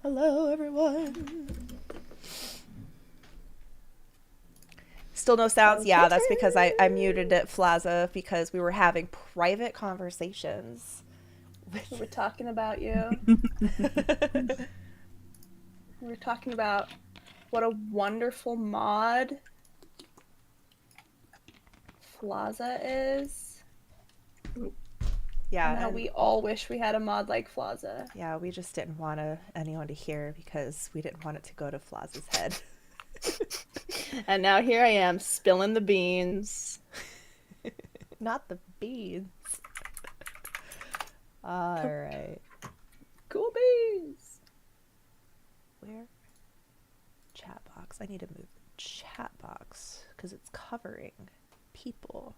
Hello, everyone. Still no sounds? Yeah, that's because I muted it, Flaza, because we were having private conversations. We were talking about you. We were talking about what a wonderful mod Flaza is. Yeah. And how we all wish we had a mod like Flaza. Yeah, we just didn't want anyone to hear because we didn't want it to go to Flaza's head. And now here I am, spilling the beans. Not the beans. Alright. Cool beans. Where? Chat box. I need to move the chat box because it's covering people.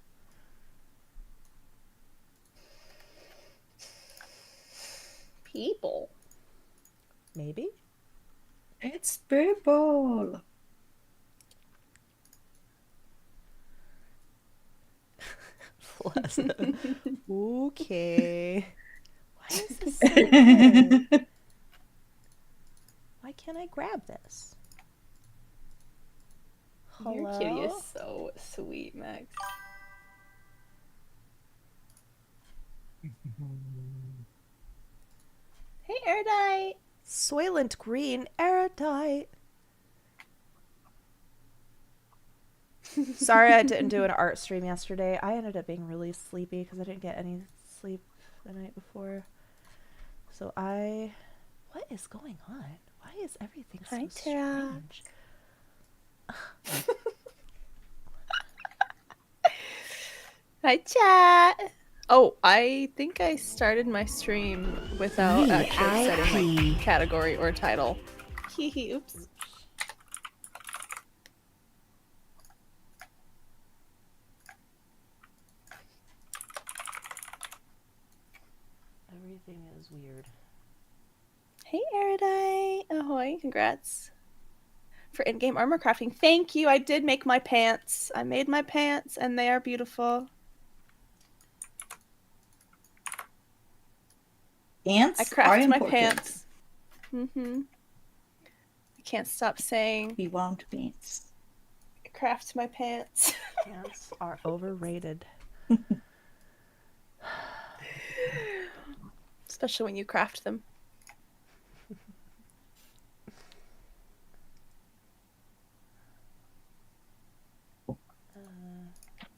People. Maybe? It's people. Okay. Why is this so weird? Why can't I grab this? Hello? Your kitty is so sweet, Max. Hey, Erudite. Soylent Green Erudite. Sorry I didn't do an art stream yesterday. I ended up being really sleepy because I didn't get any sleep the night before. So what is going on? Why is everything so strange? Hi, chat. Oh, I think I started my stream without actually setting my category or title. Hee oops. Everything is weird. Hey, Erudite. Ahoy, congrats. For in-game armor crafting. Thank you, I did make my pants. I made my pants, and they are beautiful. Ants I crafted my pants. I can't stop saying. We want pants. I craft my pants. Pants are overrated. Especially when you craft them.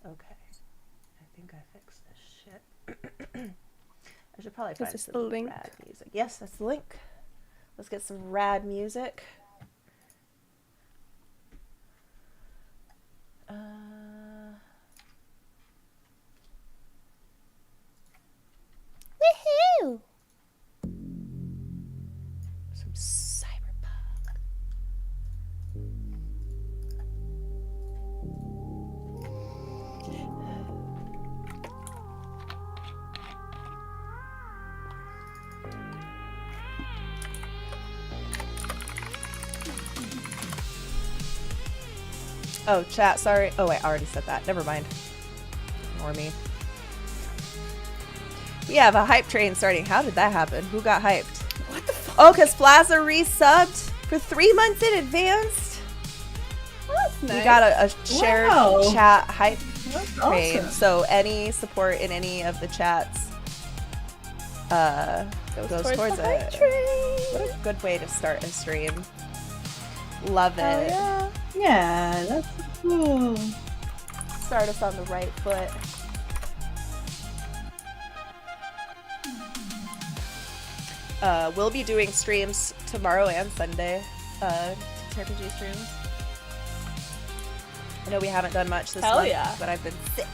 Okay. I think I fixed this shit. I should probably find some rad music. Yes, that's the link. Let's get some rad music. Woohoo! Some cyberpunk. Oh, chat, sorry. Oh, wait, I already said that. Never mind. Ignore me. We have a hype train starting. How did that happen? Who got hyped? What the fuck? Oh, because Plaza resubbed for 3 months in advance. Oh, that's nice. We got a shared chat hype train. Awesome. So any support in any of the chats goes towards it. What a good way to start a stream. Love it. Yeah. Yeah, that's cool. Start us on the right foot. We'll be doing streams tomorrow and Sunday. RPG streams. I know we haven't done much this month, but I've been sick.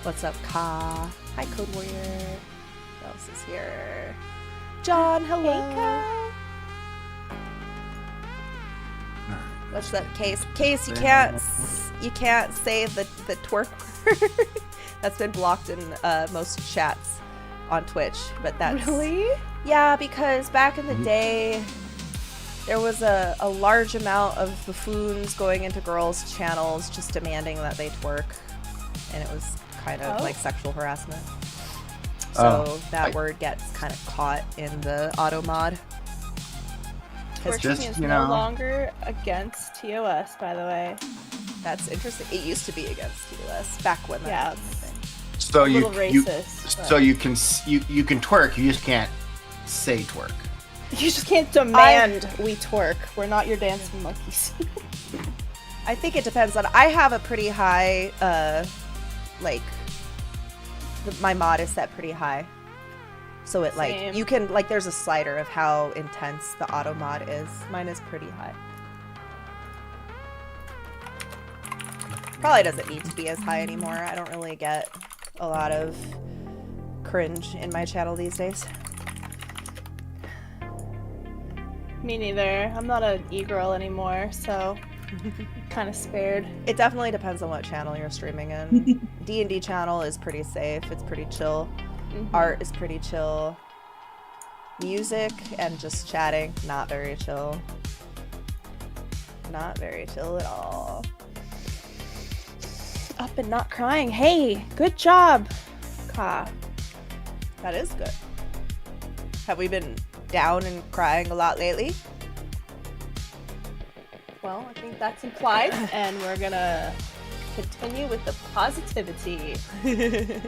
What's up, Ka? Hi, Code Warrior. Who else is here? John, hello. Hey, Ka. What's that, Case? Case, you can't say the twerk word. That's been blocked in most chats on Twitch, but that's really. Yeah, because back in the day, there was a large amount of buffoons going into girls' channels just demanding that they twerk, and it was kind of like sexual harassment. So that word gets kind of caught in the auto mod. Twerking is no longer against TOS, by the way. That's interesting. It used to be against TOS back when that was a thing. So you racist, so you can twerk, you just can't say twerk. You just can't demand we twerk. We're not your dancing monkeys. I think it depends on. I have a pretty high, my mod is set pretty high, so it Same. you can there's a slider of how intense the auto mod is. Mine is pretty high. Probably doesn't need to be as high anymore. I don't really get a lot of cringe in my channel these days. Me neither. I'm not an e-girl anymore, so kind of spared. It definitely depends on what channel you're streaming in. D&D channel is pretty safe. It's pretty chill. Art is pretty chill. Music and just chatting, not very chill. Not very chill at all. Up and not crying. Hey, good job, Ka. That is good. Have we been down and crying a lot lately? Well, I think that's implied, and we're gonna continue with the positivity. It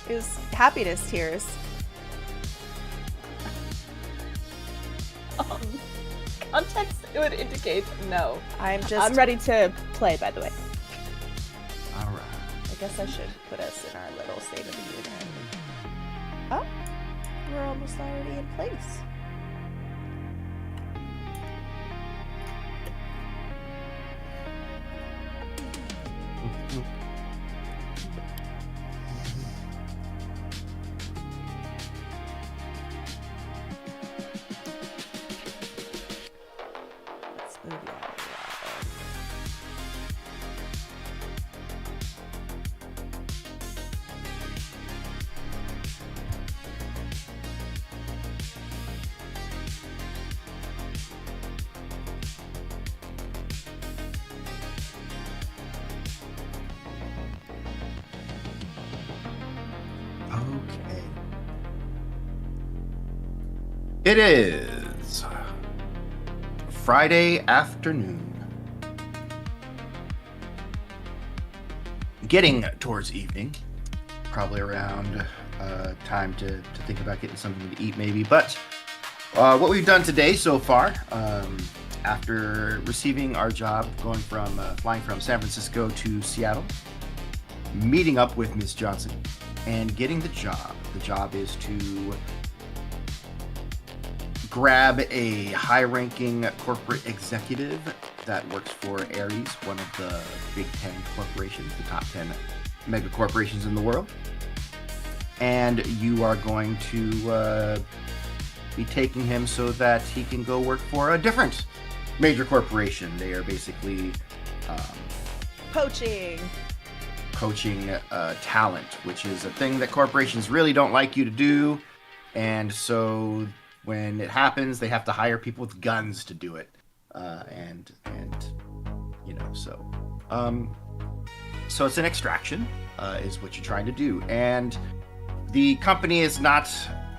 was happiness tears. Context would indicate no. I'm ready to play, by the way. All right. I guess I should put us in our little state of the union. Oh, we're almost already in place. Let's move you all around. Okay. It is Friday afternoon. Getting towards evening. Probably around time to think about getting something to eat maybe. But what we've done today so far, after receiving our job, flying from San Francisco to Seattle, meeting up with Ms. Johnson, and getting the job. The job is to grab a high-ranking corporate executive that works for Ares, one of the Big 10 corporations, the top 10 mega corporations in the world. And you are going to be taking him so that he can go work for a different major corporation. They are basically Poaching talent, which is a thing that corporations really don't like you to do. And so when it happens, they have to hire people with guns to do it. So it's an extraction, is what you're trying to do. And the company is not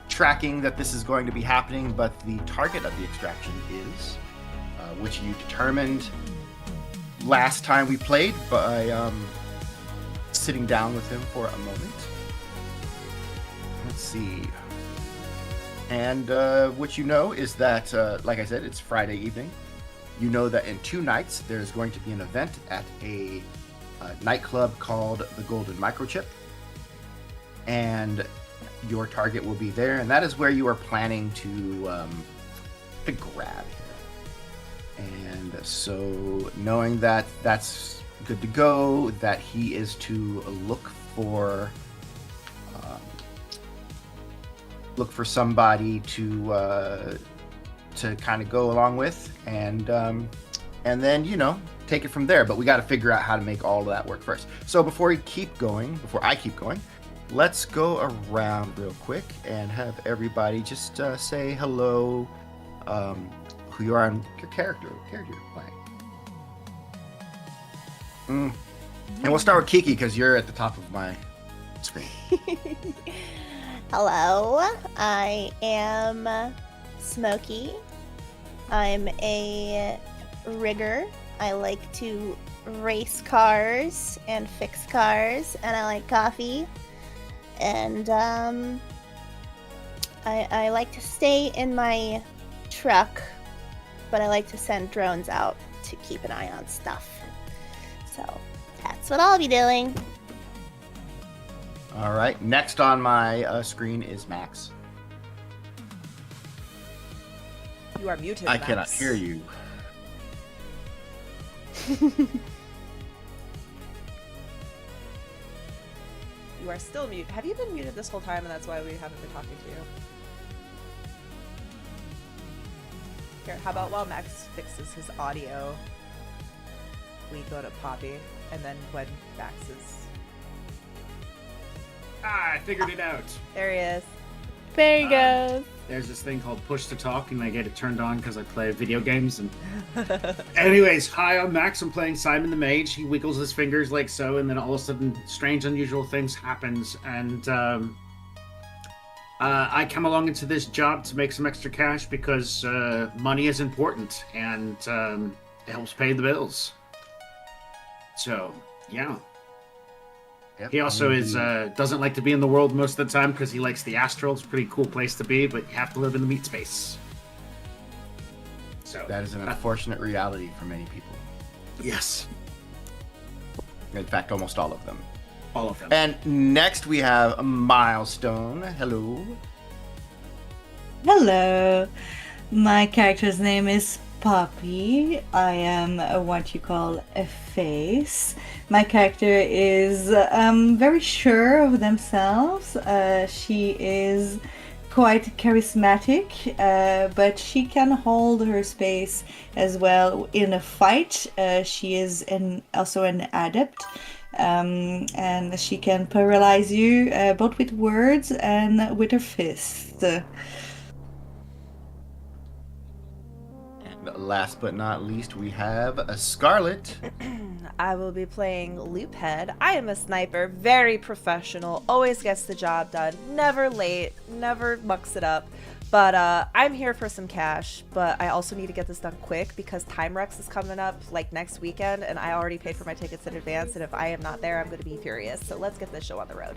tracking that this is going to be happening, but the target of the extraction is, which you determined last time we played by sitting down with him for a moment. Let's see. And what you know is that, like I said, it's Friday evening. You know that in 2 nights there's going to be an event at a nightclub called the Golden Microchip. And your target will be there, and that is where you are planning to grab him. And so knowing that that's good to go, that he is to look for somebody to kind of go along with, and then take it from there. But we got to figure out how to make all of that work first. So before I keep going, let's go around real quick and have everybody just say hello, who you are and your character you're playing. And we'll start with Kiki because you're at the top of my screen. Hello, I am Smokey. I'm a rigger. I like to race cars and fix cars, and I like coffee. And I like to stay in my truck, but I like to send drones out to keep an eye on stuff. So that's what I'll be doing. All right. Next on my screen is Max. You are muted, I Max. cannot hear you. You are still muted. Have you been muted this whole time, and that's why we haven't been talking to you? Here, how about while Max fixes his audio, we go to Poppy, and then when Max is... I figured it out. There he is. There he goes. There's this thing called push to talk, and I get it turned on because I play video games. And anyways, hi, I'm Max. I'm playing Simon the Mage. He wiggles his fingers like so, and then all of a sudden, strange, unusual things happens. And I come along into this job to make some extra cash because money is important, and it helps pay the bills. So, yeah. Yep. He also is doesn't like to be in the world most of the time because he likes the astral. It's a pretty cool place to be, but you have to live in the meat space. So That is an unfortunate reality for many people. Yes, In fact, almost all of them. all of them. And next we have Milestone. Hello. Hello. My character's name is Poppy. I am what you call a face. My character is very sure of themselves. She is quite charismatic, but she can hold her space as well in a fight. She is also an adept. And she can paralyze you both with words and with her fist. And last but not least, we have a Scarlet. I will be playing Loophead. I am a sniper, very professional, always gets the job done, never late, never mucks it up. But I'm here for some cash, but I also need to get this done quick because Time Rex is coming up like next weekend, and I already paid for my tickets in advance, and if I am not there, I'm going to be furious. So let's get this show on the road.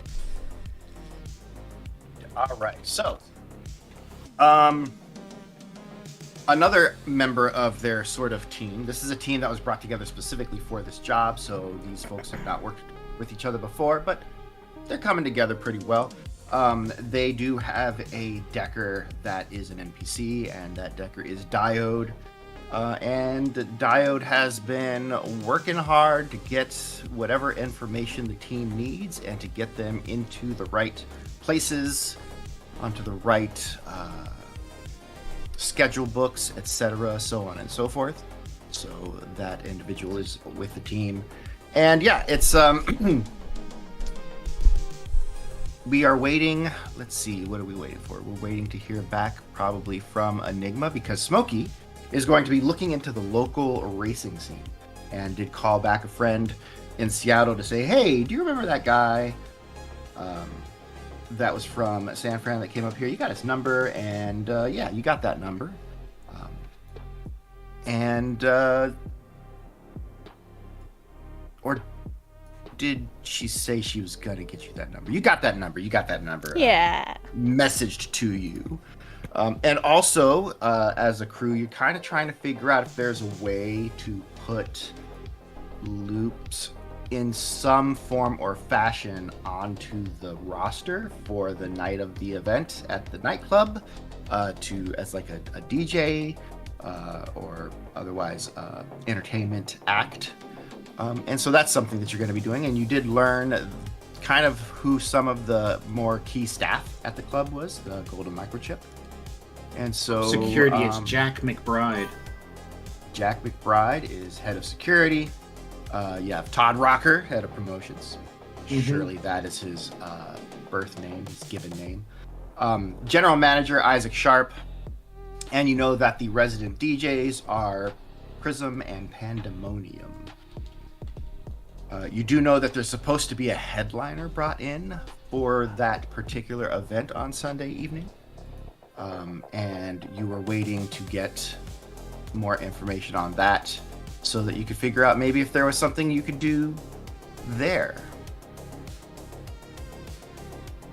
All right. So, another member of their sort of team. This is a team that was brought together specifically for this job, so these folks have not worked with each other before, but they're coming together pretty well. They do have a Decker that is an NPC, and that Decker is Diode. And Diode has been working hard to get whatever information the team needs and to get them into the right places, onto the right schedule books, etc., so on and so forth. So that individual is with the team. And yeah, it's we are waiting. Let's see, what are we waiting for? We're waiting to hear back probably from Enigma because Smokey is going to be looking into the local racing scene and did call back a friend in Seattle to say, hey, do you remember that guy that was from San Fran that came up here? You got his number, and yeah, you got that number. Or did she say she was gonna get you that number? You got that number. You got that number. Yeah. Messaged to you. And also, as a crew, you're kind of trying to figure out if there's a way to put loops in some form or fashion onto the roster for the night of the event at the nightclub, as like a DJ or otherwise entertainment act. And so that's something that you're going to be doing. And you did learn kind of who some of the more key staff at the club was, the Golden Microchip. And so Security is Jack McBride. Jack McBride is head of security. You have Todd Rocker, head of promotions. Surely that is his birth name, his given name. General manager Isaac Sharp. And you know that the resident DJs are Prism and Pandemonium. You do know that there's supposed to be a headliner brought in for that particular event on Sunday evening. And you were waiting to get more information on that so that you could figure out maybe if there was something you could do there.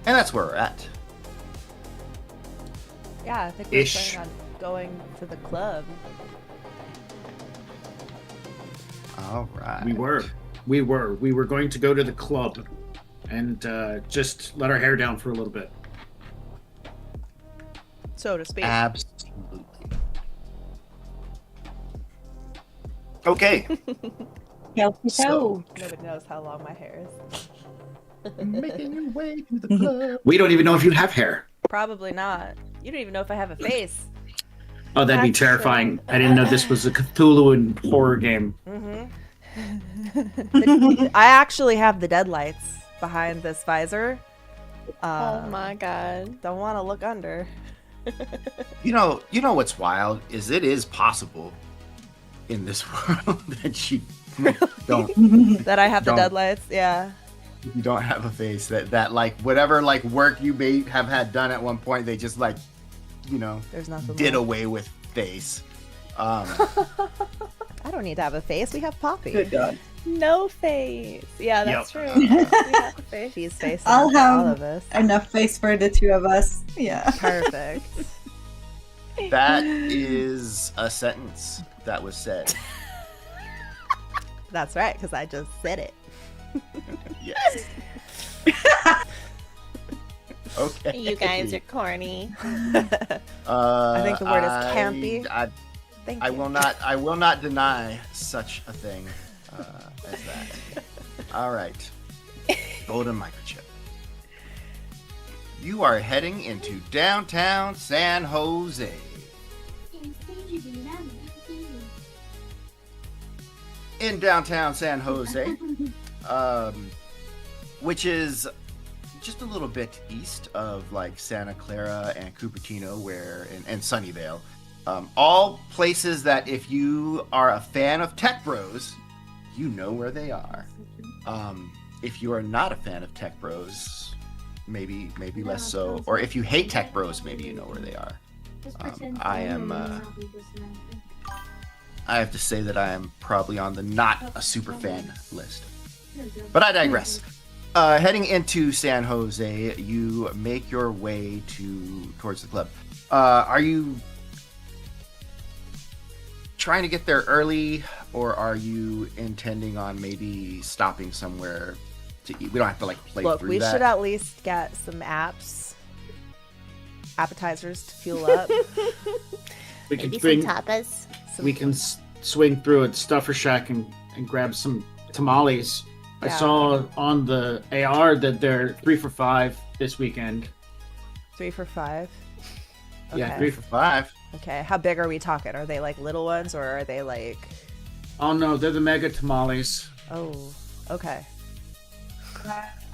And that's where we're at. Yeah, I think we're Ish. planning on going to the club. All right. We were going to go to the club and just let our hair down for a little bit. So to speak. Absolutely. Okay. Healthy So- toe. Nobody knows how long my hair is. Making your way to the club. We don't even know if you have hair. Probably not. You don't even know if I have a face. Oh, that'd be That's true. terrifying. I didn't know this was a Cthulhuan horror game. I actually have the deadlights behind this visor. Oh my god. Don't want to look under. You know what's wild is it is possible in this world that you don't That I have the Don't. deadlights. Yeah. you don't have a face that like whatever like work you may have had done at one point they just like There's nothing. did left. away with face. I don't need to have a face. We have Poppy. Good God. No face. Yeah, that's Yep. true. We have a face. She's facing I'll for have all of us. enough face for the two of us. Yeah. Perfect. That is a sentence that was said. That's right, because I just said it. Yes. Okay. You guys are corny. I think the word is campy. Thank I you. will not deny such a thing as that. All right. Golden microchip. You are heading into downtown San Jose. In downtown San Jose, which is just a little bit east of like Santa Clara and Cupertino, and Sunnyvale. All places that if you are a fan of Tech Bros, you know where they are. If you are not a fan of Tech Bros, maybe less so. Or if you hate Tech Bros, maybe you know where they are. I have to say that I am probably on the not a super fan list. But I digress. Heading into San Jose, you make your way towards the club. Are you trying to get there early, or are you intending on maybe stopping somewhere to eat? We don't have to like play Look, through we that. should at least get some appetizers to fuel up. We can Maybe swing. some tapas. We can swing through a Stuffer Shack and grab some tamales. I Yeah. saw on the AR that they're 3 for $5 this weekend. 3 for $5. Okay. Yeah, 3 for $5. Okay, how big are we talking? Are they like little ones or are they like? Oh no, they're the mega tamales. Oh, okay.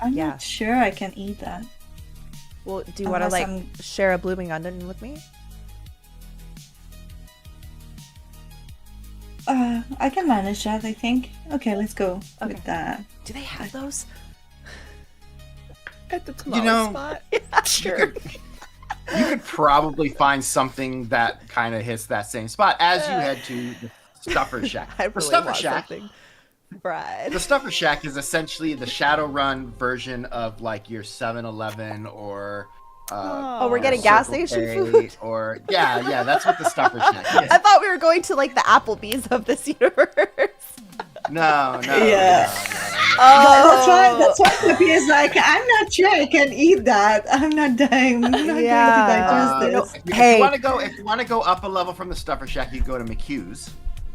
I'm Yeah. not sure I can eat that. Well, do you want to Unless like I'm- share a blooming onion with me? I can manage that, I think. Okay, let's go Okay. with that. Do they have those? At the tamale know, spot. Sure. You could probably find something that kind of hits that same spot as you head to the Stuffer Shack. I The really Stuffer want Shack. something fried. The Stuffer Shack is essentially the Shadowrun version of like your 7-Eleven or Oh, we're getting gas Circle station K, food? or yeah, that's what the Stuffer Shack is. I thought we were going to like the Applebee's of this universe. No. Yeah. Oh, That's why Poppy is like, I'm not sure I can eat that. I'm not dying. I'm not Yeah. going to digest this. If Hey. you want to go up a level from the Stuffer Shack, you go to McHugh's.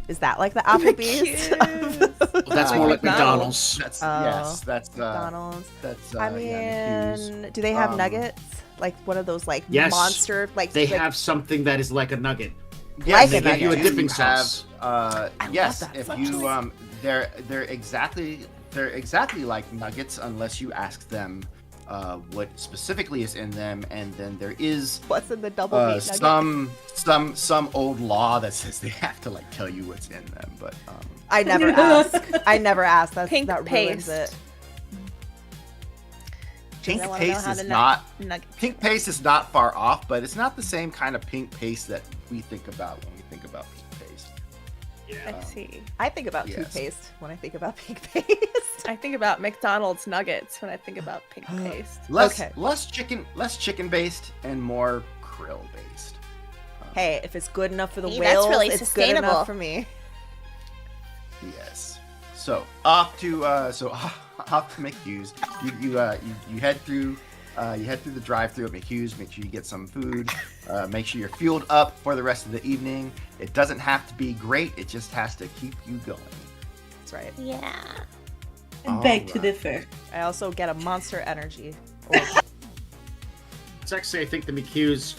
is that like the Applebee's? That's Like more like McDonald's. McDonald's. That's Oh. yes, that's McDonald's. that's I yeah, McHugh's. mean, do they have Um, nuggets? Like one of those like Yes. monster like They like, have something that is like a nugget. Yes, Like a They give you a nugget. dipping have, sauce. love yes, that if sauce. you they're exactly like nuggets unless you ask them what specifically is in them, and then there is What's in the double meat nugget? some old law that says they have to like tell you what's in them, but I never ask. I never ask. Pink that ruins paste. it. pink I wanna know paste how is the not nuggets pink paste is not far off, but it's not the same kind of pink paste that we think about when we think about pink paste. Yeah. I see. I think about Yes. toothpaste when I think about pink paste. I think about McDonald's nuggets when I think about pink paste. Less chicken based and more krill based. Hey, if it's good enough for the Hey, that's whales, really it's good sustainable. enough for me. Yes. So off to McHugh's. You head through the drive-through at McHugh's. Make sure you get some food. Make sure you're fueled up for the rest of the evening. It doesn't have to be great. It just has to keep you going. That's right. Yeah. I beg to differ. I also get a Monster Energy. It's actually, I think the McHugh's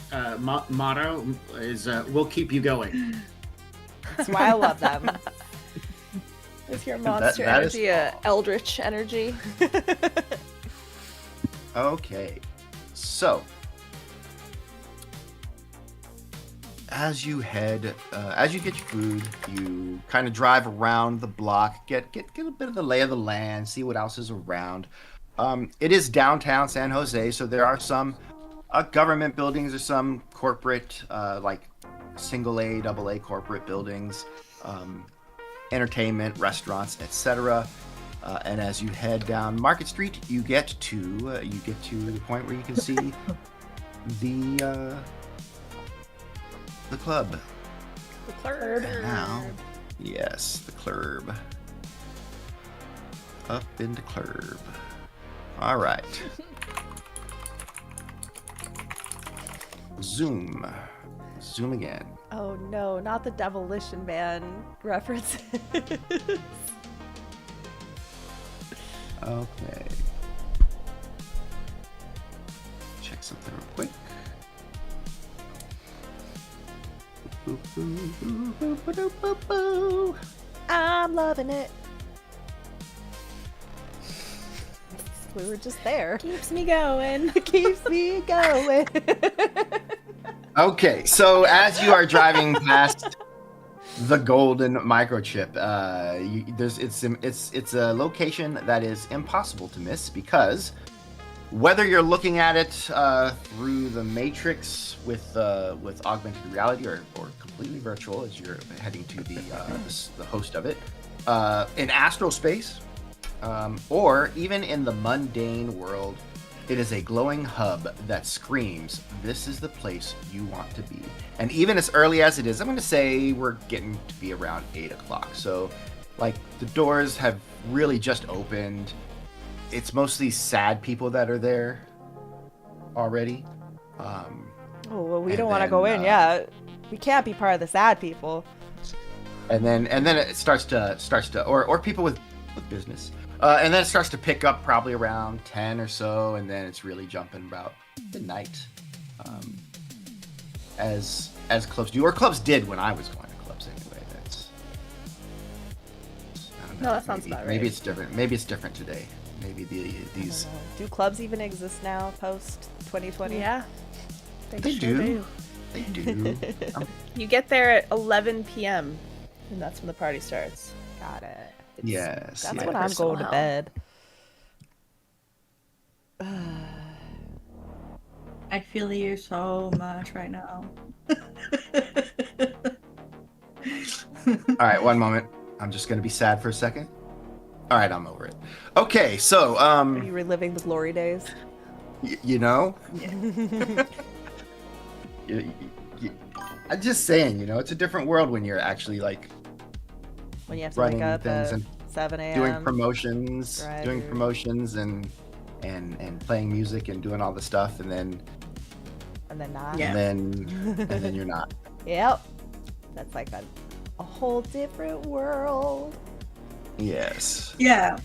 motto is "We'll keep you going." That's why I love them. Is your monster that is energy a eldritch energy? Okay, so as you get your food, you kind of drive around the block, get a bit of the lay of the land, see what else is around. It is downtown San Jose, so there are some government buildings or some corporate, like single A, double A corporate buildings, entertainment, restaurants, etc. And as you head down Market Street, you get to the point where you can see the club. The club. And now, yes, the club. Up into club. All right. Zoom again. Oh no, not the Demolition Man references. Okay. Check something real quick. I'm loving it. We were just there. Keeps me going. Keeps me going. Okay, so as you are driving past the golden microchip, it's a location that is impossible to miss because whether you're looking at it through the matrix with augmented reality or completely virtual as you're heading to the host of it, in astral space, or even in the mundane world, it is a glowing hub that screams, this is the place you want to be. And even as early as it is, I'm going to say we're getting to be around 8 o'clock. So, like, the doors have really just opened. It's mostly sad people that are there already. Oh, well, we don't want to go in yet. We can't be part of the sad people. And then it starts to or people with business. And then it starts to pick up probably around 10 or so, and then it's really jumping about midnight. As clubs do, or clubs did when I was going to clubs anyway. I don't know, No, that sounds about right. Maybe it's different. Maybe it's different today. Maybe these. Do clubs even exist now, post 2020? Yeah. They sure do. They do. You get there at 11 p.m. and that's when the party starts. Got it. Yes. That's yes. when I'm going to bed. I feel you so much right now. All right, one moment. I'm just gonna be sad for a second. All right, I'm over it. Okay, so Are you reliving the glory days? you know, I'm just saying, it's a different world when you're actually like When you have to running wake up things at and 7 a.m. doing promotions, Right. and playing music and doing all the stuff, and then not. Yeah. and then you're not. Yep. That's like a whole different world. Yes. Yeah.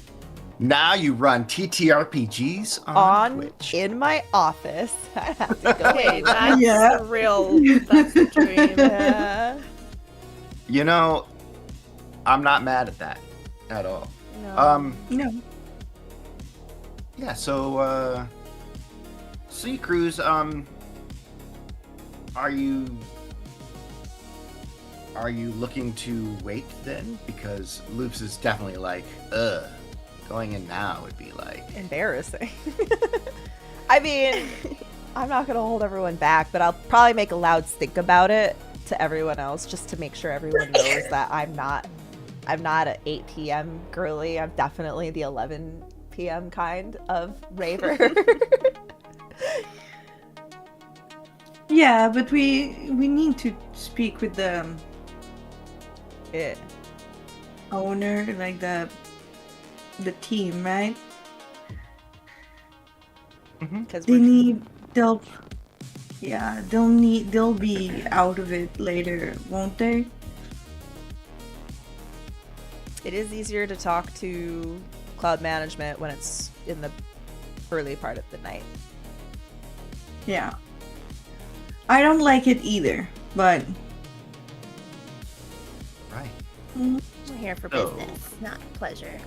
Now you run TTRPGs On Twitch. in my office. I have to go Okay, in. that's Yeah. the real. That's the dream. Yeah. I'm not mad at that at all. No. No. Yeah, so Sea Cruise, are you looking to wait then? Because Loops is definitely like, going in now would be like embarrassing. I mean, I'm not gonna hold everyone back, but I'll probably make a loud stink about it to everyone else just to make sure everyone knows that I'm not an 8 p.m. girly. I'm definitely the 11 p.m. kind of raver. Yeah, but we need to speak with the owner, like the team, right? Because they'll be out of it later, won't they? it is easier to talk to cloud management when it's in the early part of the night. Yeah. I don't like it either, but right. We're here for business, not pleasure.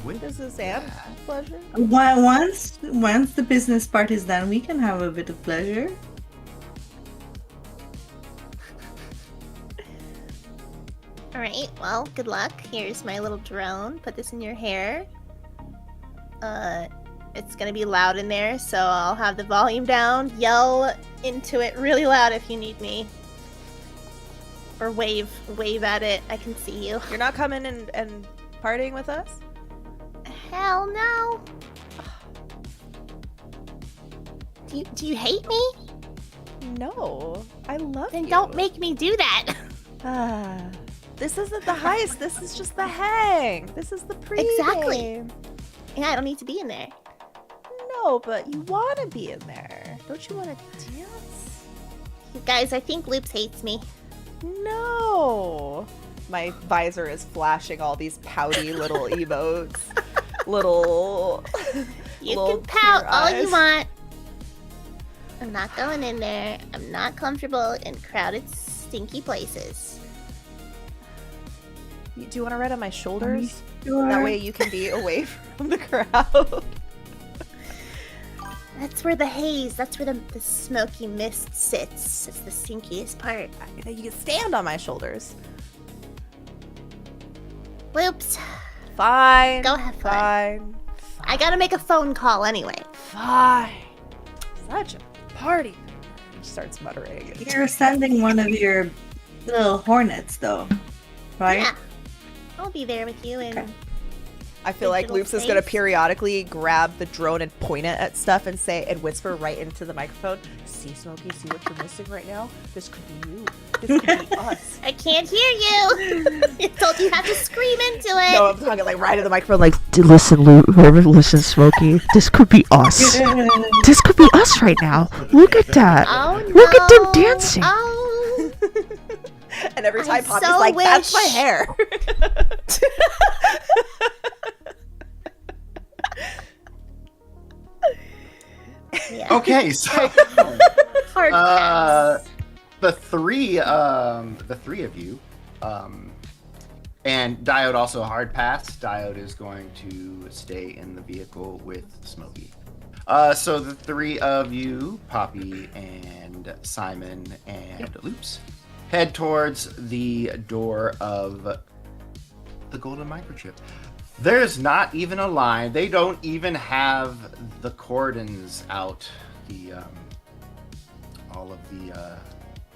This is Sam's pleasure. once the business part is done, we can have a bit of pleasure. Alright, well, good luck. Here's my little drone. Put this in your hair. It's gonna be loud in there, so I'll have the volume down. Yell into it really loud if you need me. Or wave at it. I can see you. You're not coming and partying with us? Hell no. Do you hate me? No, I love Then you. don't make me do that. This isn't the heist. This is just the hang. This is the pre. Exactly. Yeah, I don't need to be in there. No, but you want to be in there. Don't you want to dance? You guys, I think Loops hates me. No. My visor is flashing all these pouty little emotes. little. You little can pout tear all you eyes. want. I'm not going in there. I'm not comfortable in crowded, stinky places. Do you want to ride on my shoulders? Sure. That way you can be away from the crowd. That's where the haze, that's where the smoky mist sits. It's the stinkiest part. You can stand on my shoulders. Whoops. Fine. Go have fun. Fine. I gotta make a phone call anyway. Fine. Such a party. He starts muttering. You're sending one of your little hornets, though, right? Yeah. I'll be there with you and Okay. I feel like Digital Loops is gonna space. periodically grab the drone and point it at stuff and say and whisper right into the microphone. See, Smokey, see what you're missing right now? This could be you. This could be us. I can't hear you. I told you have to scream into it. No, I'm talking like right in the microphone, like listen, listen, Smokey. This could be us. This could be us right now. Look at that. Oh no. Look at them dancing. Oh. And every time I Poppy's so like, that's my wish- hair. Yeah. Okay, so Hard pass. the three of you, and Diode also hard pass. Diode is going to stay in the vehicle with Smokey. So the three of you, Poppy and Simon and Loops, head towards the door of the Golden Microchip. There's not even a line. They don't even have the cordons out. The all of the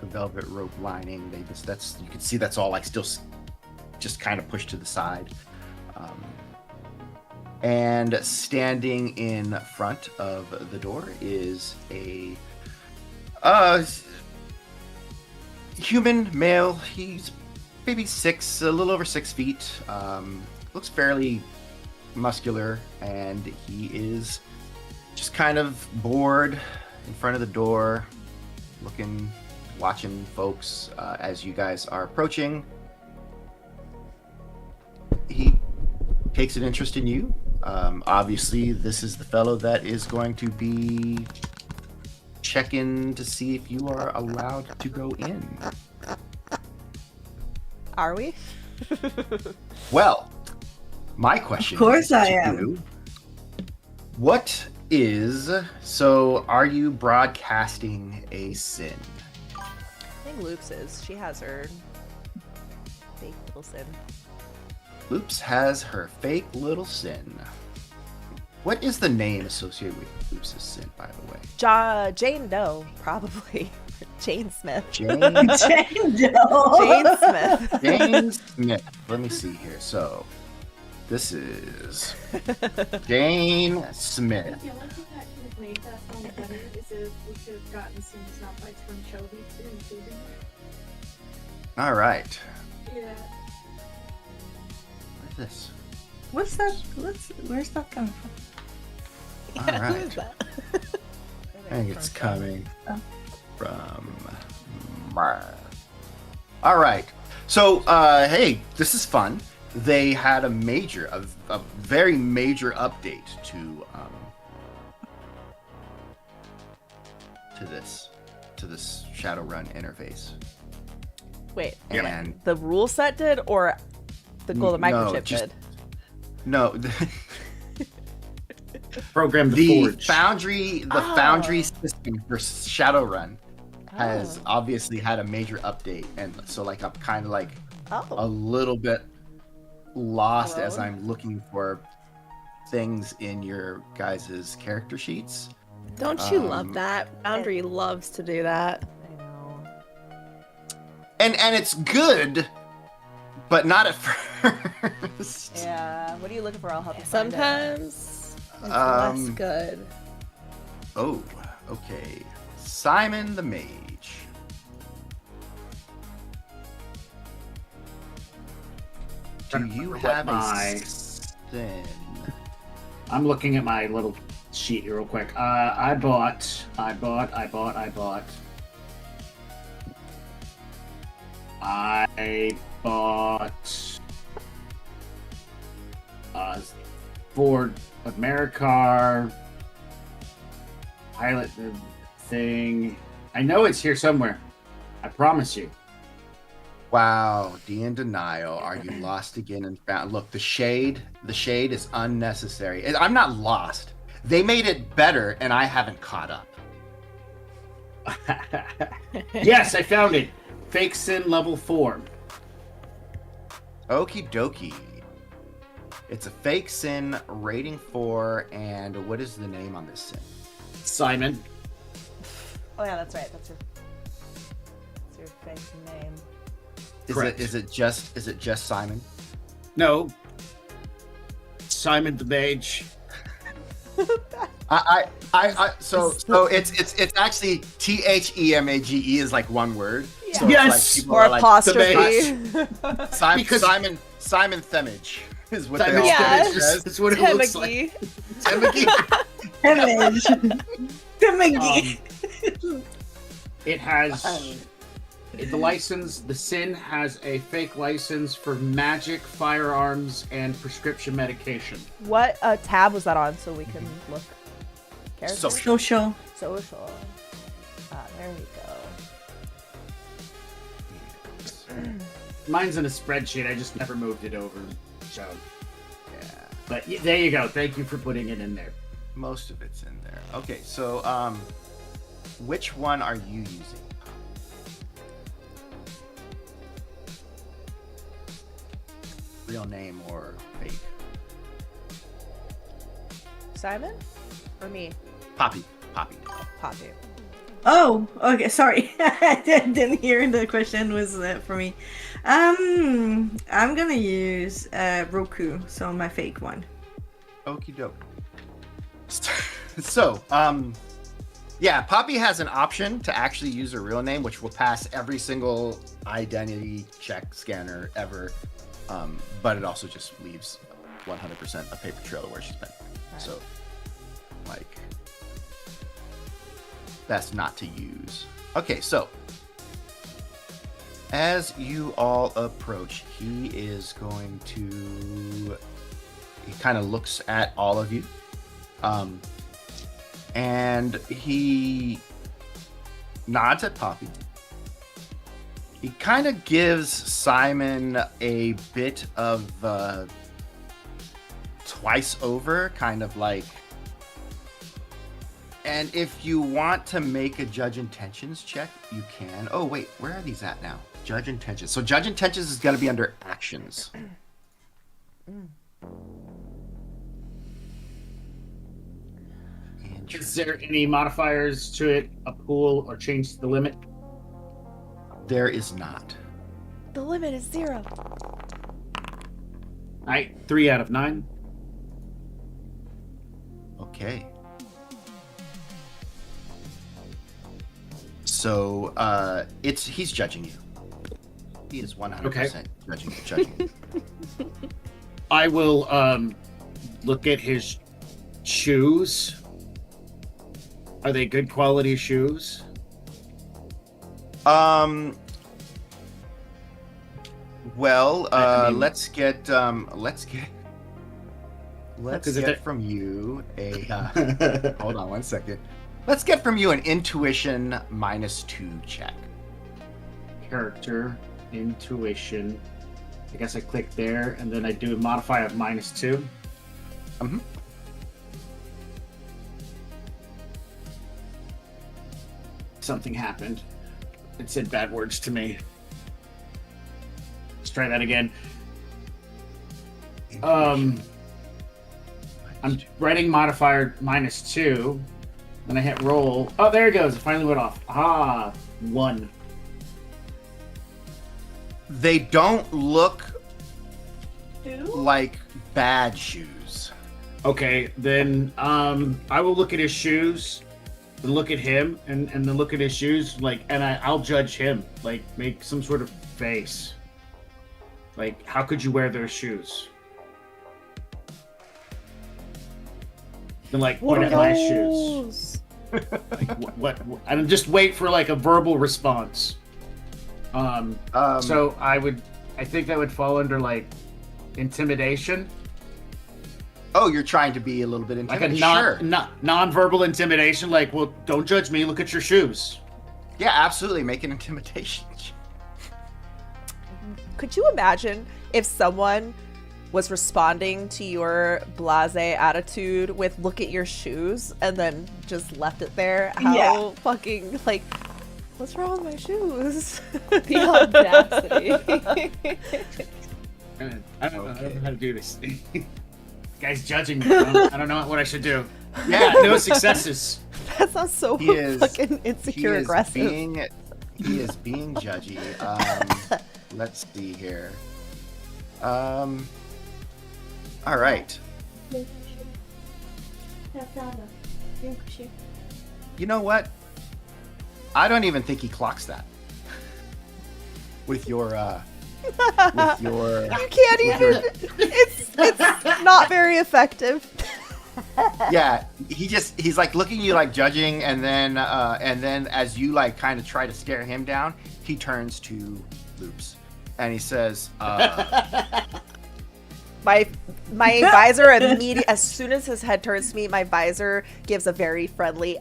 velvet rope lining. They just you can see that's all like still just kind of pushed to the side. And standing in front of the door is a human male. He's maybe a little over 6 feet. Looks fairly muscular, and he is just kind of bored in front of the door, watching folks as you guys are approaching. He takes an interest in you. Obviously, this is the fellow that is going to be checking to see if you are allowed to go in. Are we? Well, my question Of course is I to am. you, what is, so are you broadcasting a sin? I think Loops is. She has her fake little sin. Loops has her fake little sin. What is the name associated with Loops' sin, by the way? Jane Doe, probably. Jane Smith. Jane Jane Doe. Jane Smith. Jane Smith. Let me see here. So, this is Jane Smith. The only thing that could have made that sound better is if we could have gotten some sound bites from Shelby to include in All right. there. Yeah. What is this? What's that? Where's that coming from? All Yeah, who right. is that? I think it's coming Oh. from. All right. So, hey, this is fun. They had a very major update to this Shadowrun interface. Wait, And the rule set did, or the golden microchip just- did? no, Program the the Forge. Foundry Oh. Foundry system for Shadowrun has Oh. obviously had a major update, and so like I'm kind of like a Oh. little bit lost as Alone? I'm looking for things in your guys' character sheets. Don't you Um, love that? Boundary loves to do that. I know. And it's good, but not at first. Yeah. What are you looking for? I'll help you find it. Sometimes it's less good. Oh, okay. Simon the Mage. Do you What have my- a sin? I'm looking at my little sheet here real quick. I bought. I bought Ford Americar pilot thing. I know it's here somewhere. I promise you. Wow, D in denial. Are you lost again and found? Look, the shade is unnecessary. I'm not lost. They made it better, and I haven't caught up. Yes, I found it. Fake Sin level 4. Okie dokie. It's a fake sin, rating 4, and what is the name on this sin? Simon. Oh yeah, that's right. That's your fake name. Correct. Is it just Simon? No. Simon the Mage. So it's actually THEMAGE is like one word. Yeah. So it's Yes! like people Or are like, apostrophe. Simon Themage is what Simon they all Yeah. Themage. That's what it looks like. Temeki. Themage. Image. It has the license. The Sin has a fake license for magic, firearms, and prescription medication. What tab was that on so we can look? Characters? Social. Social. Ah, there we go. Mine's in a spreadsheet. I just never moved it over. So, Yeah, but there you go. Thank you for putting it in there. most of it's in there. Okay, so which one are you using? Real name or fake? Simon? Or me? Poppy. Poppy. Oh, okay. Sorry, I didn't hear the question was for me. I'm gonna use Roku, so my fake one. Okie doke. So, yeah, Poppy has an option to actually use her real name, which will pass every single identity check scanner ever. But it also just leaves 100% a paper trail of where she's been. So, like, best not to use. Okay, so as you all approach, he is going to. He kind of looks at all of you. And he nods at Poppy. He kind of gives Simon a bit of twice over, kind of like And if you want to make a judge intentions check, you can. Oh, wait, where are these at now? Judge intentions. So judge intentions is going to be under actions. Is there any modifiers to it, a pool, or change the limit? There is not. The limit is 0. All right, 3 out of 9. Okay. So he's judging you. He is 100% judging you. I will look at his shoes. Are they good quality shoes? Well, let's get from you a hold on one second. Let's get from you an intuition -2 check. Character, intuition. I guess I click there, and then I do a modifier of -2. Mm-hmm. Something happened. It said bad words to me. Let's try that again. I'm writing modifier -2. Then I hit roll. Oh, there it goes. It finally went off. 1. They don't look like bad shoes. Okay, then I will look at his shoes, then look at him, and then look at his shoes, and I'll judge him. Make some sort of face. How could you wear those shoes? Then point at my shoes. What? And just wait for a verbal response. So I think that would fall under intimidation. Oh, you're trying to be a little bit intimidating. Sure. Non-verbal intimidation. Well, don't judge me. Look at your shoes. Yeah, absolutely. Make an intimidation. Could you imagine if someone was responding to your blasé attitude with "look at your shoes" and then just left it there? How fucking what's wrong with my shoes? The audacity. I don't know how to do this. This guy's judging me. I don't know what I should do. Yeah, no successes. That sounds so fucking insecure, aggressive. He is being judgy. Let's see here. All right. You know what? I don't even think he clocks that. With your you can't even. It's not very effective. Yeah, he's looking at you judging, and then as you kind of try to stare him down, he turns to Loops and he says, My visor immediately, as soon as his head turns to me, my visor gives a very friendly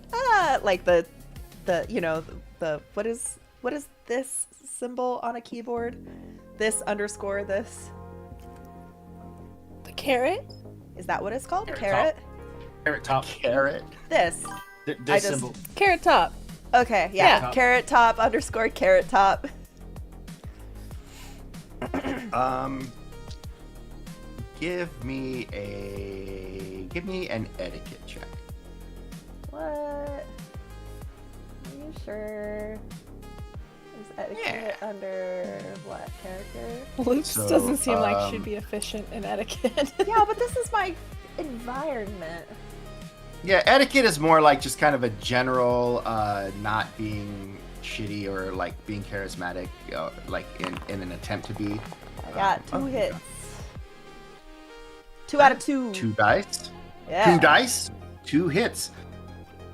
what is this symbol on a keyboard? This _ this. The carrot? Is that what it's called? Carrot top. Carrot. This. This symbol. Carrot top. Okay, yeah. Carrot top _ carrot top. Give me an etiquette check. What? Are you sure? Is etiquette under what character? Loops doesn't seem like she'd be efficient in etiquette. Yeah, but this is my environment. Yeah, etiquette is more just kind of a general not being shitty or being charismatic, in an attempt to be. I got 2 hits. 2 out of 2. 2 dice. Yeah. 2 dice. 2 hits.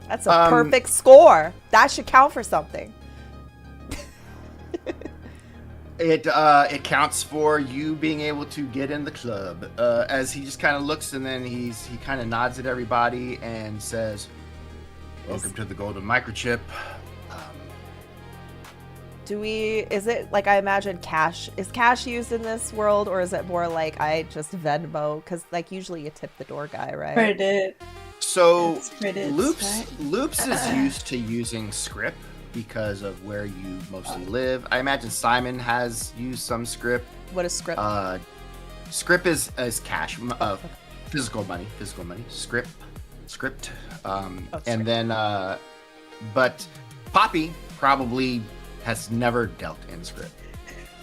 That's a perfect score. That should count for something. It counts for you being able to get in the club. As he just kind of looks, and then he kind of nods at everybody and says, "Welcome to the Golden Microchip." Is it I imagine cash? Is cash used in this world, or is it more I just Venmo? Because usually you tip the door guy, right? Credit. So That's credits, Loops right? Loops is used to using script because of where you mostly live. I imagine Simon has used some script. What is script? Script is cash, physical money. Script. And then, but Poppy probably has never dealt in script.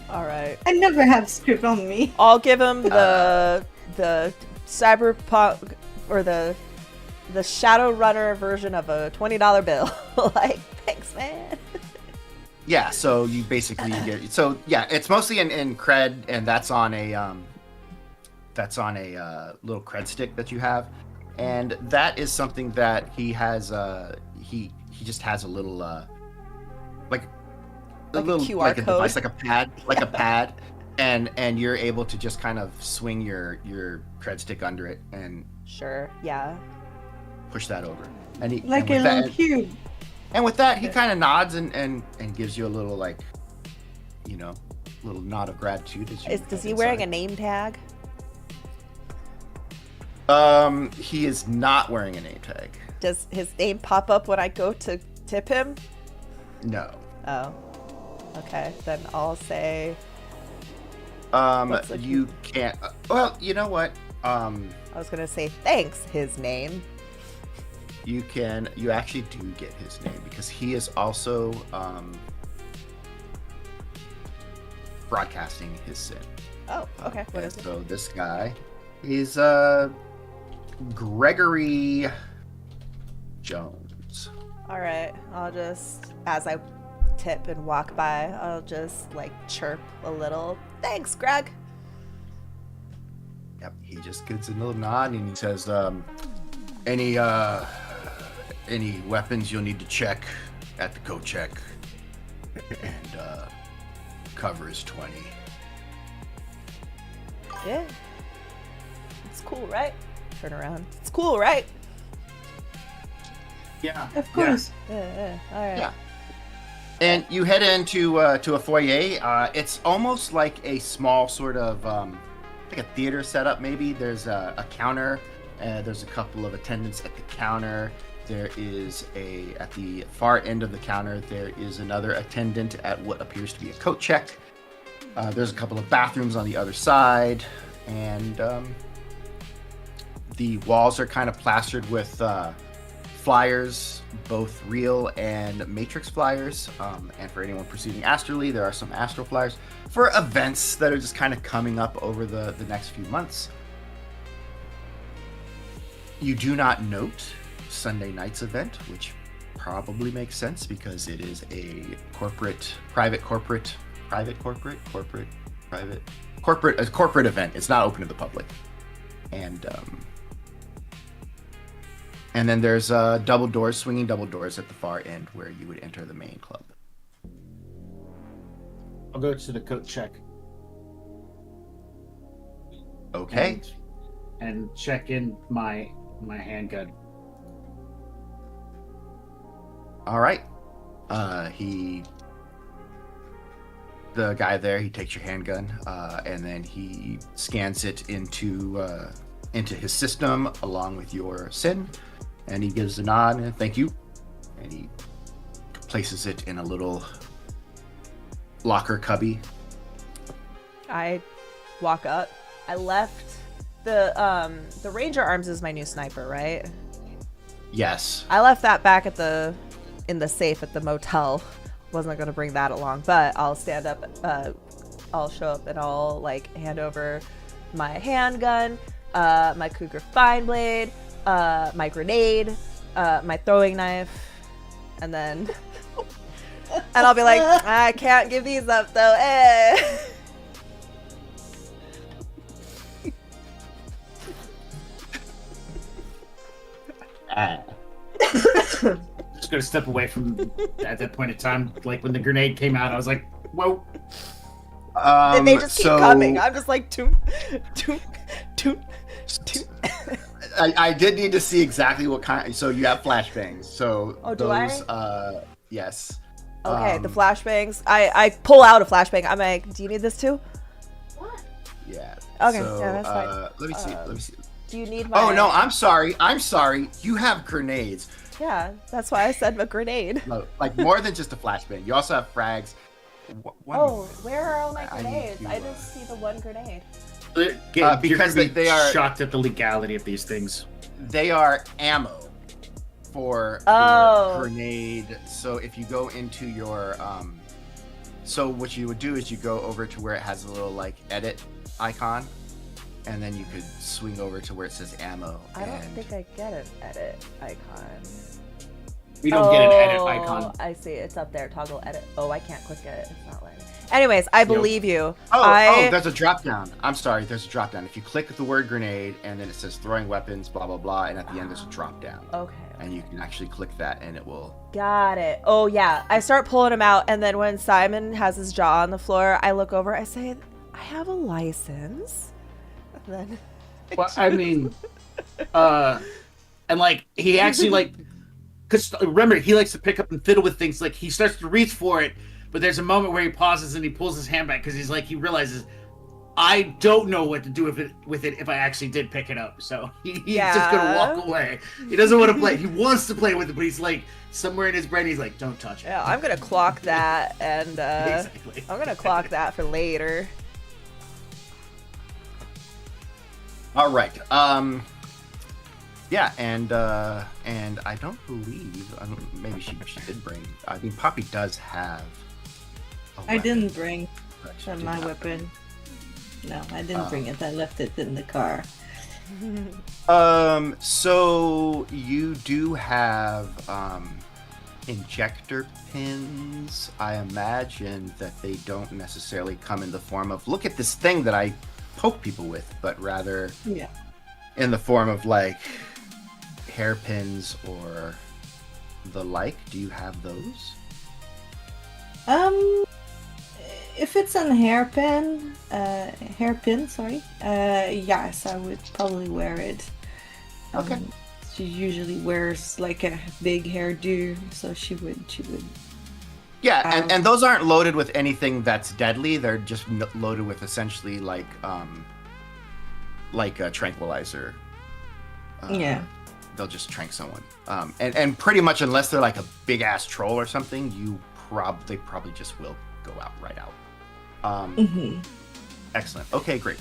All right. I never have script on me. I'll give him the cyberpunk or the Shadowrunner version of a $20 bill. Like, thanks, man. Yeah, so you basically get it's mostly in cred, and that's on a little cred stick that you have, and that is something that he has. He just has a little like a little QR like a code. device, like a pad, and you're able to just kind of swing your cred stick under it and Sure. Yeah. push that over, and he Like and a with little that, cube. and with that he kind of nods and gives you a little like, little nod of gratitude. Is he wearing a name tag? He is not wearing a name tag. Does his name pop up when I go to tip him? No. Oh. Okay, then I'll say. Looks like You can't. Well, you know what? I was gonna say thanks. His name. You actually do get his name because he is also broadcasting his sin. Oh, okay. What is it? So this guy is Gregory Jones. All right. I'll just, as I tip and walk by, I'll just like chirp a little. Thanks, Greg. Yep. He just gives a little nod and he says, any weapons you'll need to check at the coat check, and cover is 20. Yeah. It's cool, right? Turn around. It's cool, right? Yeah. Of course. Yeah. All right. Yeah. And you head into to a foyer. It's almost like a small sort of like a theater setup. Maybe there's a counter. There's a couple of attendants at the counter. There is at the far end of the counter, there is another attendant at what appears to be a coat check. There's a couple of bathrooms on the other side, and the walls are kind of plastered with flyers, both real and matrix flyers. And for anyone proceeding astrally, there are some astral flyers for events that are just kind of coming up over the next few months. You do not note Sunday night's event, which probably makes sense because it is a corporate event. It's not open to the public. And then there's swinging double doors at the far end where you would enter the main club. I'll go to the coat check. Okay. And check in my handgun. All right. The guy there, he takes your handgun, and then he scans it into his system along with your SIN, and he gives a nod and thank you, and he places it in a little locker cubby. I walk up. I left the Ranger Arms is my new sniper, right? Yes. I left that back in the safe at the motel. Wasn't gonna bring that along, but I'll stand up. I'll show up and I'll like hand over my handgun, my Cougar fine blade, my grenade, my throwing knife, and then and I'll be like, I can't give these up though. Eh. Just gonna step away from at that point in time. Like when the grenade came out, I was like, whoa. And they just keep coming. I'm just like, toot, toot, toot, toot. I did need to see exactly what kind. So you have flashbangs. So do those, I? Yes. Okay, the flashbangs. I pull out a flashbang. I'm like, do you need this too? What? Yeah. Okay, So, yeah, that's fine. Let me see. Do you need my... Oh, no, I'm sorry. You have grenades. Yeah, that's why I said a grenade. No, like more than just a flashbang. You also have frags. Where are all my grenades? I just see the one grenade. Because they are shocked at the legality of these things. They are ammo for your grenade. So if you go into your so what you would do is you go over to where it has a little like edit icon, and then you could swing over to where it says ammo. I don't think I get an edit icon. We don't get an edit icon. I see. It's up there. Toggle edit. Oh, I can't click it. It's not letting me. Anyways, I believe you. There's a drop down. I'm sorry. There's a drop down. If you click the word grenade and then it says throwing weapons, blah, blah, blah. And at the end, there's a drop down. Okay. And you can actually click that and it will. Got it. Oh, yeah. I start pulling them out. And then when Simon has his jaw on the floor, I look over. I say, I have a license. And then. Well, I mean, and like, he actually like. Because remember, he likes to pick up and fiddle with things. Like, he starts to reach for it, but there's a moment where he pauses and he pulls his hand back because he realizes, I don't know what to do with it if I actually did pick it up. So he's just gonna walk away. He doesn't want to play. He wants to play with it, but he's like, somewhere in his brain, he's like, don't touch it. Yeah, I'm gonna clock that, and exactly. I'm gonna clock that for later. All right. Yeah, and I don't believe maybe she did bring. I mean, Poppy does have. I didn't bring my weapon. No, I didn't bring it. I left it in the car. So you do have injector pins. I imagine that they don't necessarily come in the form of look at this thing that I poke people with, but rather in the form of like hairpins or the like. Do you have those? If it's an hairpin, yes, I would probably wear it. Okay. She usually wears like a big hairdo, so she would. Yeah, and those aren't loaded with anything that's deadly. They're just loaded with essentially like a tranquilizer. They'll just trank someone. And pretty much unless they're like a big ass troll or something, they probably just will go right out. Excellent. Okay, great.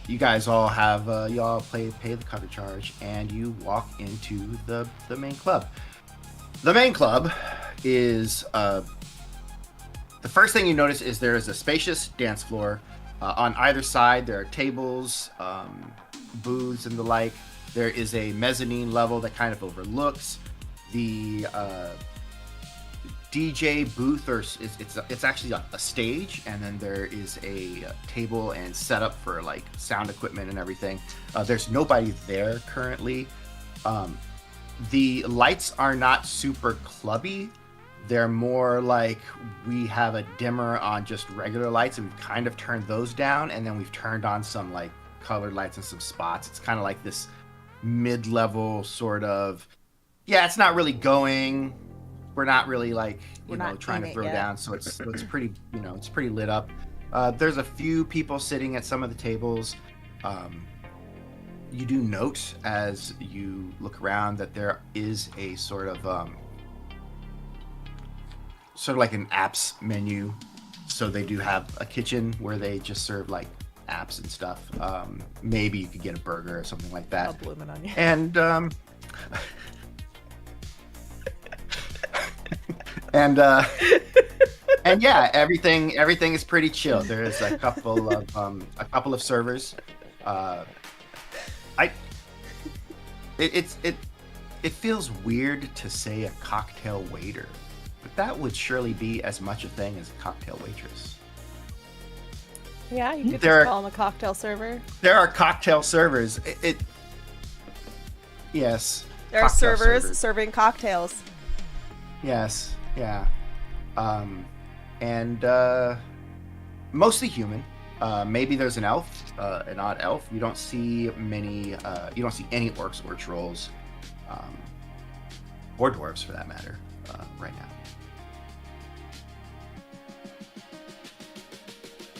You guys all have you all pay the cover charge, and you walk into the main club. The main club is the first thing you notice is there is a spacious dance floor. On either side, there are tables, booths, and the like. There is a mezzanine level that kind of overlooks the DJ booth, or it's actually a stage, and then there is a table and setup for like sound equipment and everything. There's nobody there currently. The lights are not super clubby. They're more like we have a dimmer on just regular lights, and we've kind of turned those down, and then we've turned on some like colored lights and some spots. It's kind of like this mid-level sort of, it's not really going. We're not really like, trying to throw down. So it's pretty, it's pretty lit up. There's a few people sitting at some of the tables. You do note as you look around that there is a sort of like an apps menu. So they do have a kitchen where they just serve like apps and stuff. Maybe you could get a burger or something like that. I'll bloom it on you. And and yeah, everything is pretty chill. There's a couple of servers. It feels weird to say a cocktail waiter, but that would surely be as much a thing as a cocktail waitress. Yeah, you could just call him a cocktail server. There are cocktail servers. Yes. There are servers serving cocktails. Yes. Yeah. And mostly human. Maybe there's an elf, an odd elf. You don't see many. You don't see any orcs or trolls, or dwarves for that matter, right now.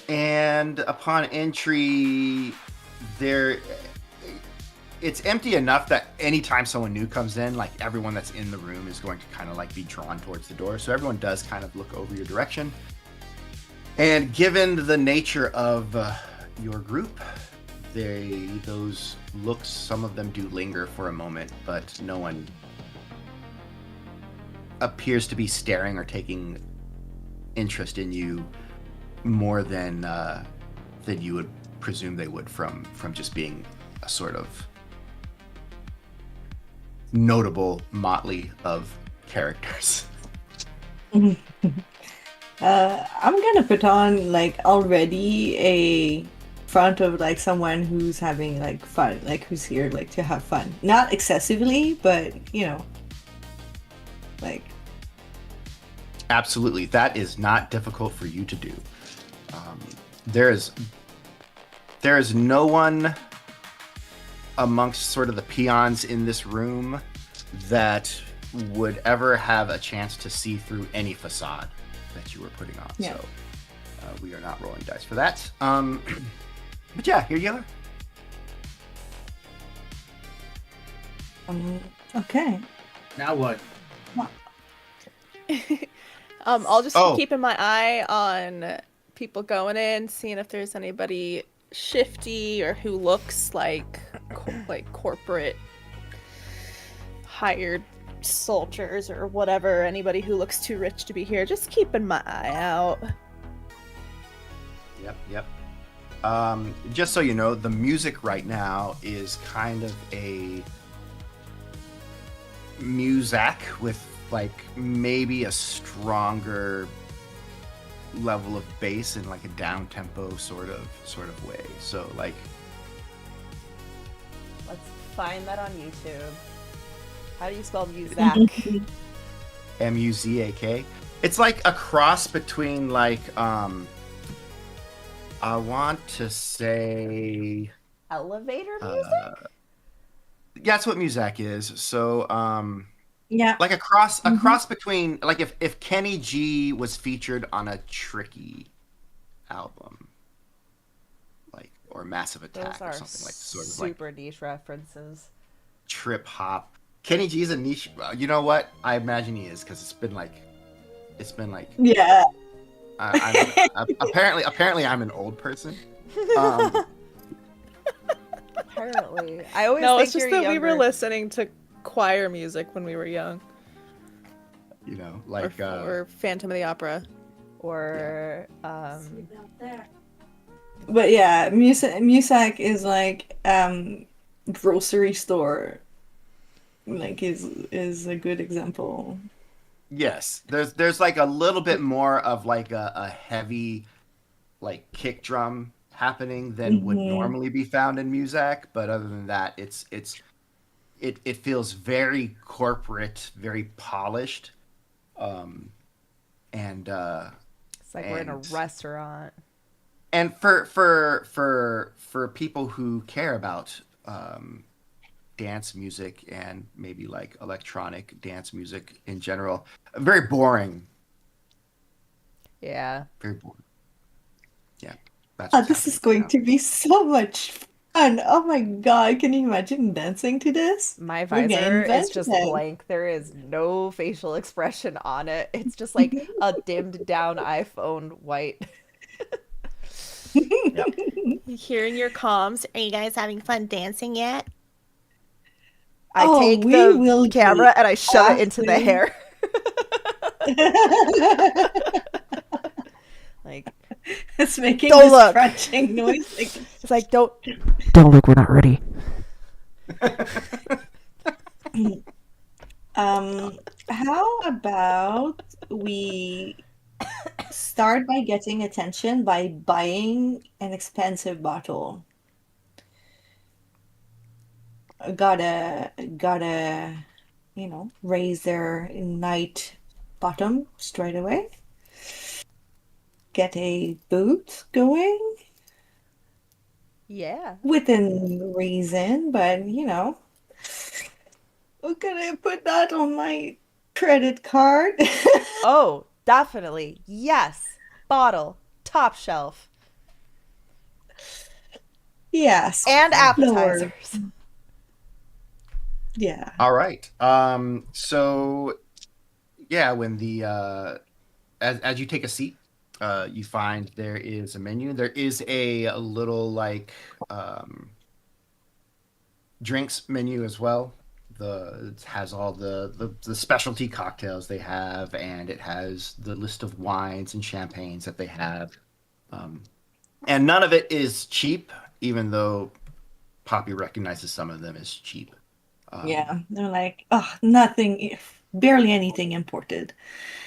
And upon entry, there, it's empty enough that anytime someone new comes in, like everyone that's in the room is going to kind of like be drawn towards the door. So everyone does kind of look over your direction. And given the nature of your group, those looks, some of them do linger for a moment, but no one appears to be staring or taking interest in you more than you would presume they would from just being a sort of notable motley of characters. I'm gonna put on like already a front of like someone who's having like fun, like who's here like to have fun, not excessively, but you know, like. Absolutely, that is not difficult for you to do. There is no one amongst sort of the peons in this room that would ever have a chance to see through any facade that you were putting on. Yeah. So we are not rolling dice for that. But yeah, here you are. Okay. Now what? I'll just be keeping my eye on people going in, seeing if there's anybody shifty or who looks like corporate hired soldiers or whatever. Anybody who looks too rich to be here, just keeping my eye out. Yep. Just so you know, the music right now is kind of a muzak with like maybe a stronger level of bass in like a down tempo sort of way. So like, Let's find that on YouTube. How do you spell Muzak? M-U-Z-A-K. It's like a cross between like I want to say Elevator music? yeah, that's what muzak is. So Yeah. like a cross between like if Kenny G was featured on a Tricky album, like, or Massive Attack or something like sort of super niche references. trip hop. Kenny G is a niche. You know what? I imagine he is because it's been like Yeah. apparently I'm an old person. Apparently, I always No, think it's just you're that we were younger. listening to choir music when we were young, You know, like or Phantom of the Opera. Or See about that. But yeah, Musak is like grocery store. Like is a good example. yes, there's like a little bit more of like a heavy like kick drum happening than would normally be found in Muzak, but other than that, it feels very corporate, very polished, and it's like we're in a restaurant. and for people who care about dance music and maybe like electronic dance music in general, very boring. Yeah. Very boring. Yeah. That's Oh, what's this is happening going to be so much fun. Oh my god, can you imagine dancing to this? My We're visor getting is just inventive. blank. There is no facial expression on it. It's just like a dimmed down iPhone white. You hear in your comms, are you guys having fun dancing yet? I Oh, take we the will camera be and I shove it into the after. hair. Like, It's making Don't this look. crunching noise. Like, it's like, don't look, we're not ready. how about we start by getting attention by buying an expensive bottle? Gotta, you know, raise their night bottom straight away. Get a boot going yeah. within reason, but you know, we're gonna put that on my credit card. Oh, definitely. Yes. Bottle. Top shelf. Yes. And Lower. appetizers. Yeah. All right. So yeah, when the as you take a seat, you find there is a menu. There is a little like drinks menu as well. It has all the specialty cocktails they have, and it has the list of wines and champagnes that they have. And none of it is cheap, even though Poppy recognizes some of them as cheap. Yeah, they're like, oh, nothing, barely anything imported.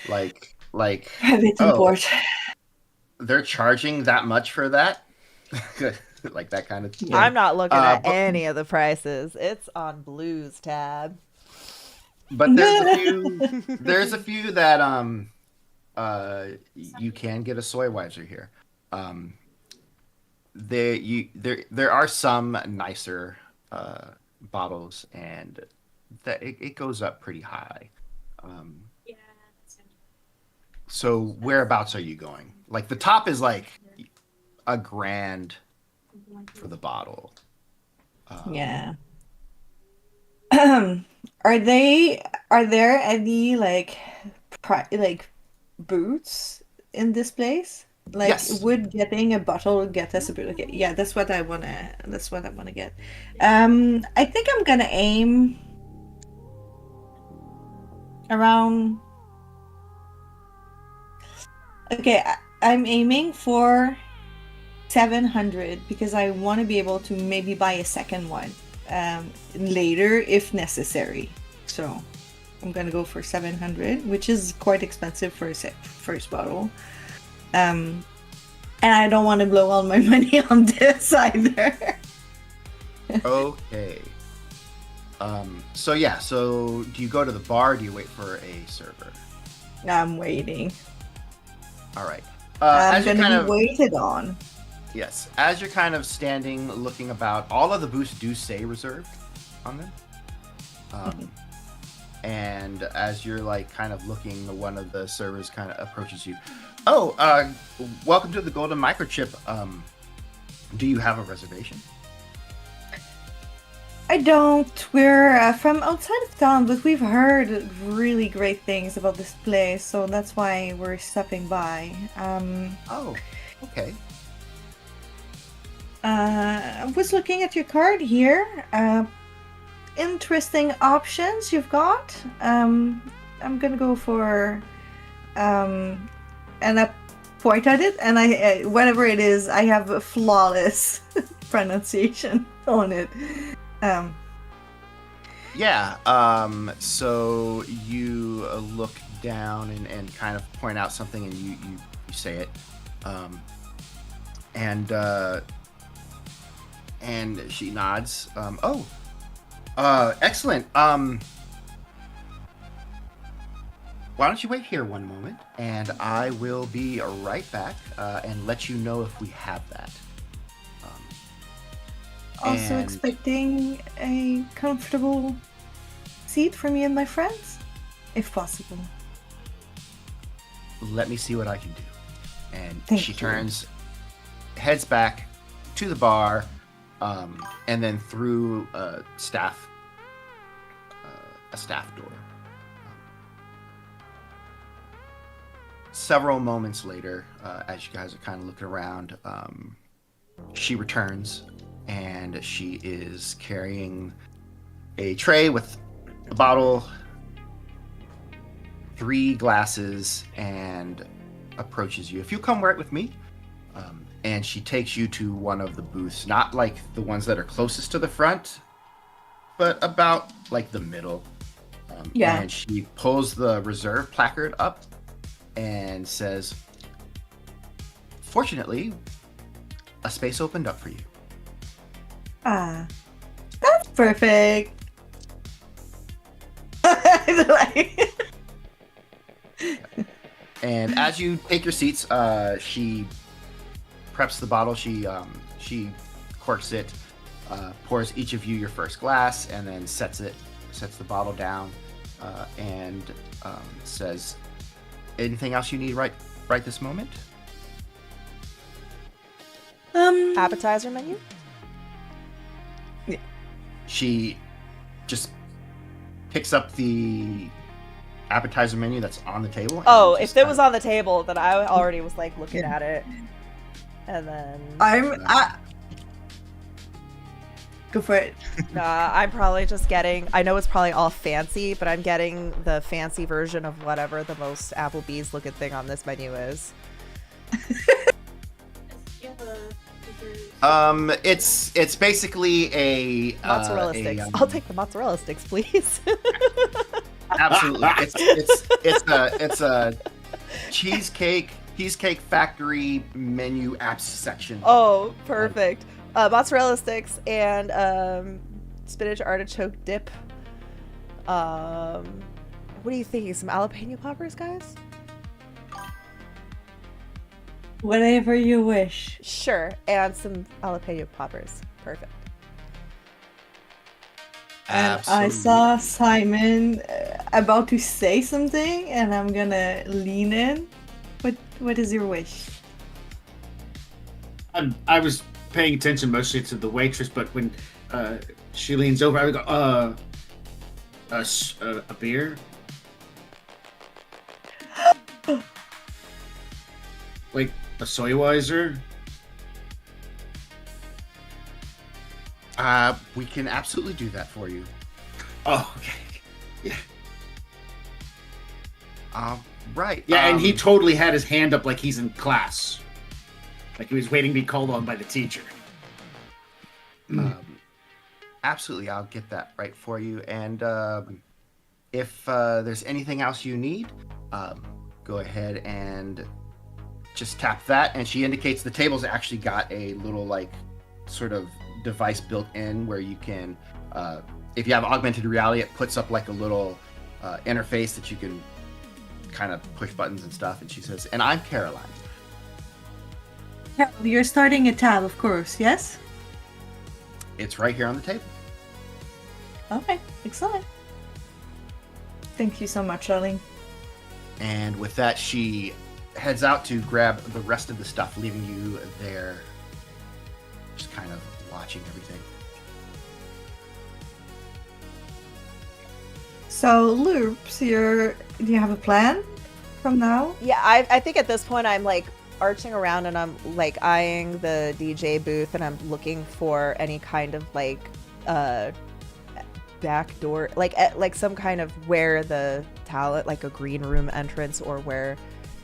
Like, Private import. they're charging that much for that? Like that kind of thing. I'm not looking at but, any of the prices. It's on Blue's tab. But there's a few that you can get a soy wiser here. There are some nicer bottles, and that it goes up pretty high. So whereabouts are you going? Like the top is like $1,000 for the bottle. Yeah. Are there any like boots in this place? Like, yes. Would getting a bottle get us a boot? Okay, yeah, that's what I wanna get. I think I'm gonna aim around. Okay, I'm aiming for 700 because I want to be able to maybe buy a second one later if necessary. So I'm gonna go for 700, which is quite expensive for a first bottle. And I don't want to blow all my money on this either. Okay. So do you go to the bar? Or do you wait for a server? I'm waiting. All right. I'm gonna be waited on. Yes. As you're kind of standing, looking about, all of the booths do say reserved on them. And as you're like kind of looking, one of the servers kind of approaches you. Oh, welcome to the Golden Microchip. Do you have a reservation? I don't. We're from outside of town, but we've heard really great things about this place, so that's why we're stopping by. Oh, okay. I was looking at your card here. Interesting options you've got. I'm gonna go for, and I point at it, and I whatever it is, I have a flawless pronunciation on it. So you look down and kind of point out something, and you say it, and she nods. Excellent. Why don't you wait here one moment, and I will be right back and let you know if we have that. Also expecting a comfortable seat for me and my friends, if possible. Let me see what I can do. And Thank you. heads back to the bar, and then through a staff door. Several moments later, as you guys are kind of looking around, she returns, and she is carrying a tray with a bottle, 3 glasses, and approaches you. If you come right with me, and she takes you to one of the booths, not like the ones that are closest to the front, but about like the middle. And she pulls the reserve placard up and says, "Fortunately, a space opened up for you." Ah, that's perfect. And as you take your seats, she preps the bottle. She corks it, pours each of you your first glass, and then sets the bottle down, and says, "Anything else you need right this moment?" Appetizer menu? Yeah. She just picks up the appetizer menu that's on the table. Oh, if it was on the table, then I already was like looking at it. And then go for it. I'm probably just getting, I know it's probably all fancy, but I'm getting the fancy version of whatever the most Applebee's looking thing on this menu is. It's basically a mozzarella sticks. I'll take the mozzarella sticks, please. Absolutely. It's a cheesecake factory menu apps section. Oh, perfect. Mozzarella sticks and spinach artichoke dip. What are you thinking? Some jalapeno poppers, guys? Whatever you wish. Sure, and some jalapeno poppers. Perfect. And Absolutely. I saw Simon about to say something, and I'm gonna lean in. What is your wish? I was paying attention mostly to the waitress, but when she leans over, I would go, a beer? Like a Soywiser? We can absolutely do that for you. Oh, okay. Yeah. Right. Yeah, and he totally had his hand up like he's in class. Like he was waiting to be called on by the teacher. Absolutely, I'll get that right for you. And if there's anything else you need, go ahead and just tap that. And she indicates the table's actually got a little like sort of device built in where you can, if you have augmented reality, it puts up like a little interface that you can kind of push buttons and stuff. And she says, "And I'm Caroline." You're starting a tab, of course, yes? It's right here on the table. Okay, excellent. Thank you so much, darling. And with that, she heads out to grab the rest of the stuff, leaving you there just kind of watching everything. So, Loops, do you have a plan from now? Yeah, I think at this point I'm like arching around and I'm like eyeing the DJ booth and I'm looking for any kind of like back door, like some kind of where the talent, like a green room entrance, or where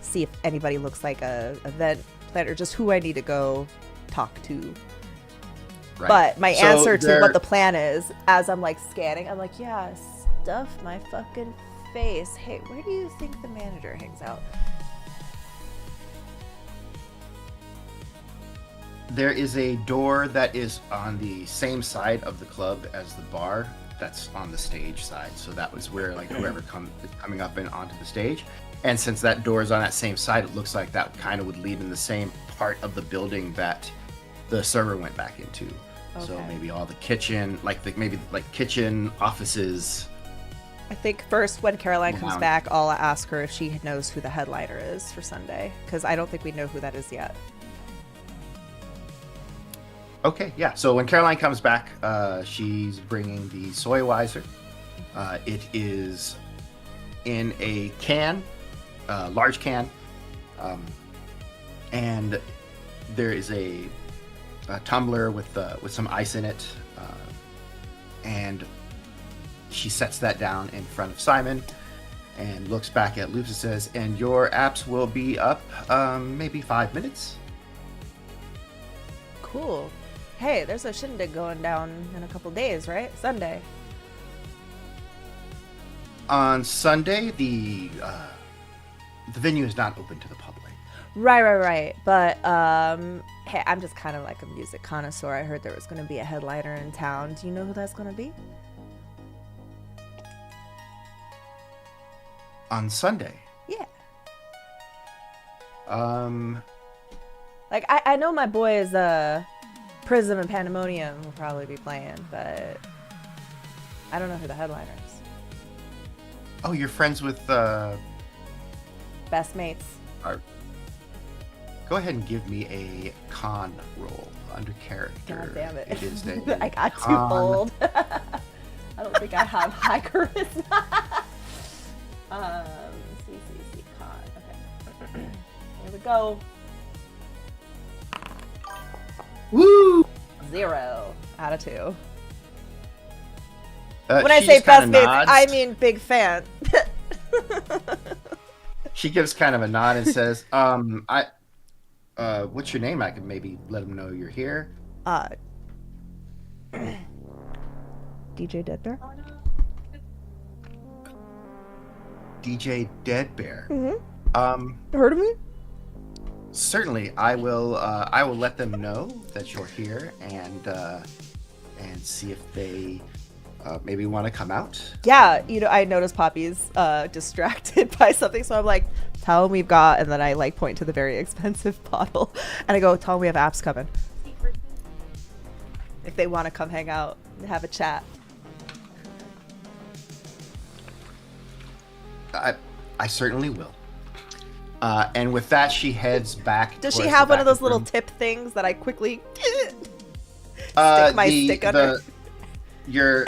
see if anybody looks like a event planner, just who I need to go talk to. Right. But my So answer to there- what the plan is, as I'm like scanning, I'm like, yeah, stuff my fucking face. Hey, where do you think the manager hangs out? There is a door that is on the same side of the club as the bar that's on the stage side. So that was where like whoever is coming up and onto the stage. And since that door is on that same side, it looks like that kind of would lead in the same part of the building that the server went back into. So Okay. maybe all the kitchen, maybe kitchen, offices. I think first when Caroline comes Wow. back, I'll ask her if she knows who the headliner is for Sunday, because I don't think we know who that is yet. Okay, yeah. So when Caroline comes back, she's bringing the Soywiser. It is in a can, large can, and there is a tumbler with some ice in it, and she sets that down in front of Simon and looks back at Loops and says, "And your apps will be up maybe 5 minutes." Cool. Hey, there's a shindig going down in a couple days, right? Sunday. On Sunday, the venue is not open to the public. Right. But hey, I'm just kind of like a music connoisseur. I heard there was going to be a headliner in town. Do you know who that's going to be? On Sunday. Yeah. Like I know my boys Prism and Pandemonium will probably be playing, but I don't know who the headliner is. Oh, you're friends with Best mates. Go ahead and give me a con roll. under character. God damn it. It is a I got too con. bold. I don't think I have high charisma. CCC con. Okay. Here we go. Woo! 0 out of 2. When When I say best mates, I mean big fan. She gives kind of a nod and says, what's your name? I can maybe let them know you're here. DJ Deadbear? DJ Deadbear. Mm-hmm. Heard of me? Certainly, I will let them know that you're here and see if they maybe want to come out. Yeah, I noticed Poppy's distracted by something, so I'm like, tell them we've got, and then I like point to the very expensive bottle, and I go, tell them we have apps coming. If they want to come hang out and have a chat. I certainly will. And with that, she heads back. Does she have one of those little tip things that I quickly stick my stick under? Your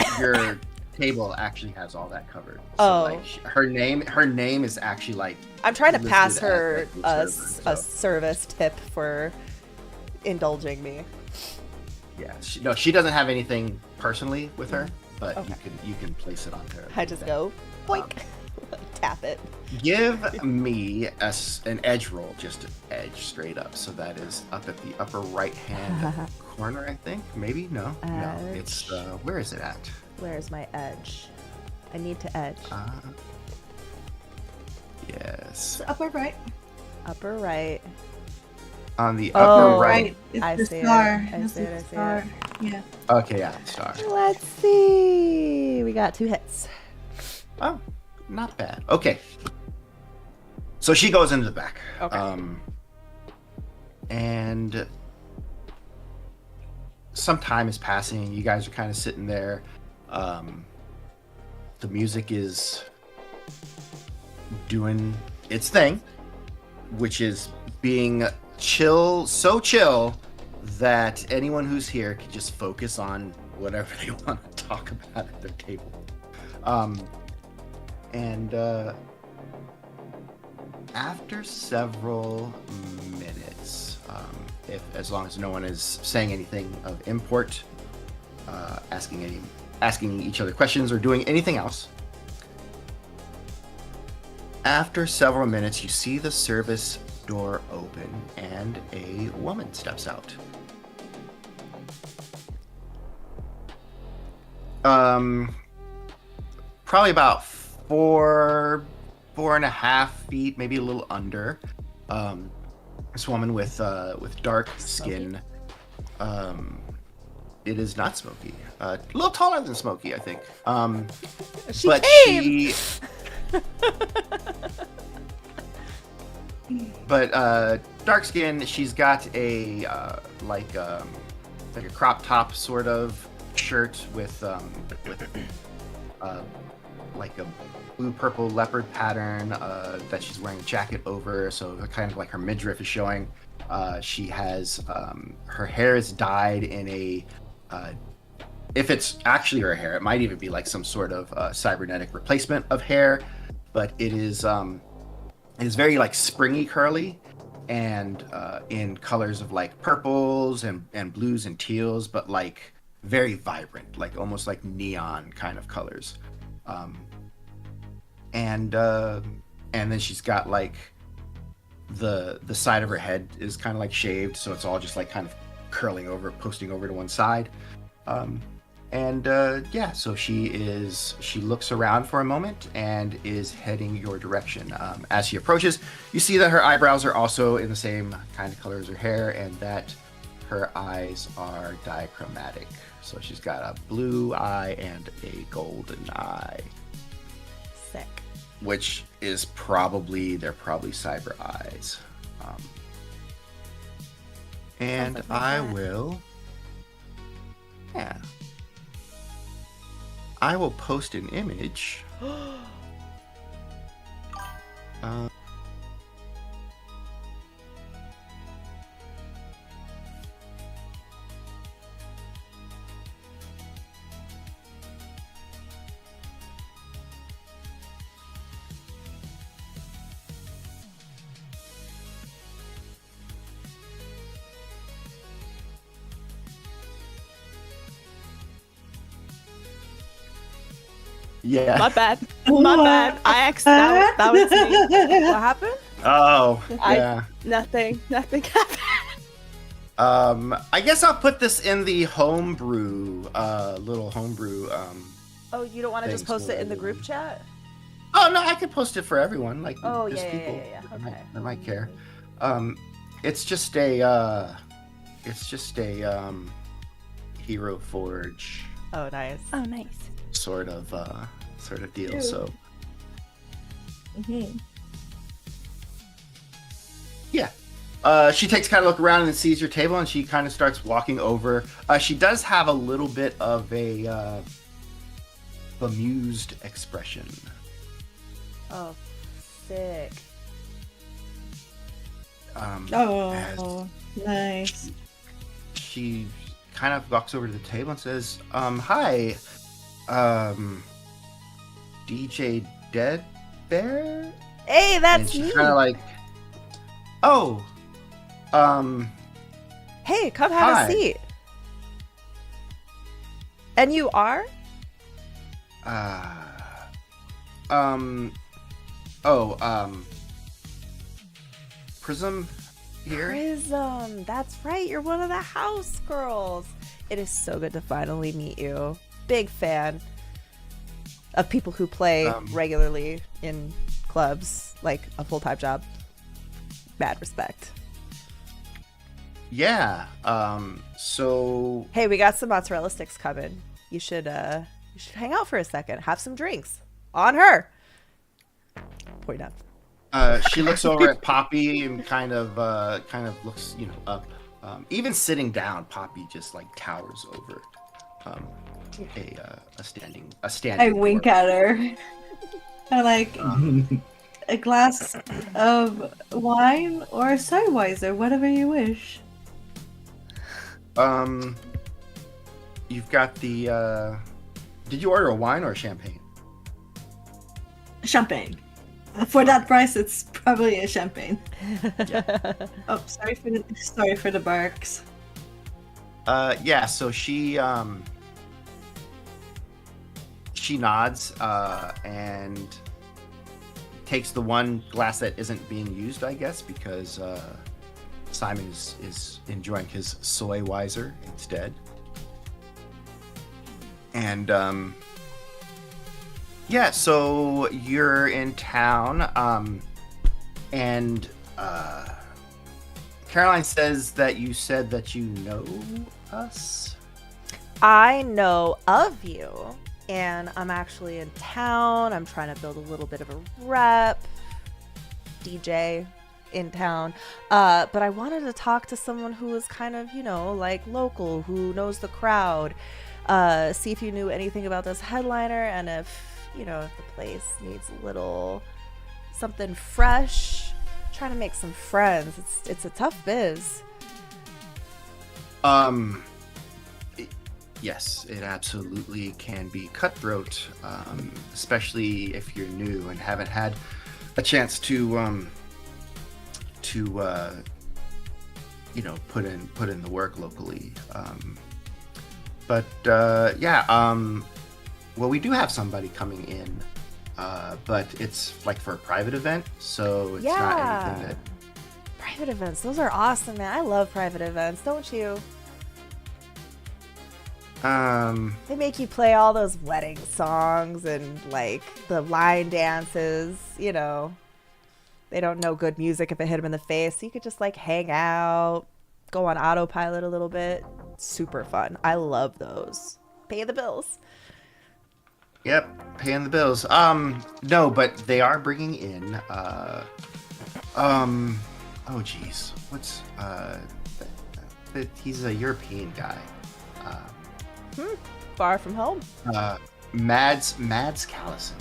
table actually has all that covered. So, oh, like, her name is actually like. I'm trying to pass her a service tip for indulging me. Yeah, she doesn't have anything personally with her, but okay. you can place it on her. I just go boink, tap it. Give me an edge roll, just an edge straight up. So that is up at the upper right hand corner, I think. Maybe no, it's where is it at? Where's my edge? I need to edge. Yes. It's upper right. Upper right. On the upper right. It's I the see star. it. I see it. Yeah. Okay, yeah, star. Let's see. We got 2 hits. Oh, not bad. Okay. So she goes into the back. Okay. And some time is passing. You guys are kind of sitting there. The music is doing its thing, which is being so chill that anyone who's here can just focus on whatever they want to talk about at their table. And after several minutes, as long as no one is saying anything of import, asking each other questions or doing anything else, after several minutes, you see the service door open and a woman steps out. Probably about 4.5 feet, maybe a little under. This woman with dark skin. It is not Smokey. A little taller than Smokey, I think. She but came! But dark skin. She's got a like a crop top sort of shirt with like a blue purple leopard pattern that she's wearing a jacket over, so kind of like her midriff is showing. She has her hair is dyed in a if it's actually her hair, it might even be like some sort of cybernetic replacement of hair, but it is very like springy curly and in colors of like purples and blues and teals, but like very vibrant, like almost like neon kind of colors. And then she's got like the side of her head is kind of like shaved, so it's all just like kind of curling over, posting over to one side. So she looks around for a moment and is heading your direction. As she approaches, you see that her eyebrows are also in the same kind of color as her hair, and that her eyes are dichromatic. So she's got a blue eye and a golden eye. Sick. Which is probably cyber eyes. And like I will... Yeah. I will post an image. Yeah. My bad. My bad. That was me. What happened? Oh, yeah. Nothing happened. I guess I'll put this in the homebrew, little homebrew. Oh, you don't want to just Thanks, post it in the whatever. group chat? Oh no, I could post it for everyone. Like, Oh, there's yeah, people yeah. that Okay. might care. It's just a, Hero Forge Oh, nice. Oh, nice. sort of deal. Ew. So Mhm. yeah. She takes kind of look around and sees your table, and she kind of starts walking over. She does have a little bit of a bemused expression. Oh, sick. Oh, nice. She kind of walks over to the table and says, "Hi, DJ Dead Bear?" Hey, And that's she's me. kind of like, "Oh, Hey, come have Hi. a seat. And you are? Prism here." Prism. That's right. You're one of the house girls. It is so good to finally meet you. Big fan of people who play regularly in clubs, like a full-time job. Bad respect. Yeah. So Hey, we got some mozzarella sticks coming. You should hang out for a second. Have some drinks. On her. Point up. she looks over at Poppy and kind of looks, up. Even sitting down, Poppy just like towers over a standing. I wink at her. I like a glass of wine or a Sennweiser, whatever you wish. You've got the. Did you order a wine or a champagne? Champagne. For that price, it's probably a champagne. Oh, sorry for the barks. Yeah. So she nods and takes the one glass that isn't being used, I guess, because Simon is enjoying his soy wiser instead. And yeah, so you're in town, and Caroline says that you said that you know us. I know of you, and I'm actually in town. I'm trying to build a little bit of a rep. DJ in town. But I wanted to talk to someone who was kind of, like local, who knows the crowd. See if you knew anything about this headliner, and if the place needs a little something fresh. Trying to make some friends. It's a tough biz. Yes, it absolutely can be cutthroat, especially if you're new and haven't had a chance to put in the work locally. But well, we do have somebody coming in, but it's like for a private event, so it's not anything that. Private events, those are awesome, man. I love private events, don't you? They make you play all those wedding songs and like the line dances, They don't know good music if it hit them in the face. So you could just like hang out, go on autopilot a little bit. Super fun. I love those. Pay the bills. Yep, paying the bills. No, but they are bringing in. Oh geez, what's he's a European guy. Far from home. Mads Callison.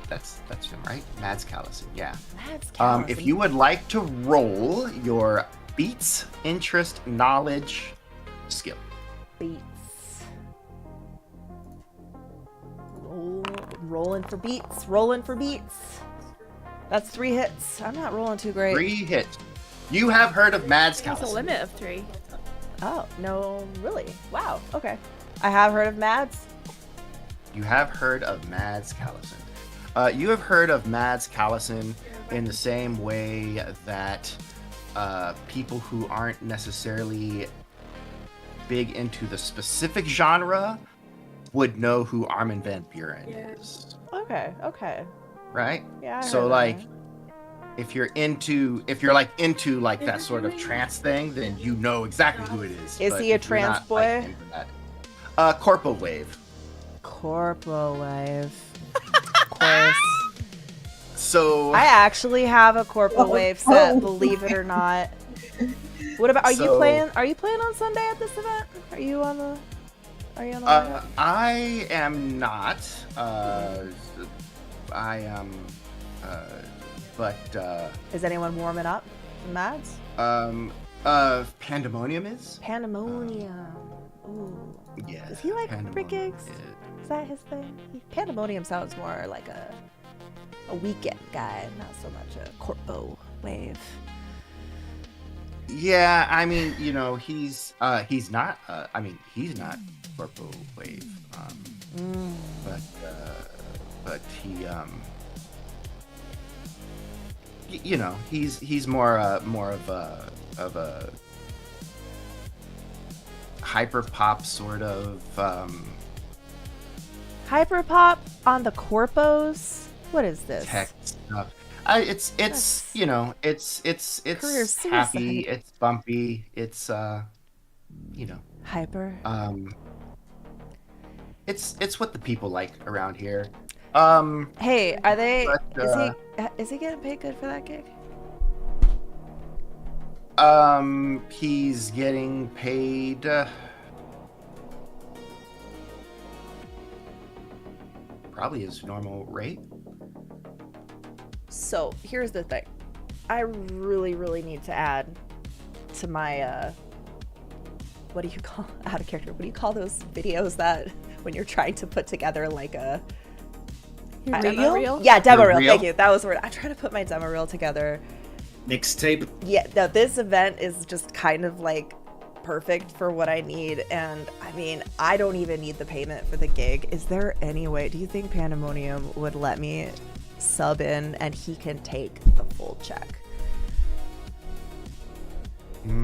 That's him, right? Mads Callison. Yeah. Mads Callison. If you would like to roll your beats, interest, knowledge, skill. Beats. Rolling for beats. Rolling for beats. That's 3 hits. I'm not rolling too great. 3 hits. You have heard of Mads There's a Callison. limit of 3. Oh, no, really? Wow. Okay. I have heard of Mads. You have heard of Mads Callison. You have heard of Mads Callison in the same way that people who aren't necessarily big into the specific genre would know who Armin van Buren is. Okay. Right? Yeah. So like, if you're like into like that sort of trance thing, then you know exactly who it is. Is he a trance boy? Corpo Wave. Corpo Wave. Of course. So I actually have a Corpo Wave set, believe it or not. What about? Are you playing on Sunday at this event? Are you on the lineup? I am not. I am. But is anyone warming up? Mads? Pandemonium is. Pandemonium. Ooh. Yeah. Does he like brick gigs? Is that his thing? Pandemonium sounds more like a weekend guy, not so much a Corpo Wave. Yeah, I mean, you know, he's not. He's not Corpo Wave. But he you know, he's more of a hyper pop sort of hyper pop on the Corpos. What is this? Tech stuff. It's you know, it's happy, it's bumpy, it's you know, hyper. It's what the people like around here. Hey, are they? Is he getting paid good for that gig? He's getting paid. Probably his normal rate. So here's the thing, I really need to add to my what do you call out of character? What do you call those videos that when you're trying to put together like a demo reel? Yeah, demo reel. Thank you. That was the word. I'm trying to put my demo reel together. Mixtape. Yeah, no, this event is just kind of like perfect for what I need, and I mean, I don't even need the payment for the gig. Is there any way? Do you think Pandemonium would let me sub in and he can take the full check?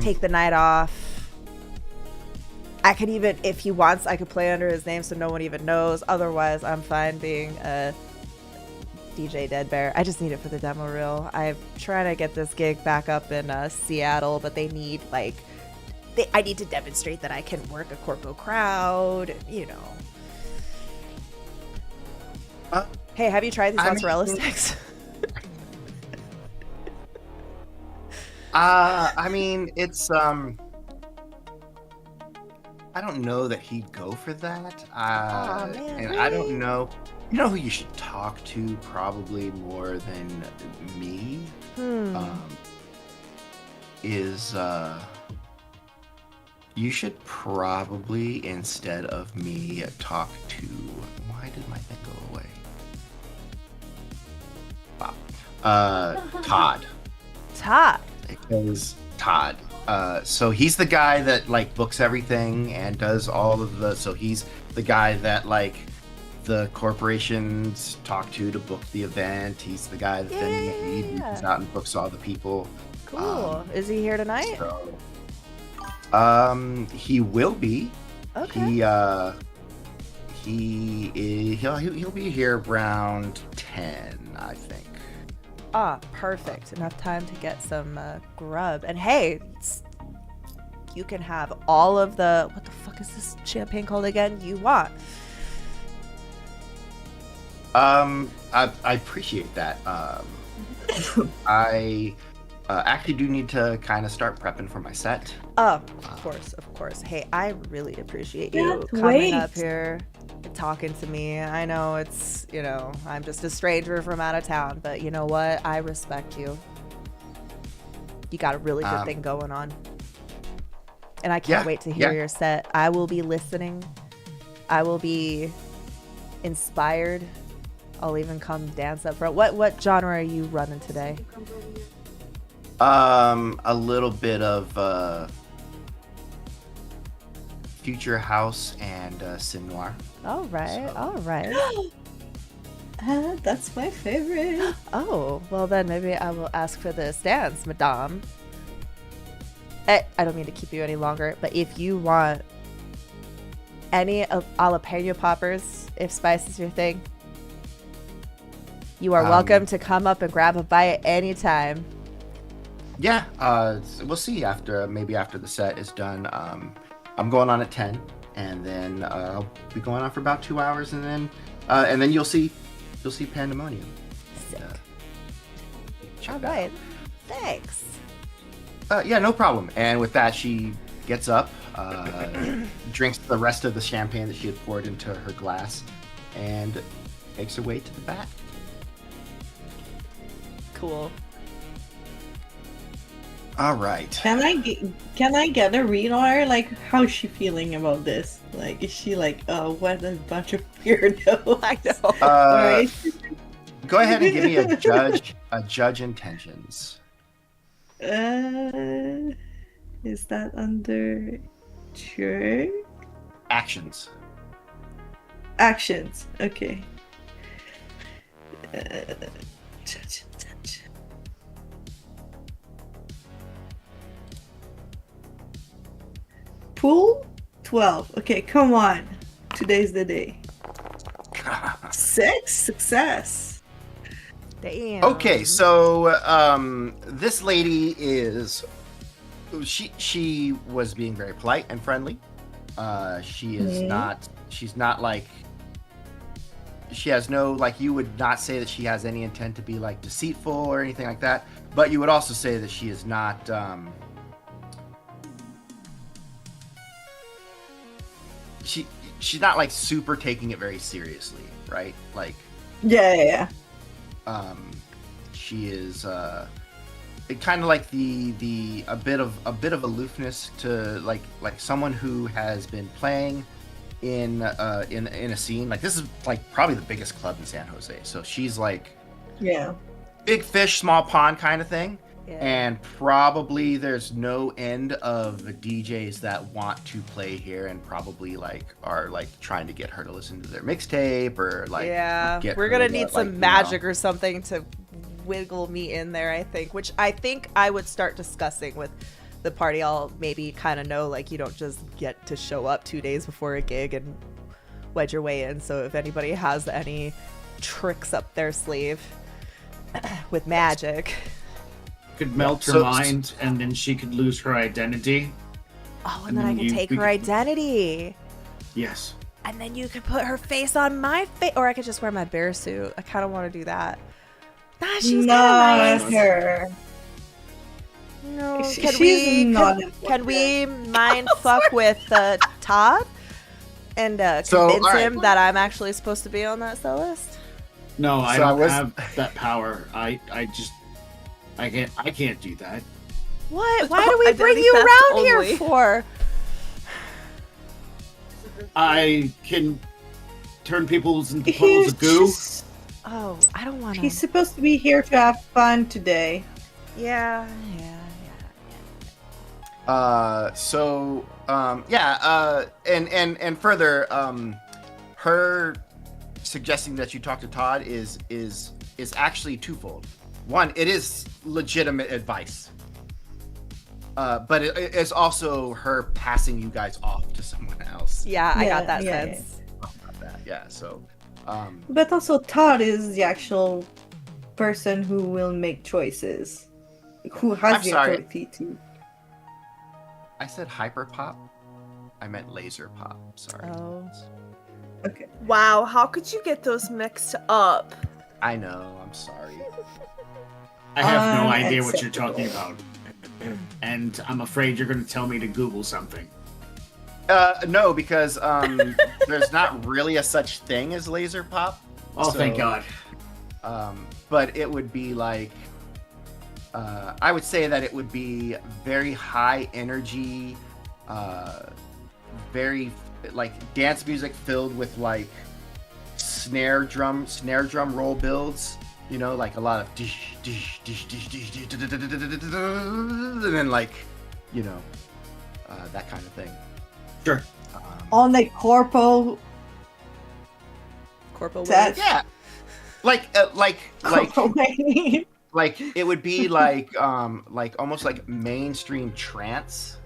Take the night off. I could even, if he wants, I could play under his name so no one even knows. Otherwise, I'm fine being a DJ Dead Bear. I just need it for the demo reel. I'm trying to get this gig back up in Seattle, but they need like, I need to demonstrate that I can work a corpo crowd, you know. Hey, have you tried these mozzarella sticks? I mean, it's I don't know that he'd go for that. Man, and really? I don't know. You know who you should talk to probably more than me? Is you should probably, instead of me, talk to, why did my thing go away? Todd. Because Todd. So he's the guy that like books everything and does all of the, so he's the guy that like the corporations talk to book the event. He's the guy that then he reaches out and books all the people. Cool. Is he here tonight? So, he will be. Okay. He'll be here around 10, I think. Perfect. Enough time to get some grub. And hey, you can have all of the, what the fuck is this champagne called again? You want. I appreciate that. I actually do need to kind of start prepping for my set. Of course. Hey, I really appreciate you coming up here and talking to me. I know it's, you know, I'm just a stranger from out of town, but you know what? I respect you. You got a really good thing going on. And I can't wait to hear your set. I will be listening. I will be inspired. I'll even come dance up front. What genre are you running today? A little bit of Future House and Sin Noir. All right, So- all right. That's my favorite. Oh, well then maybe I will ask for this dance, madame. I don't mean to keep you any longer, but if you want any jalapeno poppers, if spice is your thing, you are welcome to come up and grab a bite anytime. Yeah, we'll see maybe after the set is done. I'm going on at 10, and then I'll be going on for about 2 hours, and then you'll see Pandemonium. Sick. Check All that right, thanks. Yeah, no problem. And with that, she gets up, drinks the rest of the champagne that she had poured into her glass, and makes her way to the back. Cool. All right. Can I get a read on her? Like, how's she feeling about this? Like, is she like, oh, what a bunch of weirdos? I know. Right? Go ahead and give me a judge intentions. Is that under sure? Actions. Actions. Okay. Judge. Pool 12. Okay, come on. Today's the day. 6 success. Damn. Okay, so this lady is she was being very polite and friendly. She is not. She's not like. She has no, like, you would not say that she has any intent to be like deceitful or anything like that. But you would also say that she is not. She's not like super taking it very seriously, right? Like. Yeah. She is kind of like the a bit of aloofness to like someone who has been playing in a scene. Like, this is like probably the biggest club in San Jose, so she's like big fish small pond kind of thing. And probably there's no end of DJs that want to play here, and probably like are like trying to get her to listen to their mixtape or like we're gonna need some magic or something to wiggle me in there, I think, which I think I would start discussing with the party. I'll maybe kind of know, like, you don't just get to show up 2 days before a gig and wedge your way in. So if anybody has any tricks up their sleeve with magic, could melt her mind, and then she could lose her identity. Oh, and then I can take her identity. Yes. And then you could put her face on my face, or I could just wear my bear suit. I kind of want to do that. Nah, she's not nice. her. No, can we mind fuck with Todd and convince him that I'm actually supposed to be on that cell list? No, I don't have that power. I can't do that. What? Why do we bring you around here for? I can turn people into puddles of goo. Oh, I don't want to. He's supposed to be here to have fun today. Yeah. And further, her suggesting that you talk to Todd is actually twofold. One, it is legitimate advice, but it's also her passing you guys off to someone else. Yeah, I got that sense. Yeah, so. But also, Todd is the actual person who will make choices, who has the authority to. I said hyper pop. I meant laser pop. Sorry. Oh. Okay. Wow, how could you get those mixed up? I know. I'm sorry. I have no idea what you're talking about, and I'm afraid you're going to tell me to Google something. No, because there's not really a such thing as laser pop. Oh, thank God. But it would be like, I would say that it would be very high energy, very like dance music filled with like snare drum roll builds. You know, like a lot of dish, dish, dish, dish, dish, dish, and then like, you know, that kind of thing. Sure. on a corpo Corpo set. wave. Yeah, like it would be like almost like mainstream trance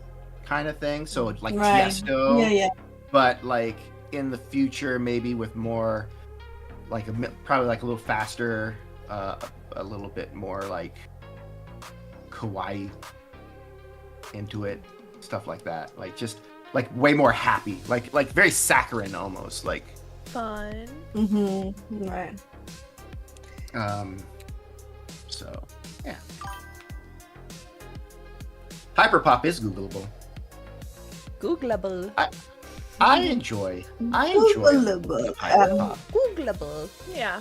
kind of thing. So it's like Right. Tiesto, Yeah. but like in the future, maybe with more like probably like a little faster, a little bit more like kawaii into it, stuff like that. Like just like way more happy, like very saccharine almost, like Fun. Right. So yeah, hyperpop is Googleable. Googleable. I enjoy hyperpop. Googleable. Yeah.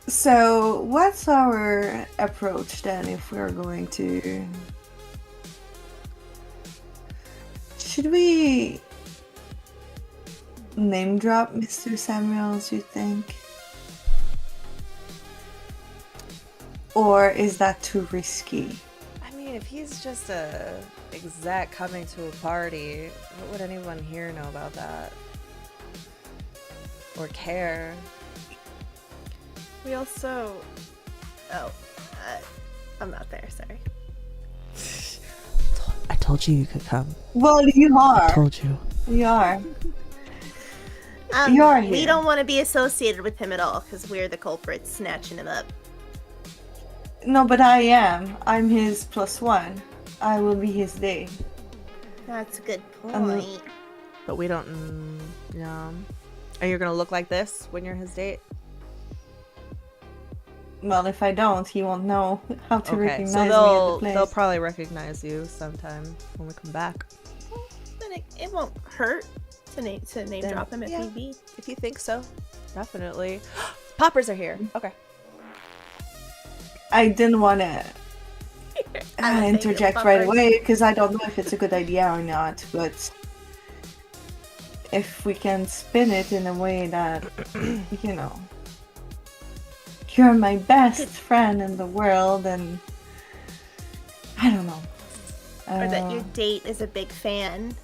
So what's our approach then if we're going to... Should we name drop Mr. Samuels, you think? Or is that too risky? I mean, if he's just a exec coming to a party, what would anyone here know about that? Or care? We also. Oh, I'm not there. Sorry. I told you could come. Well, you I are. told you. You are. You're here. We don't want to be associated with him at all because we're the culprits snatching him up. No, but I am. I'm his +1. I will be his day. That's a good point. But we don't. No. Are you gonna look like this when you're his date? Well, if I don't, he won't know how to Okay, recognize so me at the place. they'll probably recognize you sometime when we come back. Then it won't hurt to name Then, drop him if yeah. need be. If you think so, definitely. Poppers are here. Okay. I didn't want to I would think interject of right buffers. away because I don't know if it's a good idea or not, but if we can spin it in a way that, you know, you're my best friend in the world and I don't know. Or that your date is a big fan.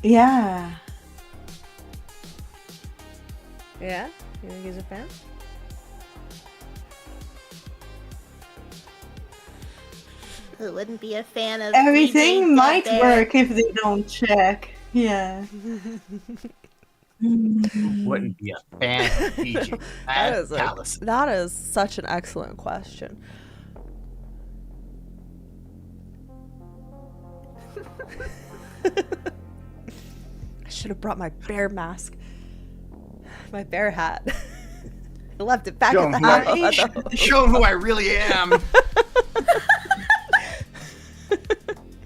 Yeah. Yeah? You think he's a fan? Who wouldn't be a fan of Everything DJ might Dead work if they don't check. Yeah. Wouldn't be a fan of DJ Palace. That is such an excellent question. I should have brought my bear mask. My bear hat. I left it back at the hotel. Show 'em who I really am.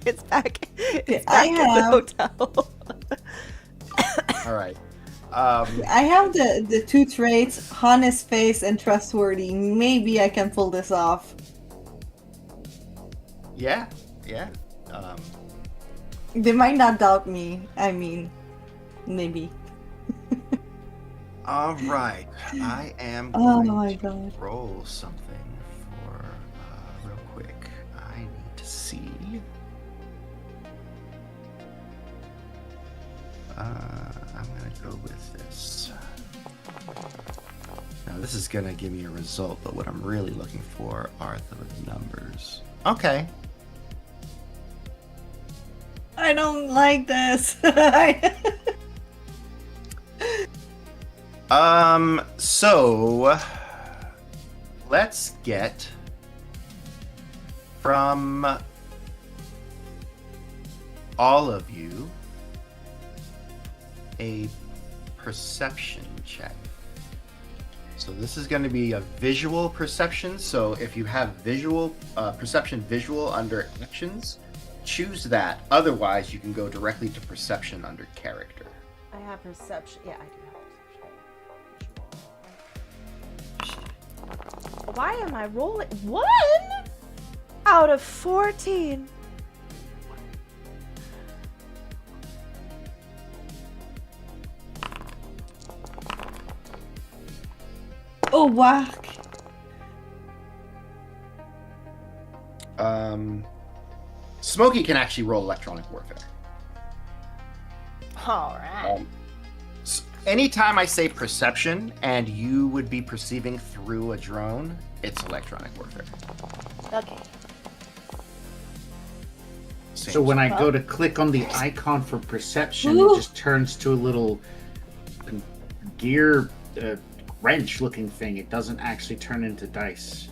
It's back. It's I back at the hotel. All right. I have the two traits, honest face and trustworthy. Maybe I can pull this off. Yeah. They might not doubt me. I mean, maybe. All right. I am Oh going my to god. roll something for real quick. I need to see. I'm gonna go with this. Now this is gonna give me a result, but what I'm really looking for are the numbers. Okay. I don't like this. So let's get from all of you a perception check. So this is going to be a visual perception. So if you have visual perception visual under actions, choose that. Otherwise, you can go directly to perception under character. I have perception. Yeah, I do have perception. Why am I rolling 1 out of 14? Oh, whack. Smokey can actually roll electronic warfare. All right. Anytime I say perception and you would be perceiving through a drone, it's electronic warfare. Okay. So when I go to click on the icon for perception, Ooh. it just turns to a little gear wrench-looking thing. It doesn't actually turn into dice.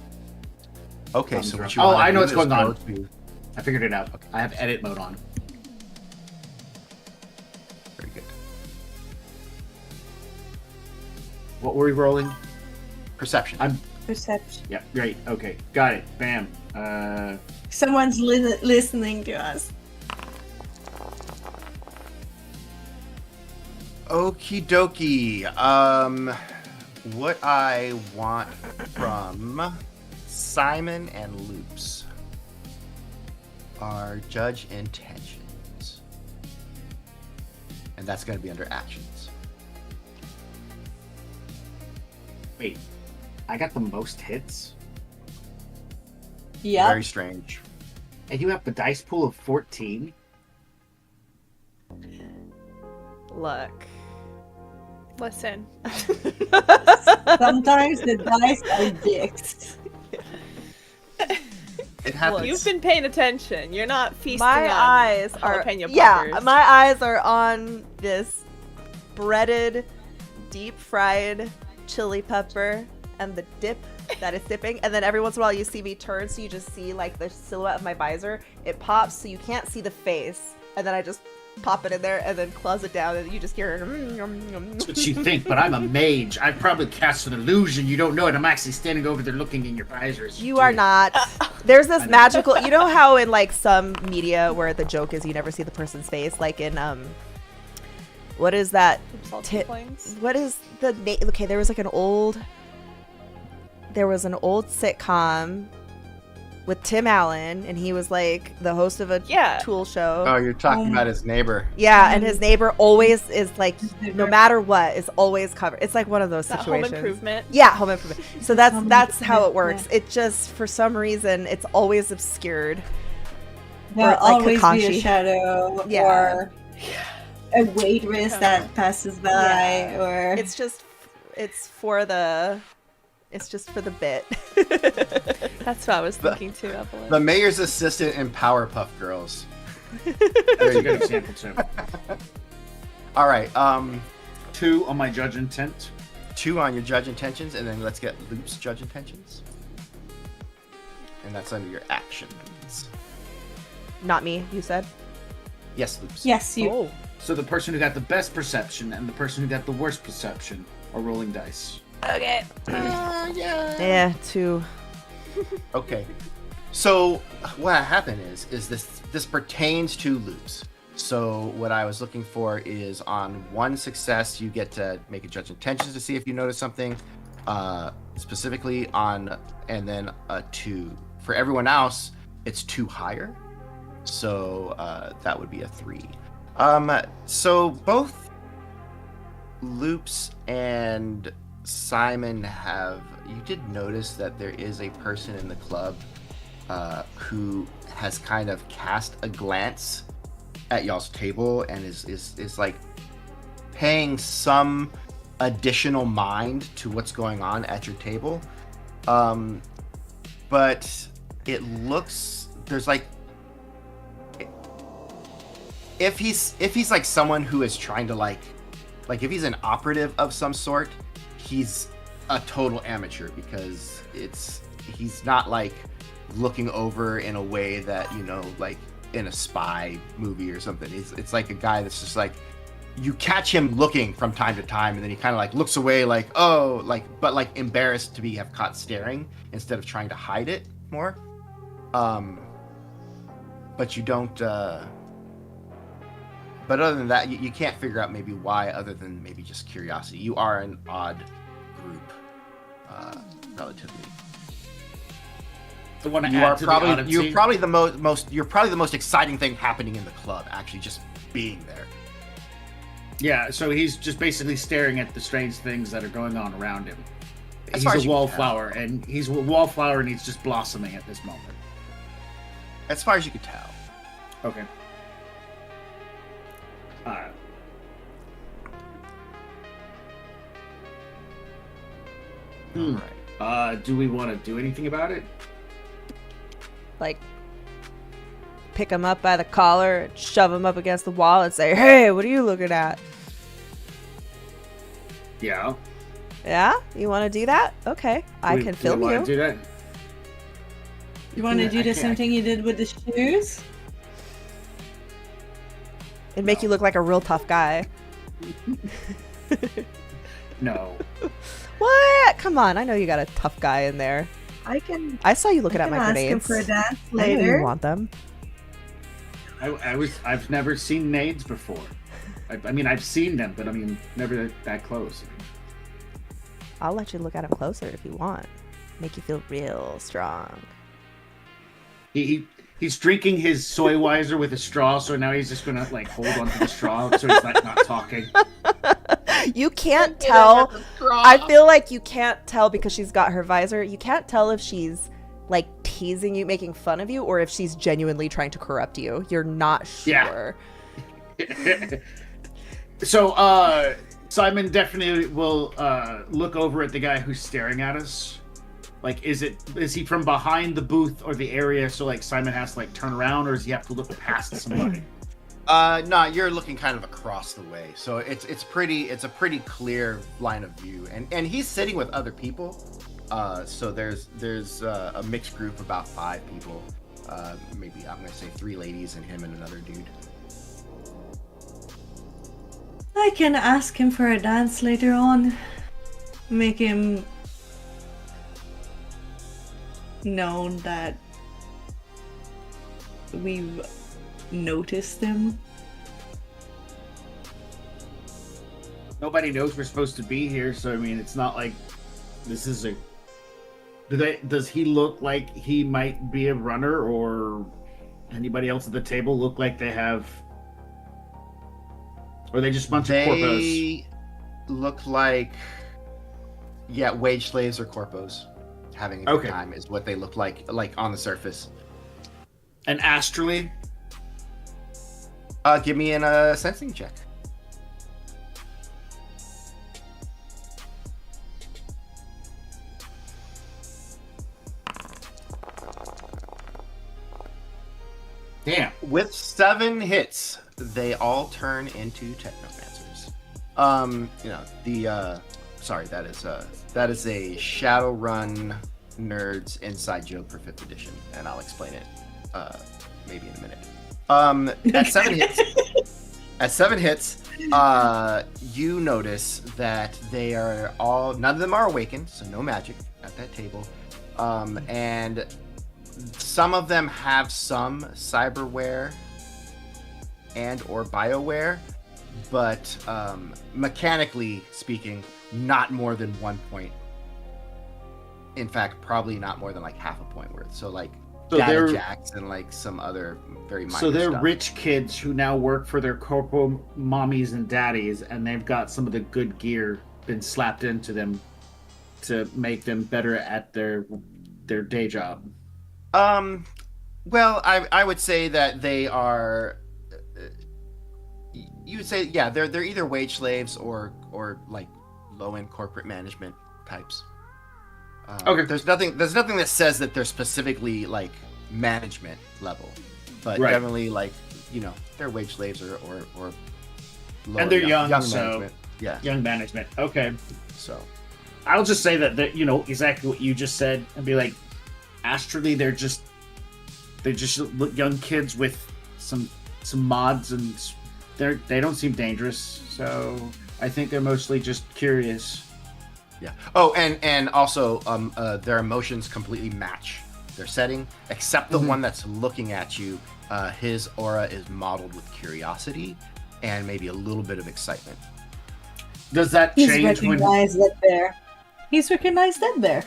Okay, so what you Oh, wanna I know do what's is going go on. to- I figured it out. Okay. I have edit mode on. Very good. What were we rolling? Perception. Perception. Yeah, great. Okay, got it. Bam. Someone's listening to us. Okie dokie. What I want from Simon and Loops are judge intentions. And that's going to be under actions. Wait, I got the most hits, Yeah. Very strange. and you have the dice pool of 14. Look. Listen. Sometimes the dice are dicks. It happens. You've been paying attention. You're not feasting My on eyes are jalapeno yeah. poppers. My eyes are on this breaded, deep fried chili pepper and the dip that is dipping. And then every once in a while you see me turn, so you just see like the silhouette of my visor. It pops, so you can't see the face. And then I just pop it in there and then close it down, and you just hear. That's what you think, but I'm a mage. I've probably cast an illusion. You don't know it. I'm actually standing over there looking in your visors. You are not. There's this magical. You know how in like some media where the joke is you never see the person's face, like in what is that? Salty plains. What is the name? Okay, there was an old sitcom with Tim Allen, and he was like the host of a Yeah. Tool show. Oh, you're talking about his neighbor. Yeah, and his neighbor always is like, no matter what, is always covered. It's like one of those That situations. Home Improvement. Yeah, Home Improvement. So that's Home how it Improvement, works. It just, for some reason, it's always obscured. There'll like always be a Kakashi. shadow Yeah. or a waitress that passes by Yeah. or It's just for the bit. That's what I was thinking too, Evelyn. The mayor's assistant in Powerpuff Girls. That's a good example too. All right. 2 on my judge intent. 2 on your judge intentions, and then let's get Loop's judge intentions. And that's under your actions. Not me, you said? Yes, Loops. yes, you. Oh. So the person who got the best perception and the person who got the worst perception are rolling dice. Okay. Yeah, 2. Okay. So what happened is this pertains to Loops. So what I was looking for is on 1 success, you get to make a judge intentions to see if you notice something specifically on, and then a 2. For everyone else, it's 2 higher. So that would be a 3. So both Loops and Simon you did notice that there is a person in the club who has kind of cast a glance at y'all's table and is like paying some additional mind to what's going on at your table. But it looks, there's like, if he's like someone who is trying to like if he's an operative of some sort, he's a total amateur, because he's not like looking over in a way that, you know, like in a spy movie or something. It's like a guy that's just like, you catch him looking from time to time, and then he kind of like looks away, like, oh, like, but like embarrassed to have caught staring instead of trying to hide it more. But you don't. But other than that, you can't figure out maybe why, other than maybe just curiosity. You are an odd group, relatively. The one You are probably the most exciting thing happening in the club. Actually, just being there. Yeah, so he's just basically staring at the strange things that are going on around him. As far as He's a you can wallflower, and he's just blossoming at this moment. As far as you could tell. Okay. Do we want to do anything about it? Like, pick him up by the collar and shove him up against the wall and say, "Hey, what are you looking at?" Yeah. Yeah? You want to do that? Okay. I can film you. you. Do that? You want to do the same thing you did with the shoes? It'd make you look like a real tough guy. No. What? Come on. I know you got a tough guy in there. I saw you looking at my ask grenades. him for a dance I know later. you want them. I've never seen nades before. I mean, I've seen them, but I mean, never that close. I'll let you look at him closer if you want. Make you feel real strong. He's drinking his soy wiser with a straw, so now he's just gonna like hold onto the straw, so he's like not talking. You can't tell. I feel like you can't tell because she's got her visor. You can't tell if she's like teasing you, making fun of you, or if she's genuinely trying to corrupt you. You're not sure. Yeah. So, Simon definitely will look over at the guy who's staring at us. Like, is he from behind the booth or the area, so like Simon has to like turn around, or does he have to look past somebody? No, you're looking kind of across the way, so it's a pretty clear line of view, and he's sitting with other people. So there's a mixed group, about 5 people. Maybe I'm gonna say 3 ladies and him and another dude. I can ask him for a dance later on. Make him known that we've noticed him. Nobody knows we're supposed to be here, so I mean, it's not like this is a. Does he look like he might be a runner, or anybody else at the table look like they have? Or are they just a bunch of corpos? They look like, wage slaves or corpos having a good time is what they look like on the surface. And astrally? Give me a sensing check. Damn. With 7 hits, they all turn into technomancers. Sorry, that is a Shadowrun Nerds inside joke for 5th edition, and I'll explain it maybe in a minute. At 7 hits, you notice that they are all, none of them are awakened, so no magic at that table, and some of them have some cyberware and or bioware, but mechanically speaking, not more than 1 point. In fact, probably not more than like half a point worth. So like data jacks and like some other very minor So they're stuff. rich kids who now work for their corporal mommies and daddies, and they've got some of the good gear been slapped into them to make them better at their day job. Well, I would say that they are. You would say, yeah, they're either wage slaves or like low-end corporate management types. Okay. There's nothing that says that they're specifically like management level, but generally like they're wage slaves or lower, and they're young so management. Yeah, young management. Okay. So I'll just say that exactly what you just said, and be like, astrally, they're just young kids with some mods, and they don't seem dangerous. So I think they're mostly just curious. Yeah. Oh, and also their emotions completely match their setting, except the one that's looking at you. His aura is modeled with curiosity and maybe a little bit of excitement. Does that change when He's recognized Dead Bear.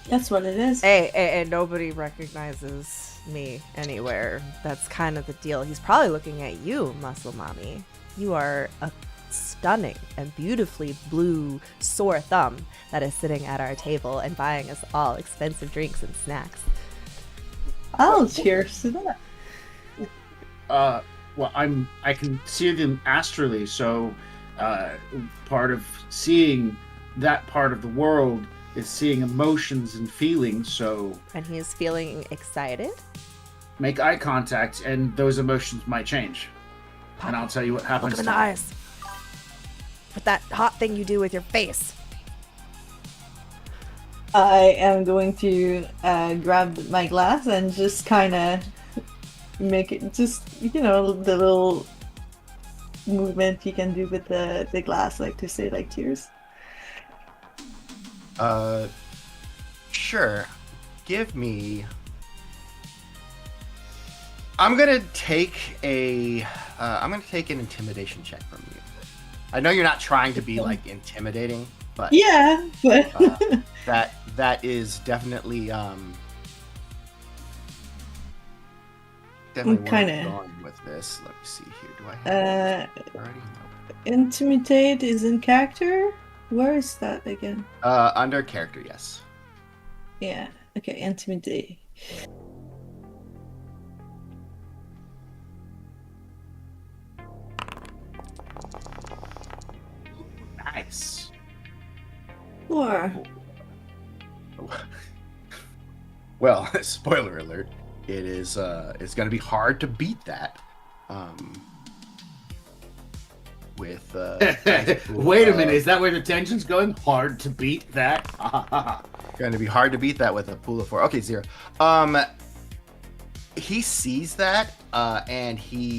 That's what it is. Hey, nobody recognizes me anywhere. That's kind of the deal. He's probably looking at you, Muscle Mommy. You are a stunning and beautifully blue sore thumb that is sitting at our table and buying us all expensive drinks and snacks. I'll cheers to that. Well, I can see them astrally, so part of seeing that part of the world is seeing emotions and feelings. So And he's feeling excited. make eye contact, and those emotions might change. And I'll tell you what happens. Look him in the eyes. With that hot thing you do with your face. I am going to grab my glass and just kind of make it just, the little movement you can do with the glass, like to say like cheers. Sure. Give me. I'm gonna take an intimidation check from you. I know you're not trying to be like intimidating, but Yeah, but that is definitely where kinda- I'm going with this. Let me see here. Do I have it already? intimidate is in character. Where is that again? Under character, yes. Yeah. Okay, intimidate. Nice. 4. Well, spoiler alert. It is it's going to be hard to beat that. With Wait a minute, is that where the tension's going? Hard to beat that? Going to be hard to beat that with a pool of 4. Okay, 0. He sees that, and his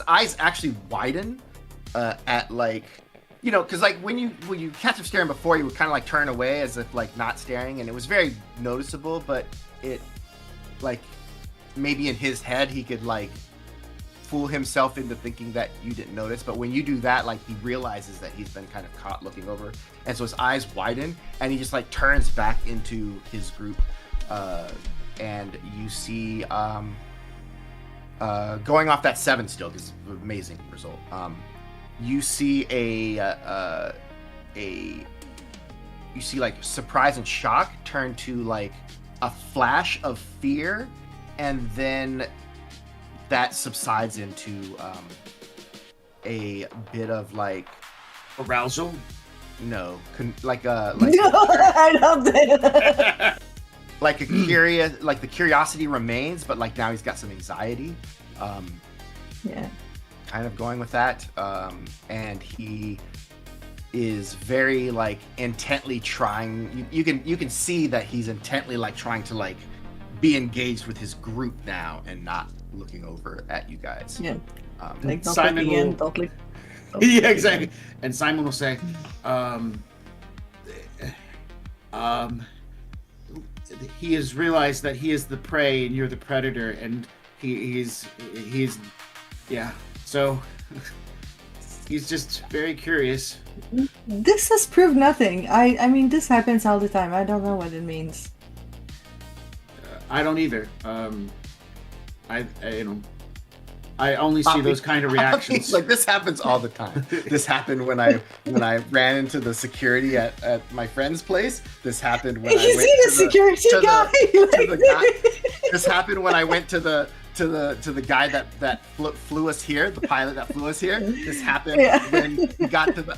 eyes actually widen at like, because like when you catch him staring before, you would kind of like turn away as if like not staring, and it was very noticeable. But it, like, maybe in his head he could like fool himself into thinking that you didn't notice, but when you do that, like, he realizes that he's been kind of caught looking over, and so his eyes widen and he just like turns back into his group, and you see going off that 7 still, because it's an amazing result, you see you see like surprise and shock turn to like a flash of fear, and then that subsides into a bit of like arousal. No, I love that. like a curious, like the curiosity remains, but like now he's got some anxiety. Yeah. Kind of going with that, and he is very like intently trying. You can see that he's intently like trying to like be engaged with his group now and not looking over at you guys. Yeah. Like not Simon looking in, will- don't look. Yeah, exactly. And Simon will say, he has realized that he is the prey and you're the predator, and he's yeah. So he's just very curious. This has proved nothing. I mean, this happens all the time. I don't know what it means. I don't either. I only see those kind of reactions. Like, this happens all the time. This happened when I ran into the security at my friend's place. This happened when I went to the security guy. This happened when I went to the guy that flew us here, the pilot that flew us here. This happened when we got to the.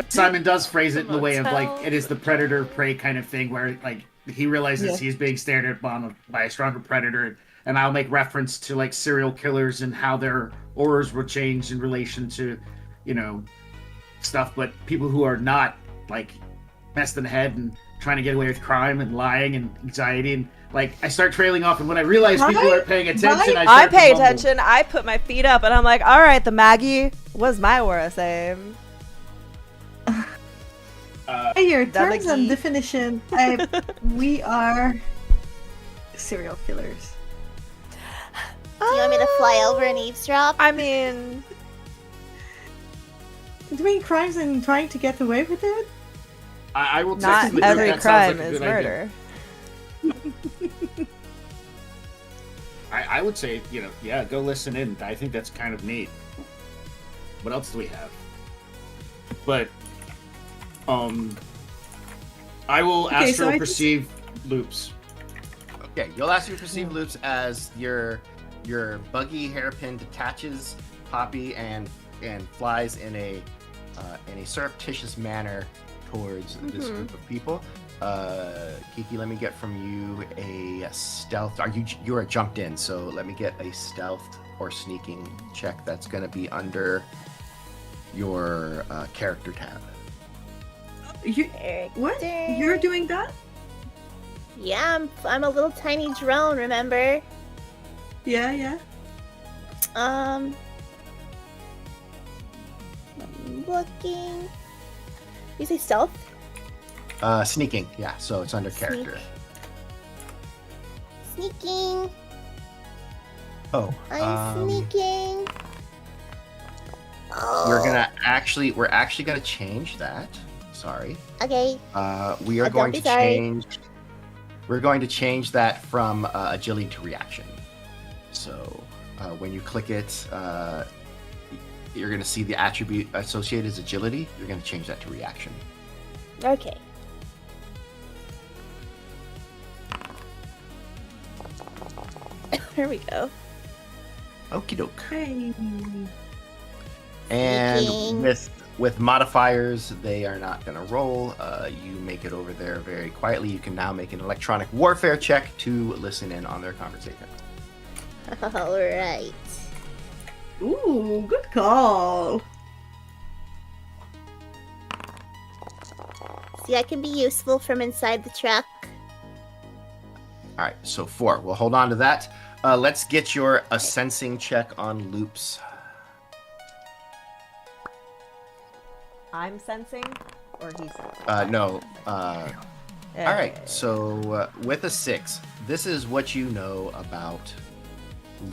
Simon does phrase it in the way of like it is the predator prey kind of thing, where like he realizes he's being stared at by a stronger predator, and I'll make reference to like serial killers and how their auras will change in relation to, stuff. But people who are not like messed in the head and trying to get away with crime and lying and anxiety, and like I start trailing off, and when I realize people aren't paying attention, I pay attention. I put my feet up and I'm like, all right, the Maggie, what's my aura saying? Your terms and definition. We are serial killers. Do you want me to fly over and eavesdrop? I mean, doing crimes and trying to get away with it? I will text not the group. every That sounds crime like a is good idea. murder. I would say, yeah, go listen in. I think that's kind of neat. What else do we have? But, I will Okay, so astral I perceive loops. Okay, you'll astral perceive loops as your buggy hairpin detaches Poppy and flies in a surreptitious manner towards this group of people. Kiki, let me get from you a stealth. You are jumped in, so let me get a stealth or sneaking check. That's going to be under your character tab. What? You're doing that? Yeah, I'm a little tiny drone, remember? Yeah. I'm looking. You say stealth? Sneaking, yeah. So it's under character. Sneaking. Oh, I'm sneaking. We're actually gonna change that. Sorry. Okay. We are going to change. We're going to change that from agility to reaction. So when you click it, you're going to see the attribute associated as agility. You're going to change that to reaction. Okay. Here we go. Okie doke. Hey. And with modifiers, they are not going to roll. You make it over there very quietly. You can now make an electronic warfare check to listen in on their conversation. All right. Ooh, good call. See, I can be useful from inside the truck. All right, so 4. We'll hold on to that. Let's get your a sensing check on loops. I'm sensing, or he's sensing? No. All right, so with a 6, this is what you know about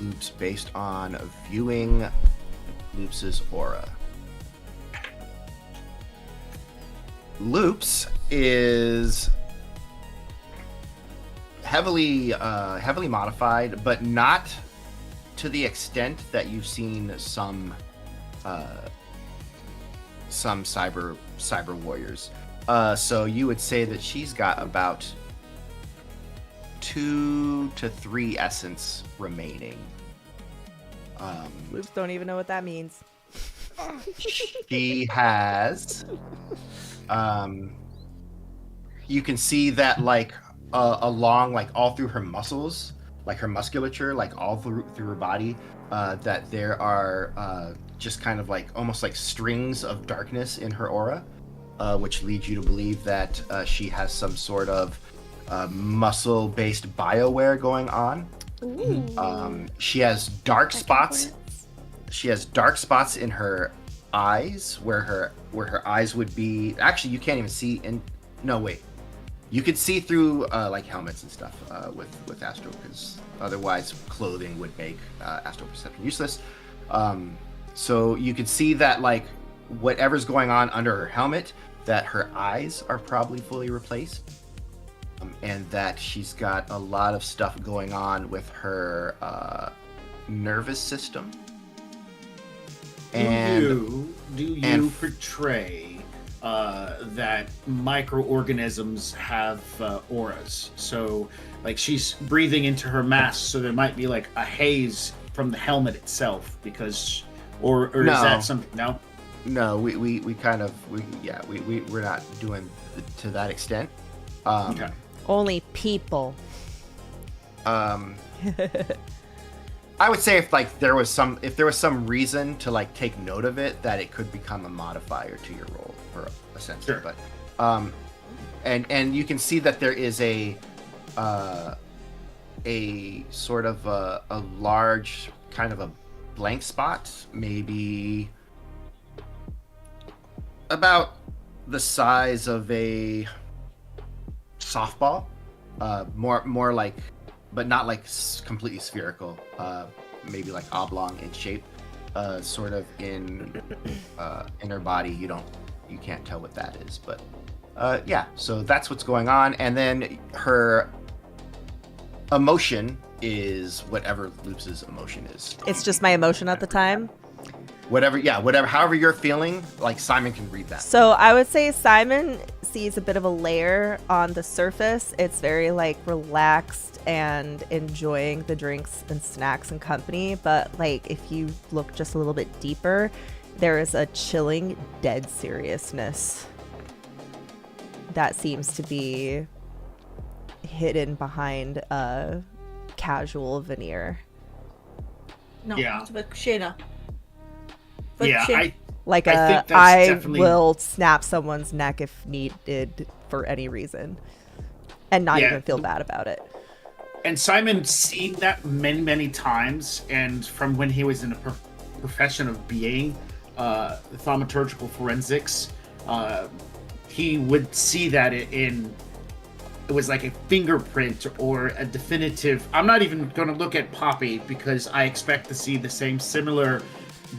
loops based on viewing Loops' aura. Loops is heavily modified, but not to the extent that you've seen some cyber warriors. So you would say that she's got about 2 to 3 essence remaining. Loops don't even know what that means. She has you can see that along all through her muscles, her musculature, all through her body, that there are just kind of almost like strings of darkness in her aura, which leads you to believe that she has some sort of muscle-based bioware going on. She has dark spots. She has dark spots in her eyes where her eyes would be. Actually, you can't even see. No, wait. You could see through helmets and stuff with Astro, because otherwise clothing would make Astro perception useless. So you could see that whatever's going on under her helmet, that her eyes are probably fully replaced, and that she's got a lot of stuff going on with her nervous system. Do you portray that microorganisms have auras? So, she's breathing into her mask, so there might be a haze from the helmet itself, because, or No. is that something? No. No, we're not doing to that extent. Okay. Only people. I would say if there was some reason to take note of it, that it could become a modifier to your roll for a sense. Sure. But and you can see that there is a sort of a large kind of a blank spot, maybe about the size of a softball, more like, but not completely spherical, maybe oblong in shape, sort of in her body. You can't tell what that is, but yeah, so that's what's going on. And then her emotion is whatever Loops' emotion is. It's just my emotion at the time. Whatever, however you're feeling, Simon can read that. So I would say Simon sees a bit of a layer on the surface. It's very like relaxed and enjoying the drinks and snacks and company. But like if you look just a little bit deeper, there is a chilling, dead seriousness that seems to be hidden behind a casual veneer. No, Yeah. it's about Shayna. Yeah, Like I think that's I definitely- will snap someone's neck if needed for any reason and not Yeah. even feel bad about it. And Simon's seen that many, many times, and from when he was in a profession of being thaumaturgical forensics, he would see that in it was like a fingerprint or a definitive. I'm not even going to look at Poppy because I expect to see the same similar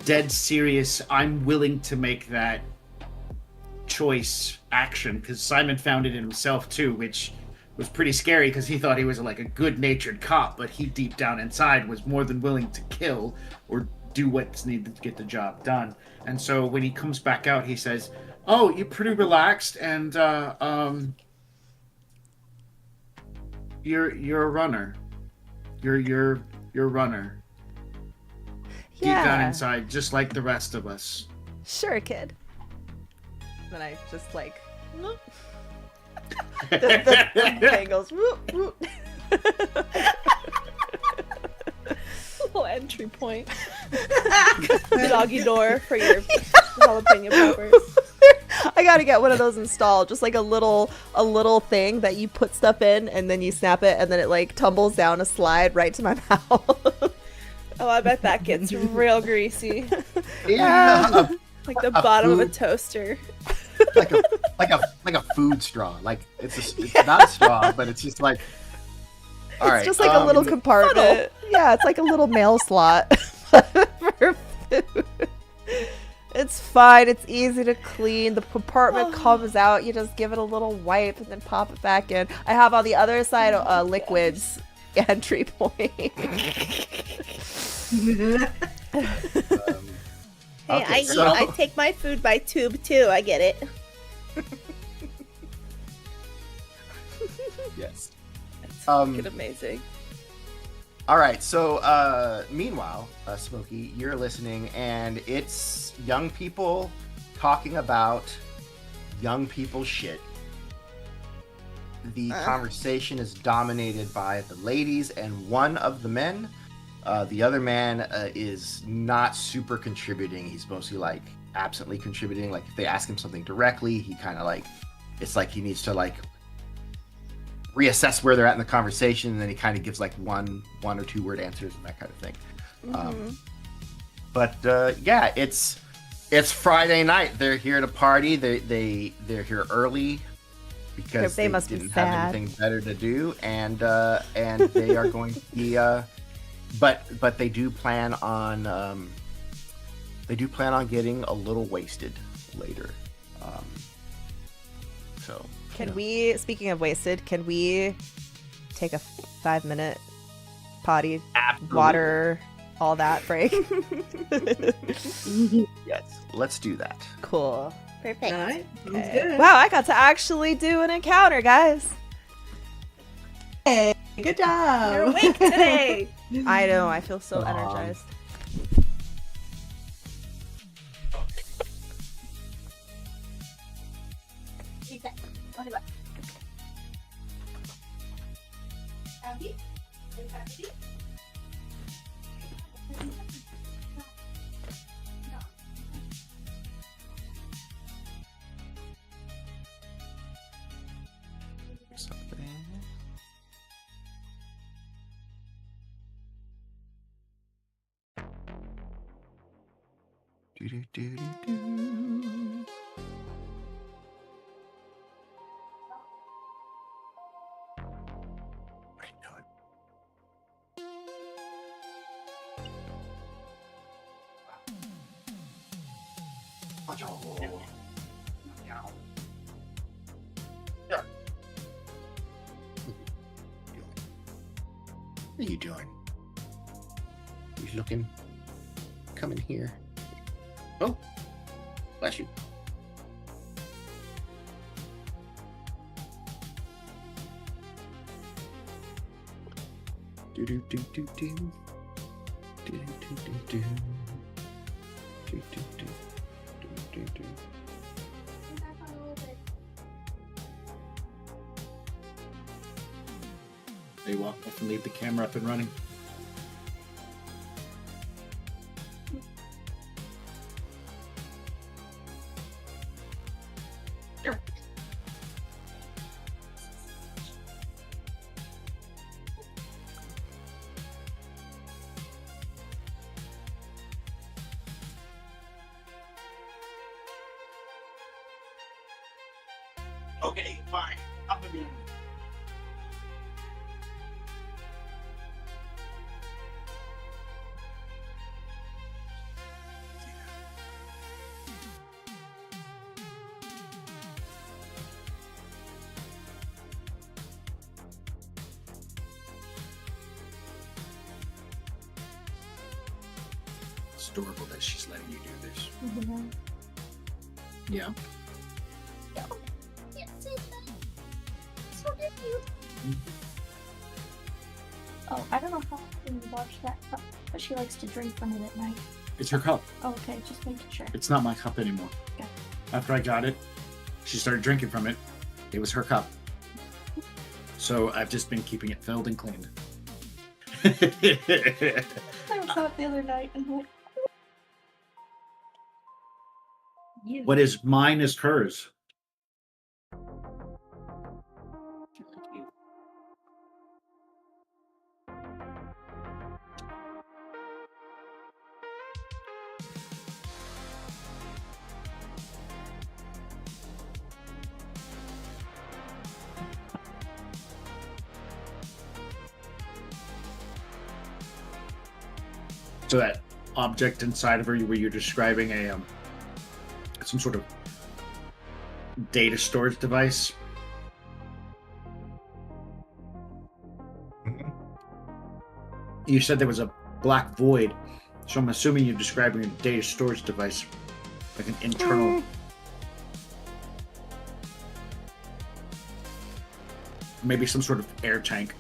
dead serious, I'm willing to make that choice action, because Simon found it in himself too, which was pretty scary because he thought he was like a good-natured cop, but he deep down inside was more than willing to kill or do what's needed to get the job done. And so when he comes back out, he says, "Oh, you're pretty relaxed, and you're a runner. You're a runner. Deep down inside, just like the rest of us." Sure, kid. Then I just like whoop. the thing goes whoop whoop. Little entry point. The doggy door for your jalapeno peppers. I gotta get one of those installed. Just like a little thing that you put stuff in and then you snap it and then it like tumbles down a slide right to my mouth. Oh, I bet that gets real greasy. Yeah, Like the bottom of a toaster. like a food straw. Like it's not a straw, but it's just like. All right, it's just like a little compartment. Yeah, it's like a little mail slot for food. It's fine. It's easy to clean. The compartment comes out. You just give it a little wipe and then pop it back in. I have on the other side liquids entry point. Hey, okay, I take my food by tube too. I get it. Yes. Fucking amazing. All right. So, meanwhile, Smokey, you're listening, and it's young people talking about young people shit. The conversation is dominated by the ladies and one of the men. The other man is not super contributing. He's mostly like absently contributing. Like if they ask him something directly, he kind of like, it's like he needs to like reassess where they're at in the conversation, and then he kind of gives like one or two word answers and that kind of thing. But yeah, it's Friday night. They're here to party. They're here early because They must be didn't have sad. anything better to do, and they are going to be. But they do plan on getting a little wasted later. So. Can we, speaking of wasted, can we take a 5-minute potty, Absolutely. water, all that break? Yes, let's do that. Cool. Perfect. All right. Sounds Okay. good. Wow, I got to actually do an encounter, guys. Hey, good job. You're awake today. I know, I feel so Aw. energized. Something. Do-do-do-do-do. I know it. What are you doing? You looking? Come in here. Oh, bless you. Do do do do do. Do do do do do. Do do do. Do do do. They walk off and leave the camera up and running. Okay, fine. Up again. It's adorable that she's letting you do this. Mm-hmm. Yeah. Oh, I don't know how often you watch that cup, but she likes to drink from it at night. It's her cup. Oh, okay, just making sure. It's not my cup anymore. Okay. After I got it, she started drinking from it. It was her cup. So I've just been keeping it filled and cleaned. I was out the other night and like, What is mine is hers. So that object inside of her, were you describing a some sort of data storage device? You said there was a black void, so I'm assuming you're describing a data storage device, like an internal. Maybe some sort of air tank.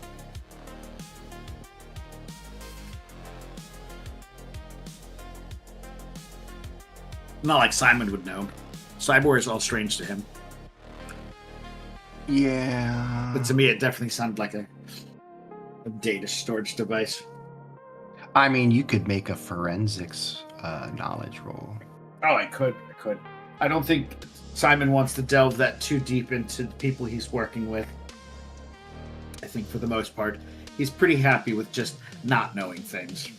Not like Simon would know. Cyborg is all strange to him. Yeah. But to me, it definitely sounded like a data storage device. I mean, you could make a forensics knowledge roll. Oh, I could. I don't think Simon wants to delve that too deep into the people he's working with. I think for the most part, he's pretty happy with just not knowing things.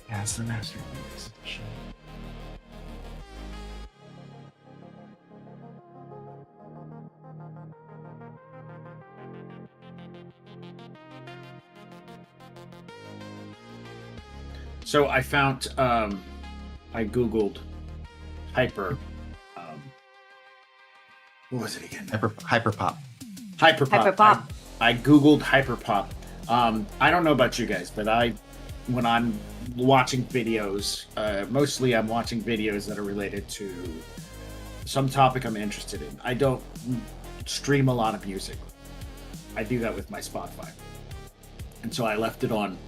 That's the master. So I found, I Googled hyper, what was it again? Hyperpop. Hyperpop. I Googled hyperpop. I don't know about you guys, but when I'm watching videos, mostly I'm watching videos that are related to some topic I'm interested in. I don't stream a lot of music. I do that with my Spotify. And so I left it on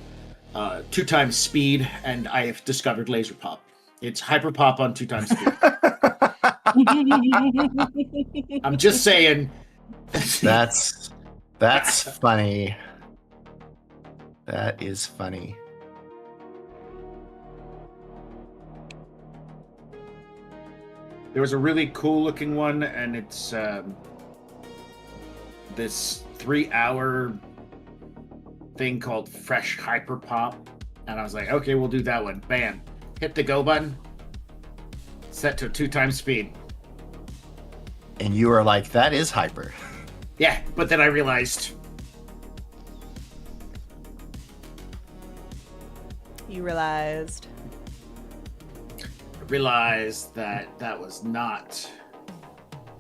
2 times speed, and I have discovered laser pop. It's hyperpop on 2 times speed. I'm just saying. That's funny. That is funny. There was a really cool looking one, and it's this 3-hour thing called Fresh Hyper Pop. And I was like, okay, we'll do that one. Bam. Hit the go button. Set to 2 times speed. And you were like, that is hyper. Yeah, but then I realized. You realized. That that was not.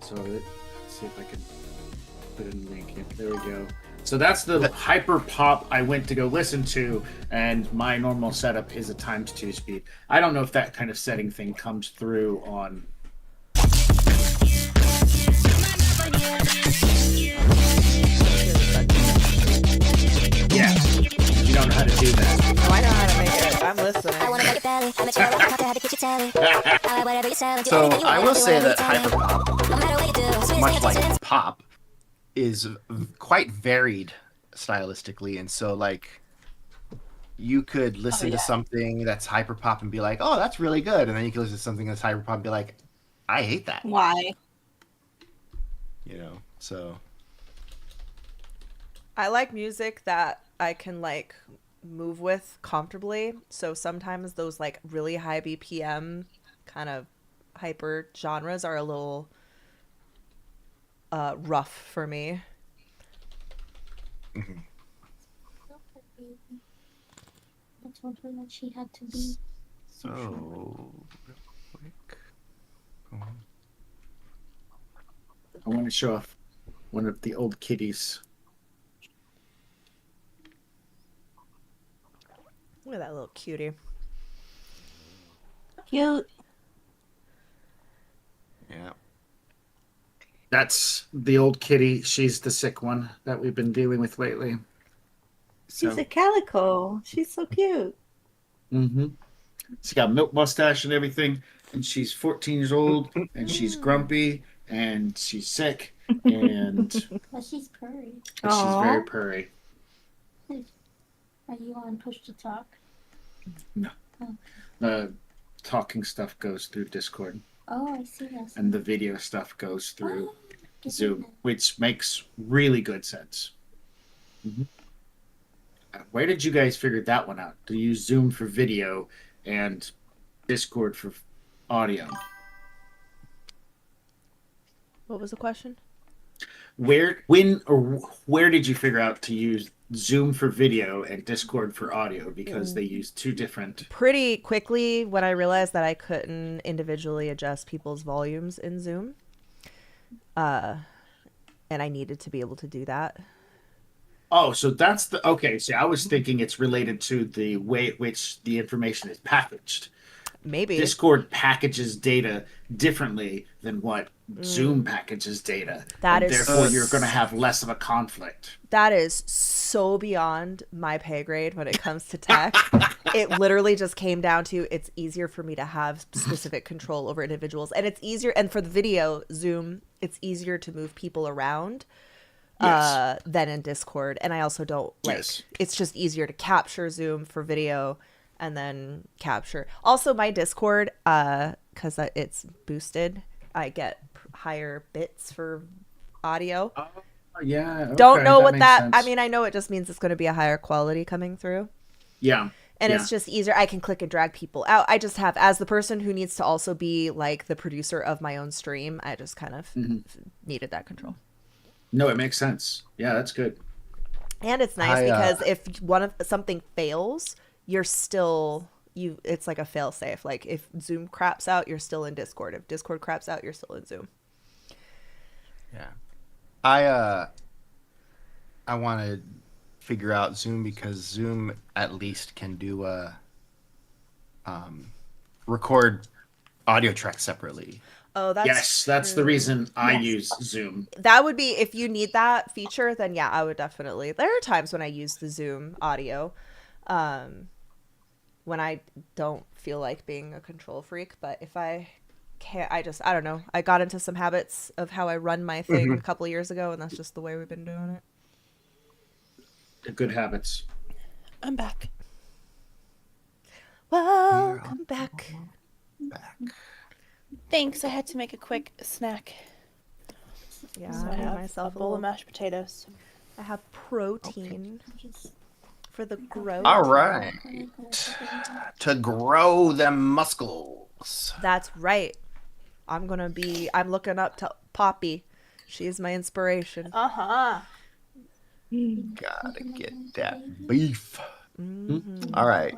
So let's see if I can put in a link here. There we go. So that's the hyper pop I went to go listen to, and my normal setup is a times 2 speed. I don't know if that kind of setting thing comes through on. Yeah, you don't know how to do that. Oh, I know how to make it. I'm listening. So I will say that hyperpop, much like pop, is quite varied stylistically, and so like you could listen to something that's hyperpop and be like, "Oh, that's really good," and then you could listen to something that's hyperpop and be like, "I hate that." Why? You know, so I like music that I can like move with comfortably. So sometimes those like really high BPM kind of hyper genres are a little rough for me. mhm. I told her that she had to be. So real quick. I want to show off one of the old kitties. Look at that little cutie. Cute. Yeah. That's the old kitty. She's the sick one that we've been dealing with lately. She's a calico. She's so cute. Mm-hmm. She's got milk mustache and everything, and she's 14 years old, and she's grumpy, and she's sick, and But she's purry. she's very purry. Are you on push to talk? No. The talking stuff goes through Discord, Oh, I see that. and the video stuff goes through Oh, Zoom, which makes really good sense. Mm-hmm. Where did you guys figure that one out? To use Zoom for video and Discord for audio? What was the question? Where did you figure out to use Zoom for video and Discord for audio? Because they use two different. Pretty quickly when I realized that I couldn't individually adjust people's volumes in Zoom. And I needed to be able to do that. Oh, so that's the okay. See, I was thinking it's related to the way at which the information is packaged. Maybe Discord packages data differently than what Zoom packages data. That and is therefore you're going to have less of a conflict. That is so beyond my pay grade when it comes to tech. It literally just came down to it's easier for me to have specific control over individuals, and it's easier. And for the video Zoom, it's easier to move people around than in Discord. And I also don't like. Yes. It's just easier to capture Zoom for video and then capture. Also, my Discord, because it's boosted, I get higher bits for audio. Yeah. Okay, Don't know what makes that. sense. I mean, I know it just means it's going to be a higher quality coming through. Yeah. And it's just easier. I can click and drag people out. I just have, as the person who needs to also be like the producer of my own stream, I just kind of needed that control. No, it makes sense. Yeah, that's good. And it's nice because if something fails, you're still it's like a fail safe. Like if Zoom craps out, you're still in Discord. If Discord craps out, you're still in Zoom. Yeah. I want to figure out Zoom because Zoom at least can do record audio tracks separately. Oh, that's the reason I use Zoom. That would be, if you need that feature, then yeah, I would definitely. There are times when I use the Zoom audio, when I don't feel like being a control freak. But if I can't, I don't know. I got into some habits of how I run my thing a couple of years ago, and that's just the way we've been doing it. Good habits. I'm back. Welcome back. Thanks. I had to make a quick snack. Yeah, So I I made have myself a bowl of mashed potatoes. I have protein for the growth. All right. To grow them muscles. That's right. I'm looking up to Poppy. She's my inspiration. Uh-huh. Gotta get that beef. All right.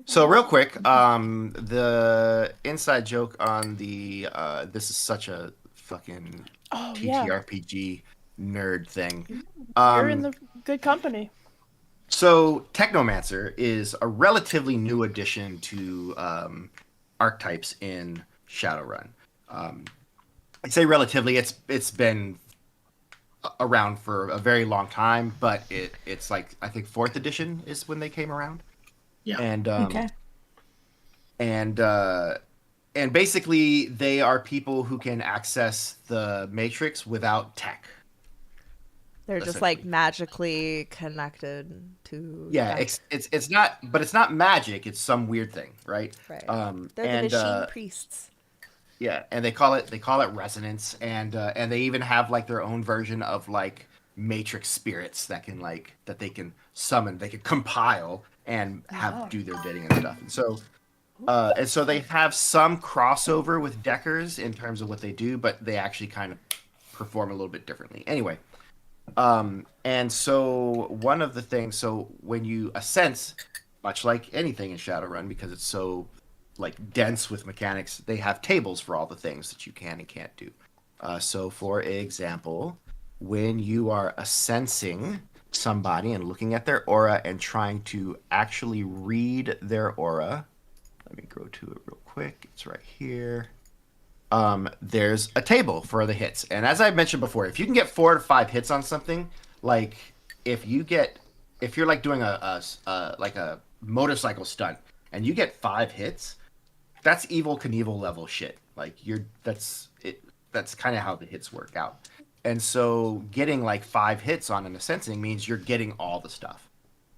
So real quick, the inside joke on the this is such a fucking TTRPG nerd thing. You're in the good company. So Technomancer is a relatively new addition to archetypes in Shadowrun. I'd say relatively, it's been around for a very long time, but it's like I think fourth edition is when they came around. Yeah. And Okay. and basically they are people who can access the Matrix without tech. They're just like magically connected to. Yeah, it's not, but it's not magic. It's some weird thing, right? Right. They're the machine priests. Yeah, and they call it resonance, and they even have like their own version of like Matrix spirits that they can summon, they can compile and have do their bidding and stuff. And so they have some crossover with Deckers in terms of what they do, but they actually kind of perform a little bit differently. Anyway, and so one of the things, so when you ascense, much like anything in Shadowrun, because it's so like dense with mechanics, they have tables for all the things that you can and can't do. So for example, when you are assensing somebody and looking at their aura and trying to actually read their aura, let me go to it real quick. It's right here. There's a table for the hits. And as I mentioned before, if you can get 4 to 5 hits on something, like if you're like doing a motorcycle stunt and you get 5 hits, that's Evil Knievel level shit. Like that's kind of how the hits work out. And so getting like 5 hits on an assensing means you're getting all the stuff.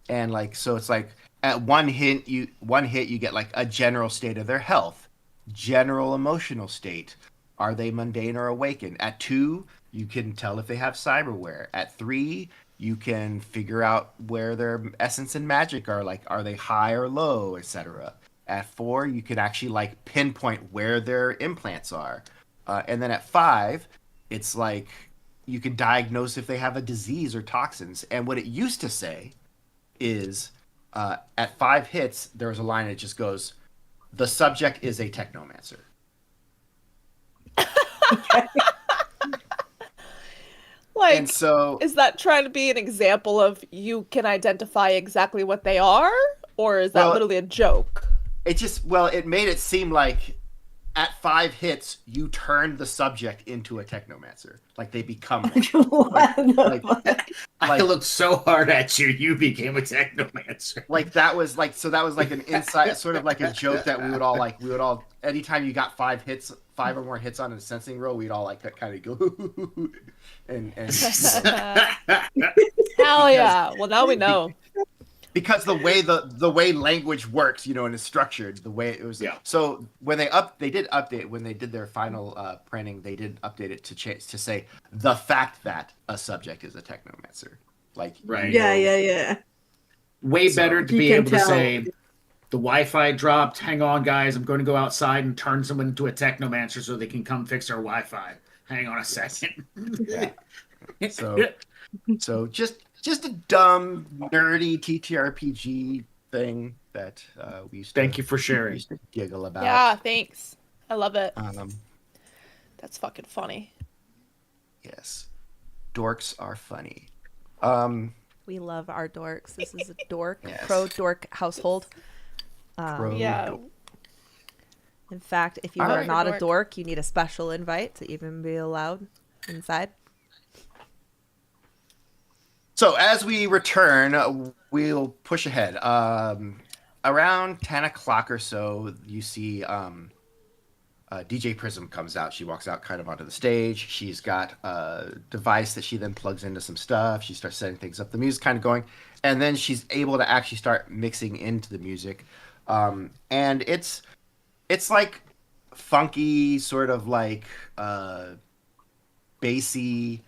And like, so it's like at one hit you get like a general state of their health, general emotional state. Are they mundane or awakened? At 2, you can tell if they have cyberware. At 3, you can figure out where their essence and magic are, like are they high or low, etc. At 4, you can actually like pinpoint where their implants are. And then at 5, it's like you can diagnose if they have a disease or toxins. And what it used to say is at 5 hits, there was a line that just goes, the subject is a technomancer. Like, and so, is that trying to be an example of you can identify exactly what they are? Or is that literally a joke? It made it seem like at 5 hits, you turn the subject into a technomancer. Like they become one. I looked so hard at you, you became a technomancer. Like that was like an inside, sort of like a joke that we would all, anytime you got 5 or more hits on a sensing roll, we'd all like kind of go, and hell yeah. Well, now we know. Because the way language works, and it's structured, the way it was. Yeah. So when they did update when they did their final printing, they did update it to say the fact that a subject is a technomancer. Like right. Yeah. Way better to be able to say the Wi-Fi dropped. Hang on, guys. I'm going to go outside and turn someone into a technomancer so they can come fix our Wi-Fi. Hang on a second. Yeah. So just a dumb, nerdy TTRPG thing that we used to... Thank you for sharing. Used to giggle about. Yeah, thanks. I love it. That's fucking funny. Yes. Dorks are funny. We love our dorks. This is a dork, Yes. pro-dork household. Yeah. In fact, if you All are right. not a dork, you need a special invite to even be allowed inside. So as we return, we'll push ahead. Around 10 o'clock or so, you see DJ Prism comes out. She walks out kind of onto the stage. She's got a device that she then plugs into some stuff. She starts setting things up. The music's kind of going. And then she's able to actually start mixing into the music. And it's like funky, sort of like bassy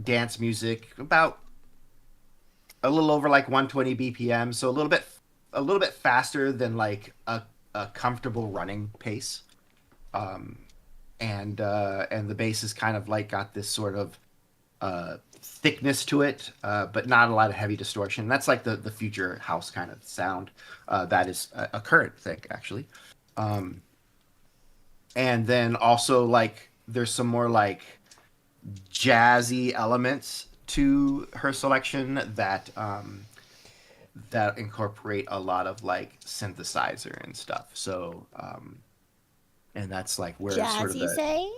dance music, about a little over like 120 BPM, so a little bit faster than like a comfortable running pace. And the bass is kind of like got this sort of thickness to it, but not a lot of heavy distortion. That's like the future house kind of sound. That is a current thing, actually. And then also like there's some more like jazzy elements to her selection that that incorporate a lot of like synthesizer and stuff. So and that's like where sort Jazz, of you say?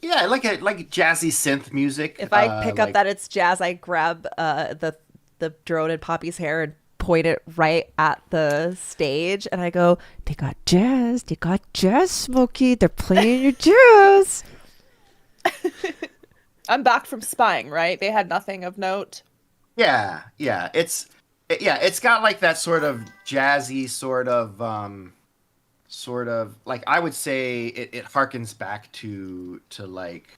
yeah, like jazzy synth music. If I pick up like that it's jazz, I grab the drone in Poppy's hair and point it right at the stage, and I go, "They got jazz. They got jazz, Smokey. They're playing your jazz." I'm back from spying, right? They had nothing of note. yeah, it's got like that sort of jazzy sort of like I would say it harkens back to like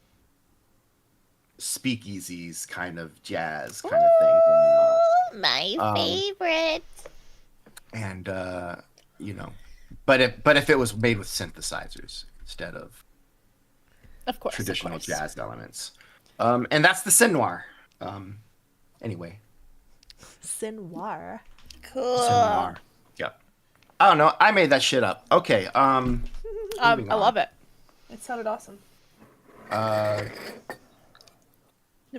speakeasies kind of jazz kind of thing going on. Ooh, my Um, favorite. And you know, but if it was made with synthesizers instead of Of course. traditional jazz elements, and that's the Sin Noir. Anyway, Sin Noir. Cool. Sin Noir. Yep. I don't know. I made that shit up. Okay. I moving on. love it. It sounded awesome.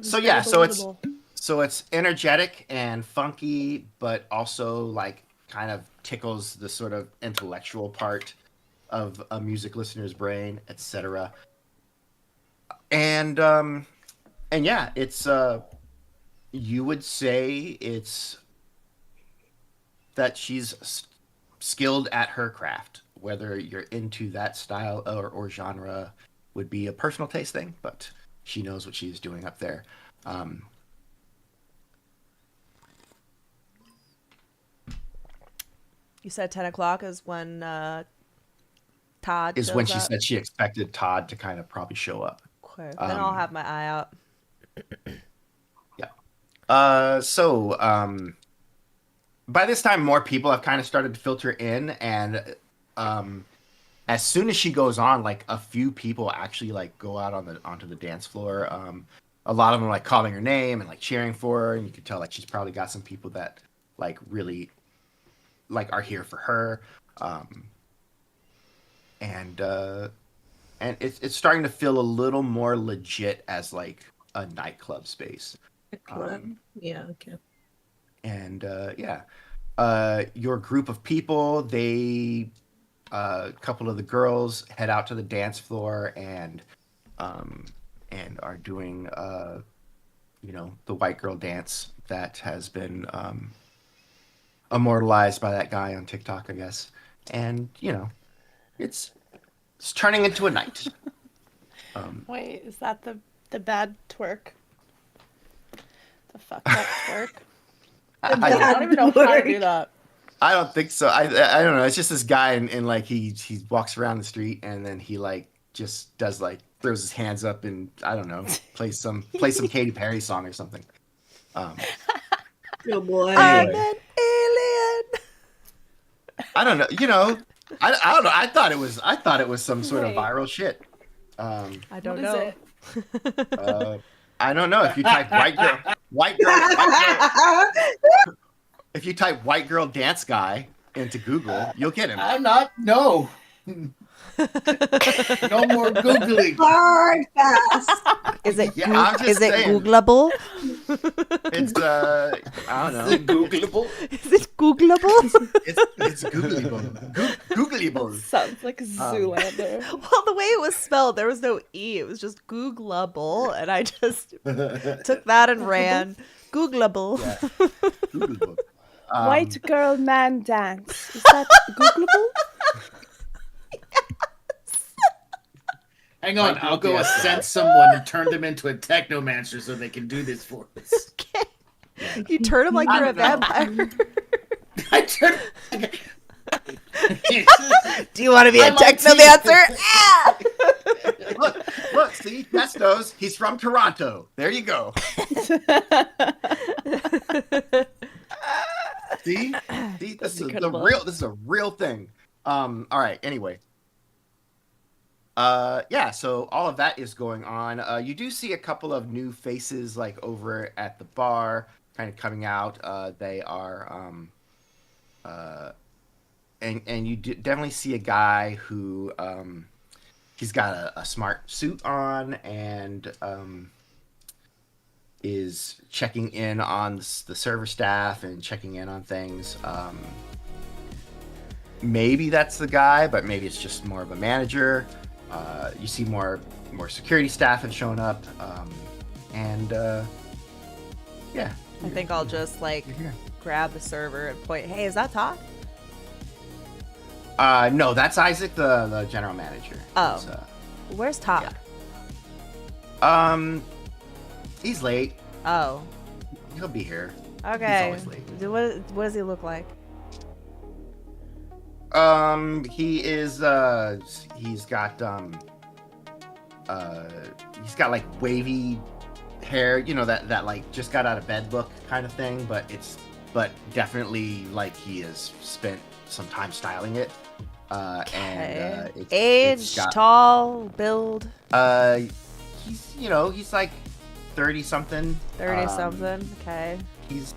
So yeah, so it's energetic and funky, but also like kind of tickles the sort of intellectual part of a music listener's brain, etc. And yeah, it's you would say it's that she's skilled at her craft. Whether you're into that style or genre would be a personal taste thing, but she knows what she's doing up there. You said 10 o'clock is when Todd Is shows when she up? said she expected Todd to kind of probably show up. Okay, then I'll have my eye out. Yeah. By this time, more people have kind of started to filter in, and as soon as she goes on, like a few people actually like go out onto the dance floor. A lot of them are like calling her name and like cheering for her, and you can tell like she's probably got some people that like really like are here for her. And it's starting to feel a little more legit as like a nightclub space. Yeah, okay. And your group of people, they a couple of the girls head out to the dance floor and are doing the white girl dance that has been immortalized by that guy on TikTok, I guess. And it's turning into a night. Wait, is that the bad twerk? The fucked up twerk? I don't even know how to do that. I don't think so. I don't know. It's just this guy and like he walks around the street and then he like just does like throws his hands up and I don't know plays some Katy Perry song or something. Good boy. I'm Anyway. an alien. I don't know. I don't know. I thought it was some sort of Wait. viral shit. I don't What is know. it? I don't know if you type white girl. If you type white girl dance guy into Google, you'll get him. I'm not. No. No more googling. Hard fast. Is it Yeah, I'm just saying. Googleable? It's I don't know. Is it Googleable? Is it Googleable? It's googlyable. Googlyable. Sounds like Zoolander. Well, the way it was spelled, there was no E. It was just Googleable, and I just took that and ran. Googleable. Yeah. Googlyable. White girl man dance. Is that Googleable? Hang on, Might be I'll go a dance ascend guy. someone and turn them into a technomancer so they can do this for us. Okay. You turn him like I you're a don't know. vampire. I turn. Do you want to be a I'm on technomancer? Ah! Look, see, Nestos, he's from Toronto. There you go. See, this is incredible. this is a real thing. All right. Anyway, yeah. So all of that is going on. You do see a couple of new faces like over at the bar, kind of coming out. They are, and you definitely see a guy who he's got a smart suit on and is checking in on the server staff and checking in on things. Maybe that's the guy, but maybe it's just more of a manager. You see more security staff have shown up, and yeah. I think I'll just like grab the server and point. Hey, is that Todd? No, that's Isaac, the general manager. Oh, where's Todd? Yeah. He's late. Oh, he'll be here. Okay. He's always late. What does he look like? He is. He's got like wavy hair. You know that like just got out of bed look kind of thing, but definitely like he has spent some time styling it. And age, tall, build. He's like 30 something. 30 something. Okay. He's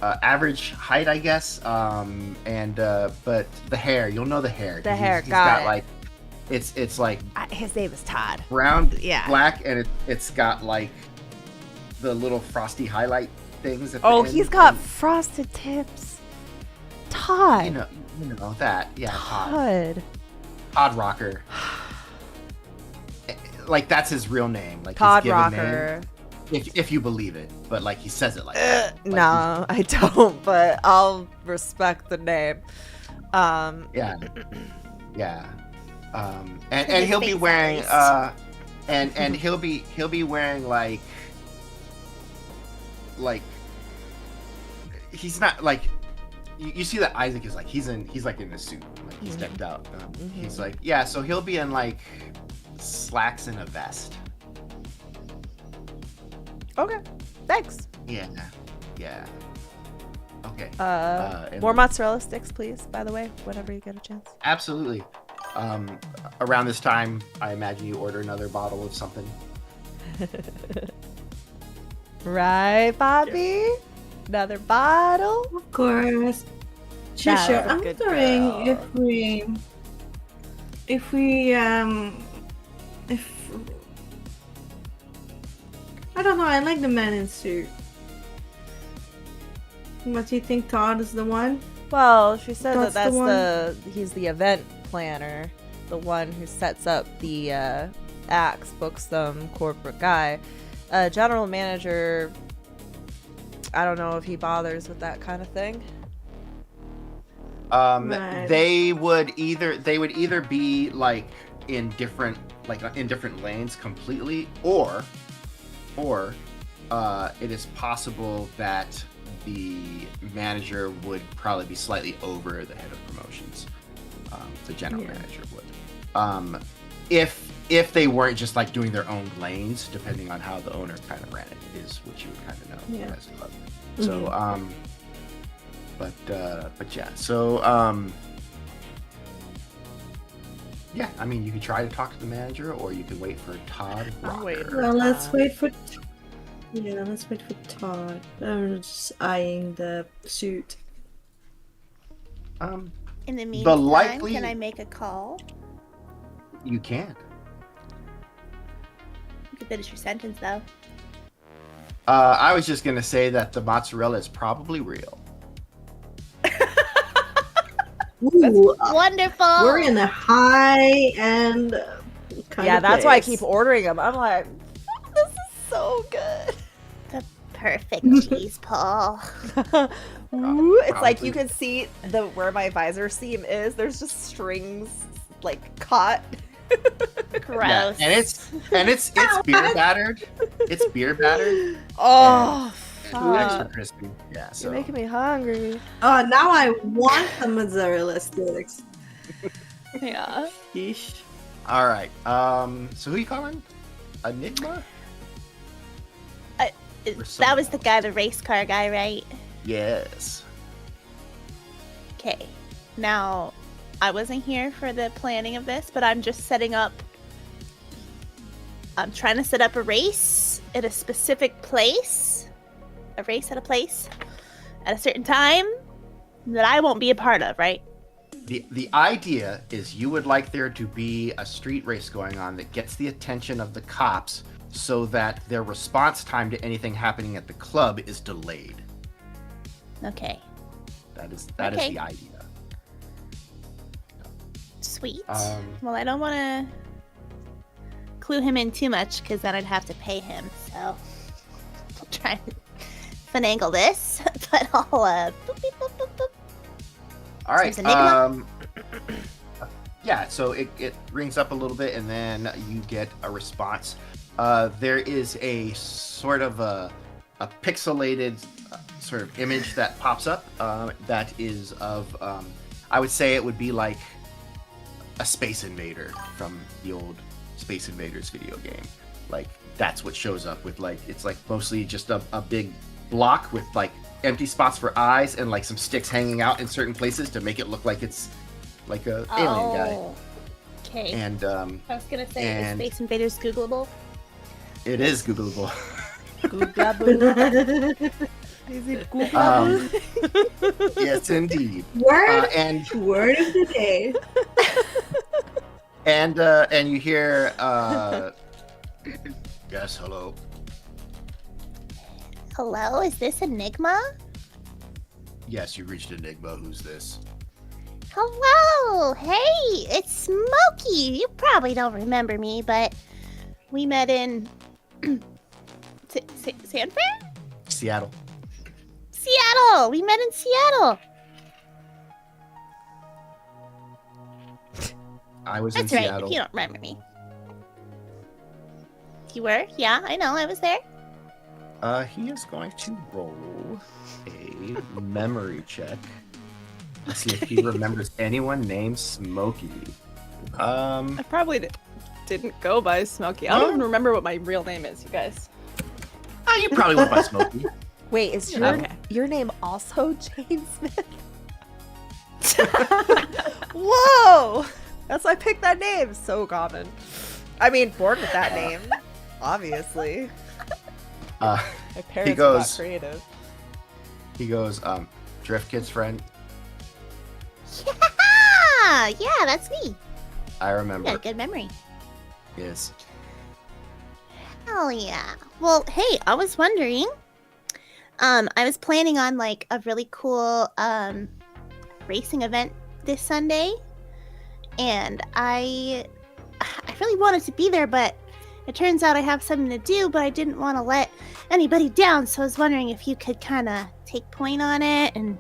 average height, I guess. But the hair, you'll know the hair. The hair, he's got like it's like his name is Todd. Brown, yeah, black, and it's got like the little frosty highlight things. He's got frosted tips. Todd. You know that, yeah. Todd Rocker. Like that's his real name. Like Todd Rocker. If you believe it, but like he says it like that. Like, no, I don't. But I'll respect the name. Yeah. And he'll be wearing and he'll be wearing like he's not like you see that Isaac is like he's like in a suit, like he stepped out. He's like so he'll be in like slacks and a vest. Okay, thanks. Yeah. Okay. More mozzarella sticks, please. By the way, whenever you get a chance. Absolutely. Around this time, I imagine you order another bottle of something. Right, Bobby? Yeah. Another bottle? Of course. Sure. I'm wondering if I don't know, I like the man in suit. What do you think, Todd is the one? Well, she said he's the event planner, the one who sets up the acts, books them, corporate guy. General manager, I don't know if he bothers with that kind of thing. Right. They would either be like in different lanes completely, or it is possible that the manager would probably be slightly over the head of promotions. The general manager would. If they weren't just like doing their own lanes, depending on how the owner kind of ran it, is what you would kind of know as a club. So, but yeah. So, yeah. I mean, you could try to talk to the manager, or you could wait for Todd Rocker. Well, let's wait for Todd. I'm just eyeing the suit. In the meantime, can I make a call? You can. You can finish your sentence, though. I was just gonna say that the mozzarella is probably real. Ooh, wonderful. We're in a high-end kind of that's place. why I keep ordering them. I'm like, this is so good. The perfect cheese pull. Ooh, it's like you can see where my visor seam is. There's just strings like caught. Gross. Yeah, and it's beer battered. It's beer battered. Oh, extra crispy. Yeah, so you're making me hungry. Oh, now I want the mozzarella sticks. Yeah. Yeesh. All right. So who you calling? Enigma? That was the guy, the race car guy, right? Yes. Okay. Now, I wasn't here for the planning of this, but I'm just setting up. I'm trying to set up a race at a specific place. A race at a place at a certain time that I won't be a part of, right? The idea is you would like there to be a street race going on that gets the attention of the cops so that their response time to anything happening at the club is delayed. Okay. That is Okay. the idea. Sweet. Well, I don't want to clue him in too much because then I'd have to pay him. So I'll try to finagle this, but I'll boop, beep, boop, boop, boop. All right. Seems enigma. Yeah, so it rings up a little bit, and then you get a response. There is a sort of a pixelated sort of image that pops up that is of, I would say it would be like a Space Invader from the old Space Invaders video game. Like, that's what shows up with, like, it's like mostly just a big block with like empty spots for eyes and like some sticks hanging out in certain places to make it look like it's like a alien guy. Okay. And I was gonna say, is Space Invaders Googleable? it is Googleable. Is it Google? Yes, indeed. Word And word of the day. and you hear yes, hello. Hello, is this Enigma? Yes, you reached Enigma. Who's this? Hello! Hey, it's Smokey! You probably don't remember me, but we met in San Fran? Seattle. Seattle! We met in Seattle! I was That's in right, Seattle. if you don't remember me. You were? Yeah, I know, I was there. He is going to roll a memory check. Let's see if he remembers anyone named Smokey. I probably didn't go by Smokey. I don't even remember what my real name is, you guys. You probably went by Smokey. Wait, is your name also Jane Smith? Whoa! That's why I picked that name. So common. I mean, born with that name, obviously. My parents are not creative. He goes, Drift Kid's friend. Yeah, that's me. I remember. You got a good memory. Yes. Hell yeah. Well, hey, I was wondering. I was planning on like a really cool racing event this Sunday, and I really wanted to be there, but it turns out I have something to do, but I didn't want to let anybody down, so I was wondering if you could kind of take point on it and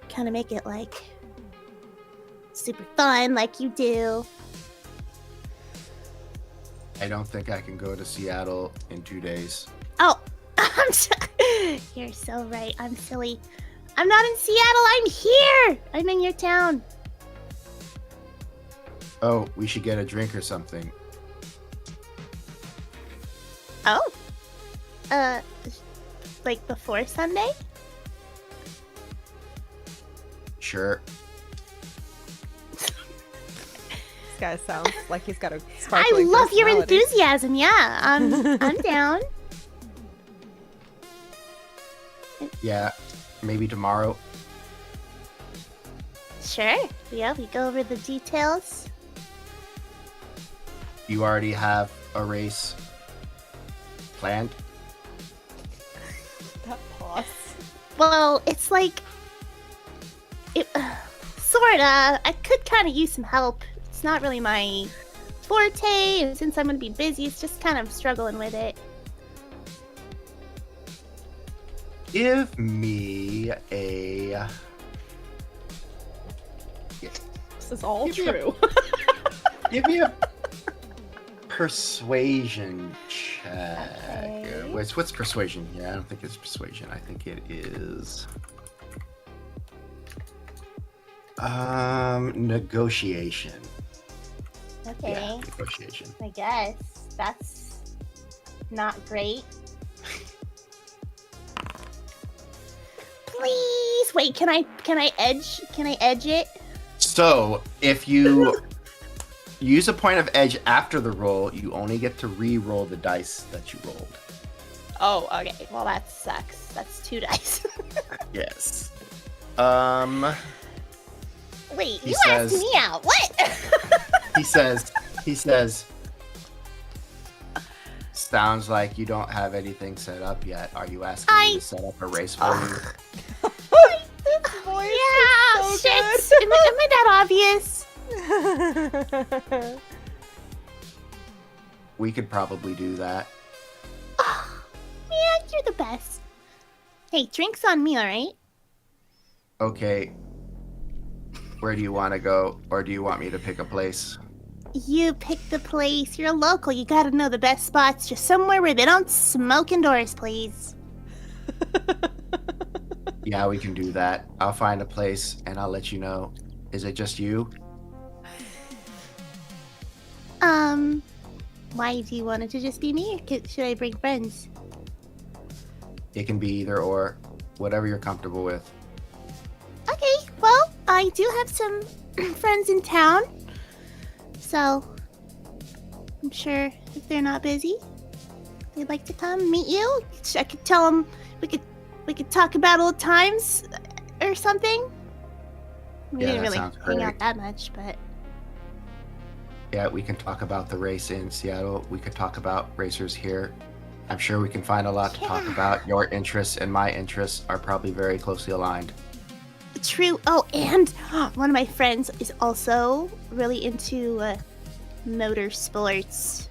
kind of make it like super fun like you do. I don't think I can go to Seattle in 2 days. Oh, you're so right. I'm silly. I'm not in Seattle. I'm here. I'm in your town. Oh, we should get a drink or something. Oh. Like before Sunday? Sure. This guy sounds like he's got a I sparkling love your personality. enthusiasm. Yeah, I'm down. Yeah, maybe tomorrow. Sure. Yeah, we go over the details. You already have a race planned? That pause. Well, it's like sorta. I could kind of use some help. It's not really my forte, and since I'm gonna be busy, it's just kind of struggling with it. Give me a... This is all true. Give me a persuasion check. Okay. What's persuasion here? I don't think it's persuasion. I think it is... negotiation. Okay. Yeah, negotiation. I guess that's not great. Please wait. Can I edge? Can I edge it? So, if you use a point of edge after the roll, you only get to re-roll the dice that you rolled. Oh, okay. Well, that sucks. That's 2 dice. Yes. Wait, He you says- asked me out. What? He says, sounds like you don't have anything set up yet. Are you asking me to set up a race for you? Yeah, so shit. Am I that obvious? We could probably do that. Oh, man, you're the best. Hey, drinks on me, alright? Okay. Where do you want to go? Or do you want me to pick a place? You pick the place. You're a local. You gotta know the best spots. Just somewhere where they don't smoke indoors, please. Yeah, we can do that. I'll find a place and I'll let you know. Is it just you? Why do you want it to just be me? Or should I bring friends? It can be either or. Whatever you're comfortable with. Okay, well, I do have some friends in town. So, I'm sure if they're not busy, they'd like to come meet you. I could tell them we could talk about old times or something. We Yeah, didn't that really sounds hang great. out that much, but Yeah, we can talk about the race in Seattle. We could talk about racers here. I'm sure we can find a lot to talk Yeah. about. Your interests and my interests are probably very closely aligned. true. Oh, and one of my friends is also really into motorsports.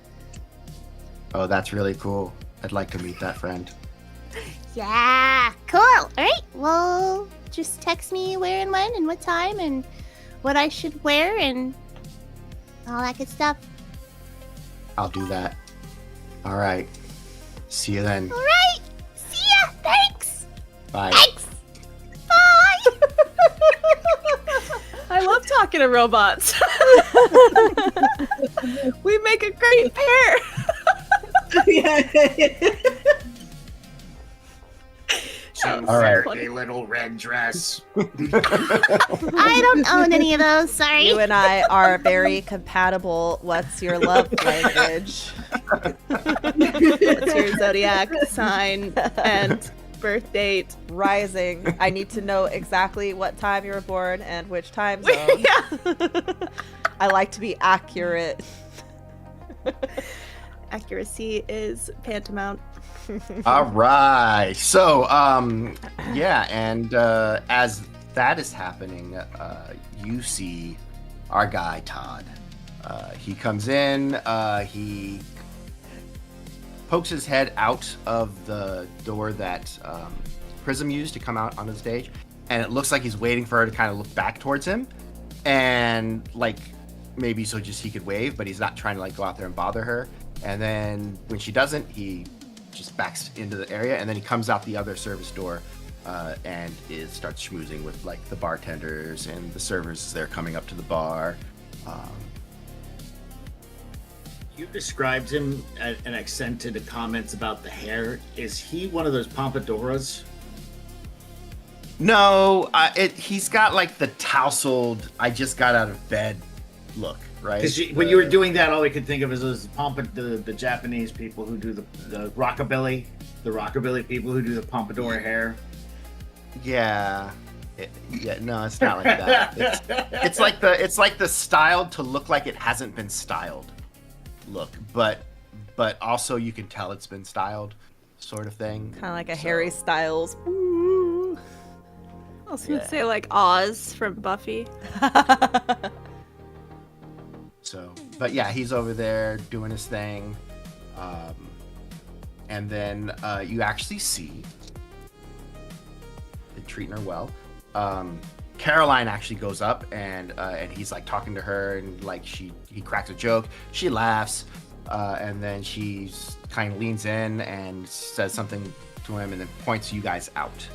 Oh, that's really cool. I'd like to meet that friend. Yeah, cool. All right, well, just text me where and when and what time and what I should wear and all that good stuff. I'll do that. All right. See you then. All right, see ya. Thanks. Bye. Thanks. Bye. I love talking to robots. We make a great pair. All right. Dirty little red dress. I don't own any of those. Sorry. You and I are very compatible. What's your love language? What's your zodiac sign and birth date? Rising. I need to know exactly what time you were born and which time zone. I like to be accurate. Accuracy is paramount. All right. So, yeah, and as that is happening, you see our guy Todd. He comes in. He pokes his head out of the door that Prism used to come out on the stage, and it looks like he's waiting for her to kind of look back towards him, and like maybe so just he could wave, but he's not trying to like go out there and bother her. And then when she doesn't, he just backs into the area, and then he comes out the other service door and starts schmoozing with like the bartenders and the servers as they're coming up to the bar. You described him and accented the comments about the hair. Is he one of those pompadoras? No, he's got like the tousled, I just got out of bed look, right? Because when you were doing that, all I could think of is those the Japanese people who do the rockabilly, people who do the pompadour hair. Yeah. No, it's not like that. It's like the styled to look like it hasn't been styled look, but also you can tell it's been styled, sort of thing. Kind of like a Harry Styles. I was gonna say like Oz from Buffy. So, but yeah, he's over there doing his thing, and then you actually see they're treating her well. Caroline actually goes up and he's like talking to her, and like he cracks a joke. She laughs, and then she kind of leans in and says something to him, and then points you guys out,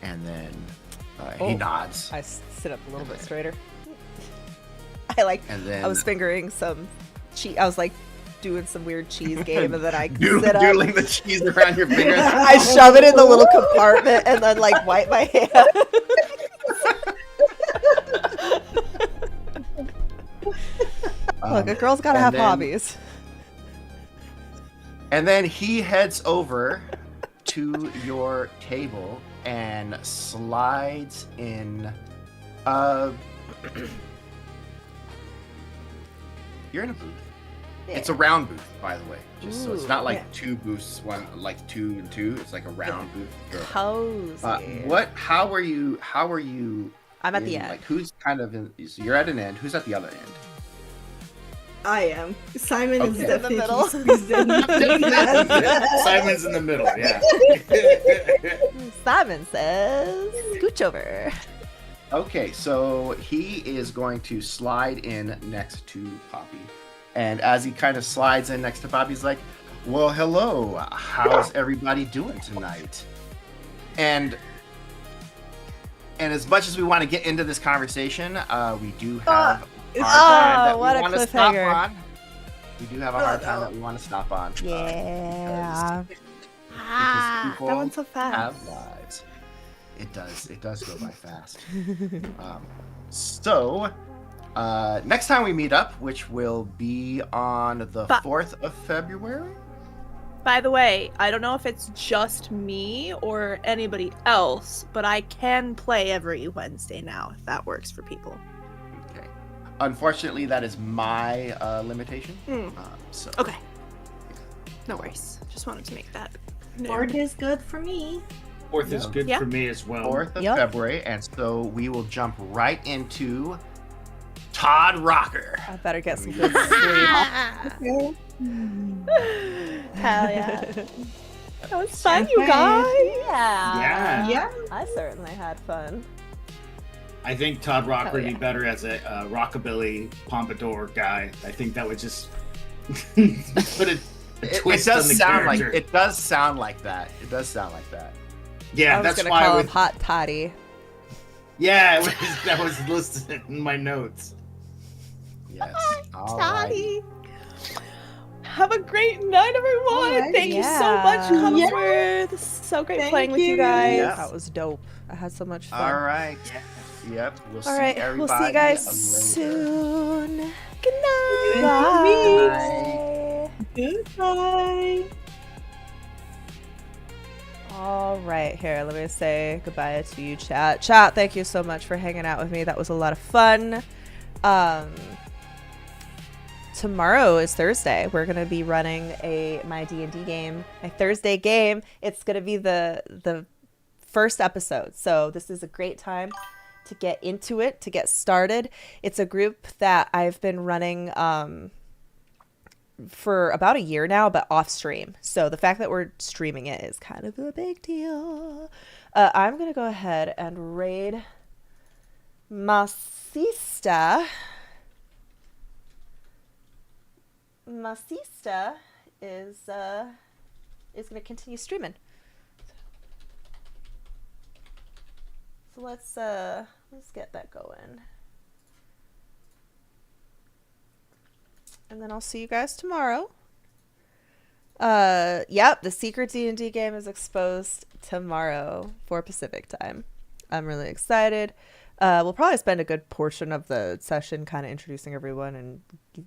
and then he nods. I sit up a little bit straighter. And then I was fingering some cheese. I was like doing some weird cheese game, and then I sit up. doodling the cheese around your fingers. I shove it in the little compartment and then like wipe my hand. Look, a girl's gotta have hobbies. And then he heads over to your table and slides in You're in a booth. Yeah. It's a round booth, by the way. Just so it's not like yeah. two booths, one like 2 and 2. It's like a round booth. Cozy. How are you? I'm at the in, end. Like, who's kind of in? So you're at an end. Who's at the other end? I am. Simon is Okay. definitely In the middle. squeezed in. Simon's in the middle, yeah. Simon says, "Scooch over." Okay, so he is going to slide in next to Poppy. And as he kind of slides in next to Poppy, he's like, well, hello. How's everybody doing tonight? And as much as we want to get into this conversation, we do have a hard time that what we a want to stop cliffhanger. on. We do have a hard time that we want to stop on. Yeah. That people one's so fast. have lives. It does go by fast. So next time we meet up, which will be on the 4th of February. By the way, I don't know if it's just me or anybody else, but I can play every Wednesday now, if that works for people. Okay. Unfortunately, that is my limitation. So Okay. No worries. Just wanted to make that known. 4th is good for me. 4th is good Yeah. for me as well. 4th of Yep. February, and so we will jump right into Todd Rocker. I better get some good sleep. Hell yeah. That was fun, you guys. Yeah. Yeah. I certainly had fun. I think Todd Rocker would Hell be yeah. better as a rockabilly pompadour guy. I think that would just put a It twist does on the sound character. like it does sound like that. It does sound like that. Yeah, I was that's gonna why call I him would. Hot Toddy. Yeah, that was listed in my notes. Yes. All right. Toddy. Have a great night, everyone. Alright. Thank you so much, Yeah. Cobbleworth. This is so great Thank playing with you you. guys. Yeah. That was dope. I had so much fun. All right. Yep. We'll All see right. everybody We'll see you guys later. soon. Good night. You and Bye. Goodbye. All right, here, let me say goodbye to you, chat. Chat, thank you so much for hanging out with me. That was a lot of fun. Tomorrow is Thursday. We're gonna be running my D&D game, my Thursday game. It's gonna be the first episode, so this is a great time to get into it, to get started. It's a group that I've been running for about a year now, but off stream. So the fact that we're streaming it is kind of a big deal. I'm going to go ahead and raid Masista. Masista is going to continue streaming. So let's get that going. And then I'll see you guys tomorrow. Yep, the secret D&D game is exposed tomorrow for Pacific time. I'm really excited. We'll probably spend a good portion of the session kind of introducing everyone and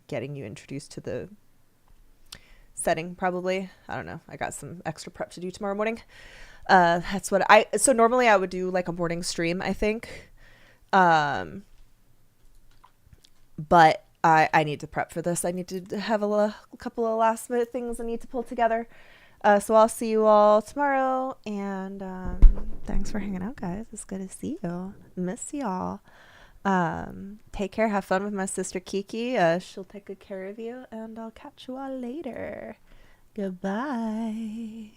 getting you introduced to the setting, probably. I don't know. I got some extra prep to do tomorrow morning. That's what so normally I would do like a morning stream, I think. But I need to prep for this. I need to have a couple of last minute things I need to pull together. So I'll see you all tomorrow. And thanks for hanging out, guys. It's good to see you. Miss y'all. Take care. Have fun with my sister Kiki. She'll take good care of you. And I'll catch you all later. Goodbye.